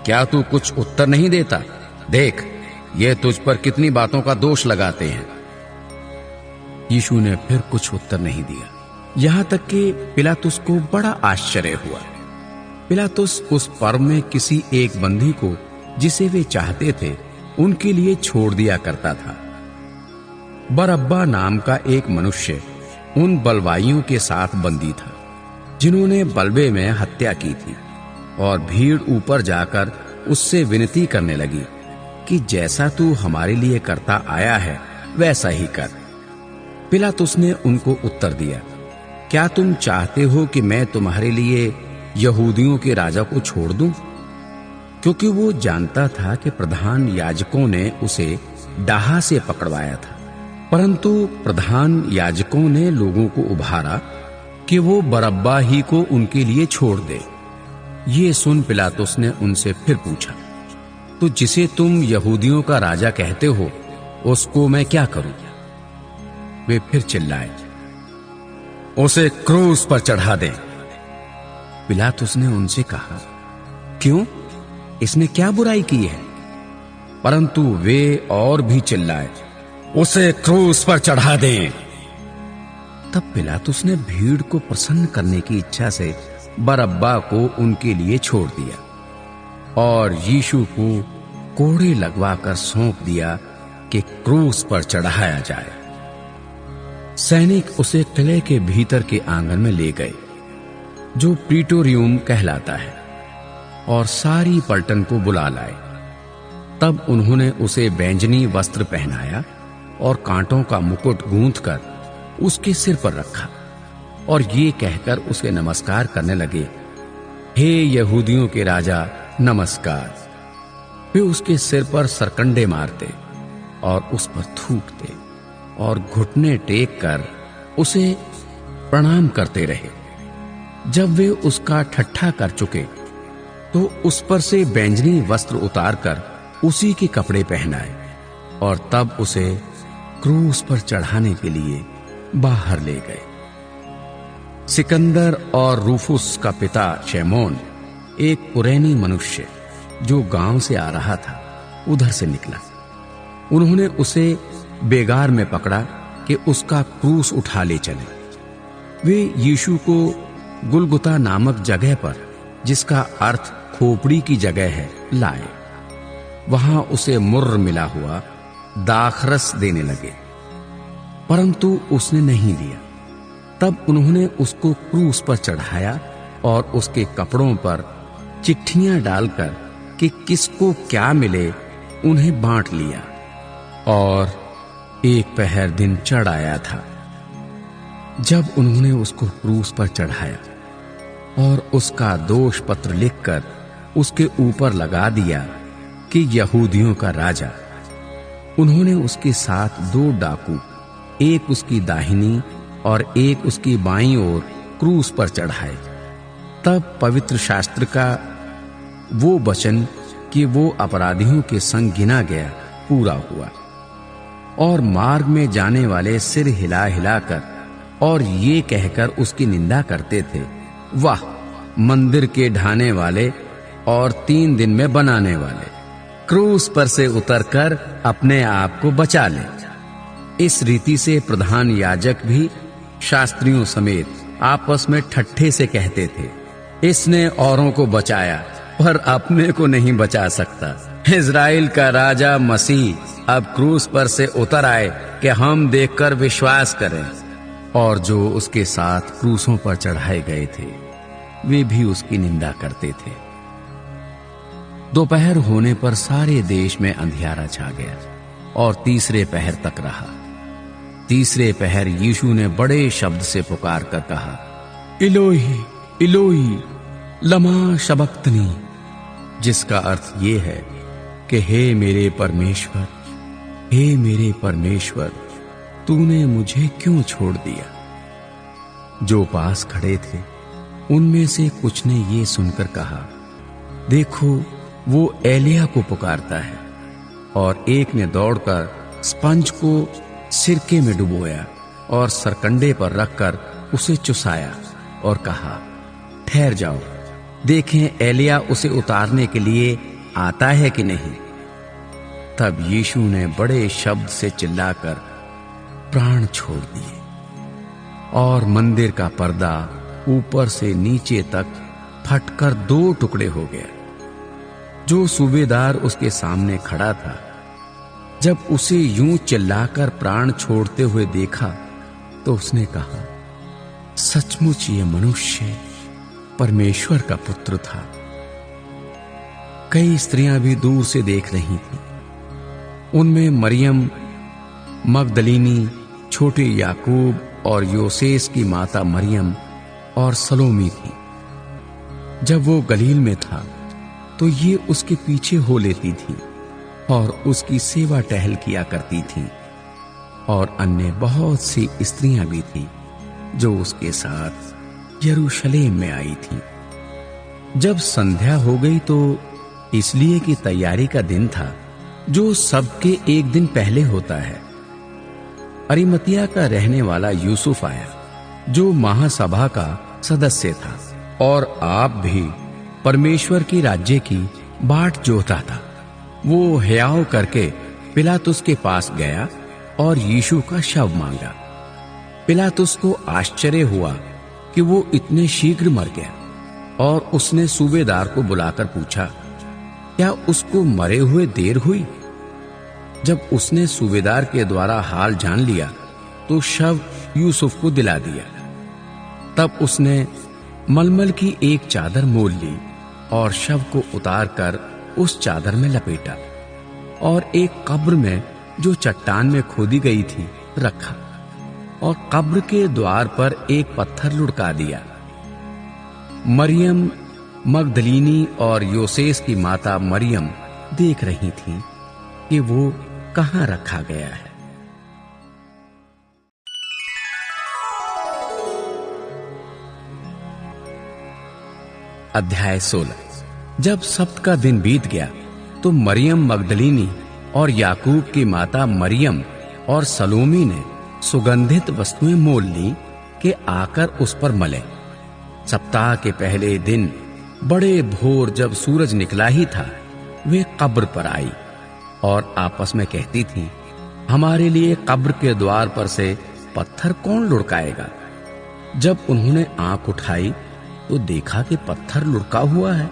क्या तू कुछ उत्तर नहीं देता? देख, ये तुझ पर कितनी बातों का दोष लगाते हैं। यीशु ने फिर कुछ उत्तर नहीं दिया, यहां तक कि पिलातुस को बड़ा आश्चर्य हुआ। पिलातुस उस पर्व में किसी एक बंदी को जिसे वे चाहते थे उनके लिए छोड़ दिया करता था। बरअब्बा नाम का एक मनुष्य उन बलवाइयों के साथ बंदी था जिन्होंने बलवे में हत्या की थी, और भीड़ ऊपर जाकर उससे विनती करने लगी कि जैसा तू हमारे लिए करता आया है वैसा ही कर। पिलातुस ने उनको उत्तर दिया, क्या तुम चाहते हो कि मैं तुम्हारे लिए यहूदियों के राजा को छोड़ दूं? क्योंकि वो जानता था कि प्रधान याजकों ने उसे डाहा से पकड़वाया था। परंतु प्रधान याजकों ने लोगों को उभारा कि वो बरअब्बा ही को उनके लिए छोड़ दे। ये सुन पिलातुस ने उनसे फिर पूछा, तो जिसे तुम यहूदियों का राजा कहते हो उसको मैं क्या करूं? वे फिर चिल्लाए, उसे क्रूस पर चढ़ा दें। पिलातुस ने उनसे कहा, क्यों? इसने क्या बुराई की है? परंतु वे और भी चिल्लाए, उसे क्रूस पर चढ़ा दें। तब पिलातुस ने भीड़ को प्रसन्न करने की इच्छा से बरअब्बा को उनके लिए छोड़ दिया और यीशु को कोड़े लगवाकर सौंप दिया कि क्रूस पर चढ़ाया जाए। सैनिक उसे किले के भीतर के आंगन में ले गए, जो प्रीटोरियम कहलाता है, और सारी पलटन को बुला लाए। तब उन्होंने उसे बैंजनी वस्त्र पहनाया और कांटों का मुकुट गूंथकर उसके सिर पर रखा, और ये कहकर उसे नमस्कार करने लगे, हे यहूदियों के राजा, नमस्कार। वे उसके सिर पर सरकंडे मारते और उस पर थूकते और घुटने टेक कर उसे प्रणाम करते रहे। जब वे उसका ठट्ठा कर चुके तो उस पर से बैंजनी वस्त्र उतारकर उसी के कपड़े पहनाए, और तब उसे क्रूस पर चढ़ाने के लिए बाहर ले गए। सिकंदर और रूफुस का पिता शैमोन, एक कुरैनी मनुष्य जो गांव से आ रहा था, उधर से निकला। उन्होंने उसे बेगार में पकड़ा कि उसका क्रूस उठा ले चले। वे यीशु को गुलगुता नामक जगह पर, जिसका अर्थ खोपड़ी की जगह है, लाए। वहां उसे मुर्र मिला हुआ दाखरस देने लगे, परंतु उसने नहीं लिया। तब उन्होंने उसको क्रूस पर चढ़ाया और उसके कपड़ों पर चिट्ठियां डालकर कि किसको क्या मिले उन्हें बांट लिया। और एक पहर दिन चढ़ आया था जब उन्होंने उसको क्रूस पर चढ़ाया और उसका दोष पत्र लिखकर उसके ऊपर लगा दिया कि यहूदियों का राजा। उन्होंने उसके साथ 2 डाकू, एक उसकी दाहिनी और एक उसकी बाईं ओर, क्रूस पर चढ़ाए। तब पवित्र शास्त्र का वो वचन कि वो अपराधियों के संग गिना गया पूरा हुआ। और मार्ग में जाने वाले सिर हिला हिलाकर और ये कहकर उसकी निंदा करते थे, वाह, मंदिर के ढाने वाले और 3 दिन में बनाने वाले, क्रूस पर से उतरकर अपने आप को बचा ले। इस रीति से प्रधान याजक भी शास्त्रियों समेत आपस में ठट्ठे से कहते थे, इसने औरों को बचाया पर अपने को नहीं बचा सकता। इज़राइल का राजा मसीह अब क्रूस पर से उतर आए कि हम देखकर विश्वास करें। और जो उसके साथ क्रूसों पर चढ़ाए गए थे वे भी उसकी निंदा करते थे। दोपहर होने पर सारे देश में अंधियारा छा गया और तीसरे पहर तक रहा। तीसरे पहर यीशु ने बड़े शब्द से पुकार कर कहा, इलोही इलोही लमा शबक्तनी, जिसका अर्थ ये है कि हे मेरे परमेश्वर, हे मेरे परमेश्वर, तूने मुझे क्यों छोड़ दिया। जो पास खड़े थे उनमें से कुछ ने ये सुनकर कहा, देखो वो एलिया को पुकारता है। और एक ने दौड़कर स्पंज को सिरके में डुबोया और सरकंडे पर रखकर उसे चुसाया और कहा, ठहर जाओ, देखें एलिया उसे उतारने के लिए आता है कि नहीं। तब यीशु ने बड़े शब्द से चिल्लाकर प्राण छोड़ दिए और मंदिर का पर्दा ऊपर से नीचे तक फटकर 2 टुकड़े हो गया। जो सूबेदार उसके सामने खड़ा था, जब उसे यूं चिल्लाकर प्राण छोड़ते हुए देखा तो उसने कहा, सचमुच ये मनुष्य परमेश्वर का पुत्र था। कई स्त्रियां भी दूर से देख रही थीं। उनमें मरियम मगदलीनी, छोटे याकूब और योसेस की माता मरियम और सलोमी थी। जब वो गलील में था तो ये उसके पीछे हो लेती थी और उसकी सेवा टहल किया करती थी। और अन्य बहुत सी स्त्रियां भी थी जो उसके साथ यरूशलेम में आई थी। जब संध्या हो गई तो इसलिए कि तैयारी का दिन था, जो सबके एक दिन पहले होता है, अरिमतिया का रहने वाला यूसुफ आया, जो महासभा का सदस्य था और आप भी परमेश्वर की राज्य की बाट जोहता था। वो हयाव करके पिलातुस के पास गया और यीशु का शव मांगा। पिलातुस को आश्चर्य हुआ कि वो इतने शीघ्र मर गया और उसने सूबेदार को बुलाकर पूछा, क्या उसको मरे हुए देर हुई? जब उसने सूबेदार के द्वारा हाल जान लिया तो शव यूसुफ को दिला दिया। तब उसने मलमल की एक चादर मोल ली और शव को उतारकर उस चादर में लपेटा और एक कब्र में जो चट्टान में खोदी गई थी रखा और कब्र के द्वार पर एक पत्थर लुढ़का दिया। मरियम मगदलीनी और योसेस की माता मरियम देख रही थी कि वो कहां रखा गया है। अध्याय 16। जब सब्त का दिन बीत गया तो मरियम मगदलीनी और याकूब की माता मरियम और सलोमी ने सुगंधित वस्तुएं मोल ली कि आकर उस पर मले। सप्ताह के पहले दिन बड़े भोर जब सूरज निकला ही था, वे कब्र पर आई और आपस में कहती थीं, हमारे लिए कब्र के द्वार पर से पत्थर कौन लुढ़काएगा? जब उन्होंने आंख उठाई तो देखा कि पत्थर लुढ़का हुआ है।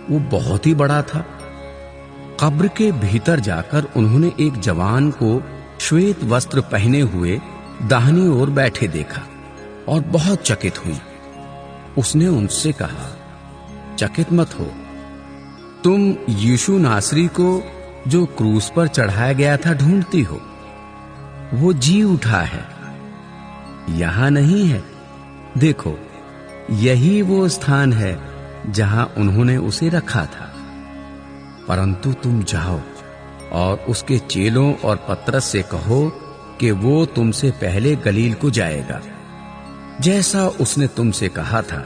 वो बहुत ही बड़ा था। कब्र के भीतर जाकर उन्होंने एक जवान को श्वेत वस्त्र पहने हुए दाहिनी ओर बैठे देखा और बहुत चकित हुई। उसने उनसे कहा, चकित मत हो, तुम यीशु नासरी को जो क्रूस पर चढ़ाया गया था ढूंढती हो। वो जी उठा है, यहां नहीं है। देखो, यही वो स्थान है जहां उन्होंने उसे रखा था। परंतु तुम जाओ और उसके चेलों और पतरस से कहो कि वो तुमसे पहले गलील को जाएगा। जैसा उसने तुमसे कहा था,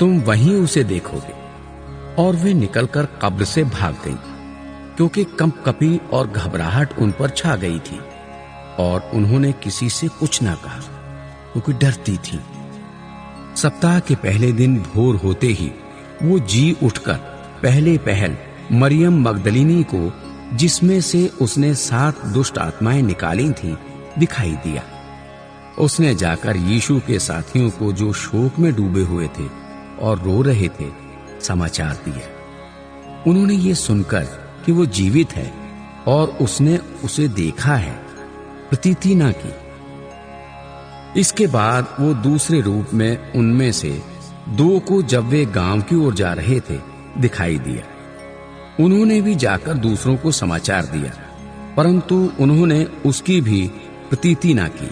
तुम वहीं उसे देखोगे। और वे निकलकर कब्र से भाग गईं, क्योंकि कंपकपी और घबराहट उन पर छा गई थी। और उन्होंने किसी से कुछ ना कहा, क्योंकि डरती थी। सप्ताह के पहले दिन भोर होते ही वो जी उठकर पहले पहल मरियम मगदलीनी को, जिसमें से उसने 7 दुष्ट आत्माएं निकाली थीं, दिखाई दिया। उसने जाकर यीशु के साथियों को, जो शोक में डूबे हुए थे और रो रहे थे, समाचार दिया। उन्होंने ये सुनकर कि वो जीवित है और उसने उसे देखा है, प्रतीति ना की। इसके बाद वो दूसरे रूप में उनमें से 2 को, जब वे गांव की ओर जा रहे थे, दिखाई दिया। उन्होंने भी जाकर दूसरों को समाचार दिया, परंतु उन्होंने उसकी भी प्रतीति ना की।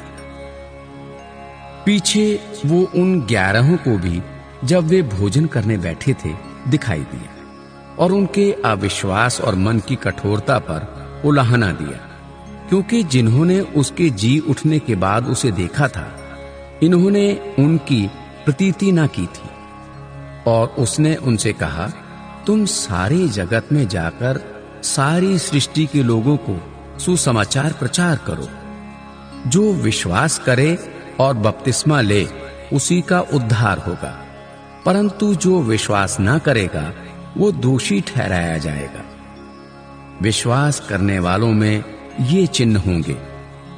पीछे वो उन 11 को भी जब वे भोजन करने बैठे थे दिखाई दिया और उनके अविश्वास और मन की कठोरता पर उलाहना दिया, क्योंकि जिन्होंने उसके जी उठने के बाद उसे देखा था, इन्होंने उनकी प्रतीति ना की थी। और उसने उनसे कहा, तुम सारे जगत में जाकर सारी सृष्टि के लोगों को सुसमाचार प्रचार करो। जो विश्वास करे और बपतिस्मा ले उसी का उद्धार होगा, परंतु जो विश्वास ना करेगा वो दोषी ठहराया जाएगा। विश्वास करने वालों में ये चिन्ह होंगे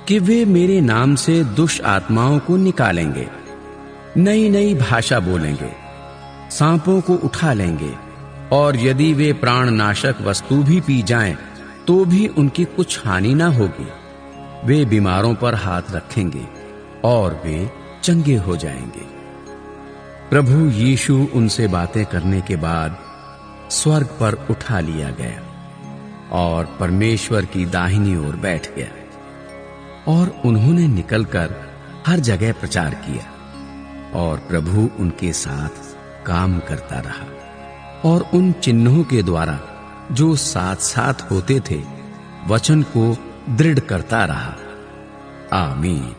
कि वे मेरे नाम से दुष्ट आत्माओं को निकालेंगे, नई नई भाषा बोलेंगे, सांपों को उठा लेंगे, और यदि वे प्राणनाशक वस्तु भी पी जाएं तो भी उनकी कुछ हानि ना होगी। वे बीमारों पर हाथ रखेंगे और वे चंगे हो जाएंगे। प्रभु यीशु उनसे बातें करने के बाद स्वर्ग पर उठा लिया गया और परमेश्वर की दाहिनी ओर बैठ गया। और उन्होंने निकलकर हर जगह प्रचार किया और प्रभु उनके साथ काम करता रहा और उन चिन्हों के द्वारा जो साथ साथ होते थे वचन को दृढ़ करता रहा। आमीन।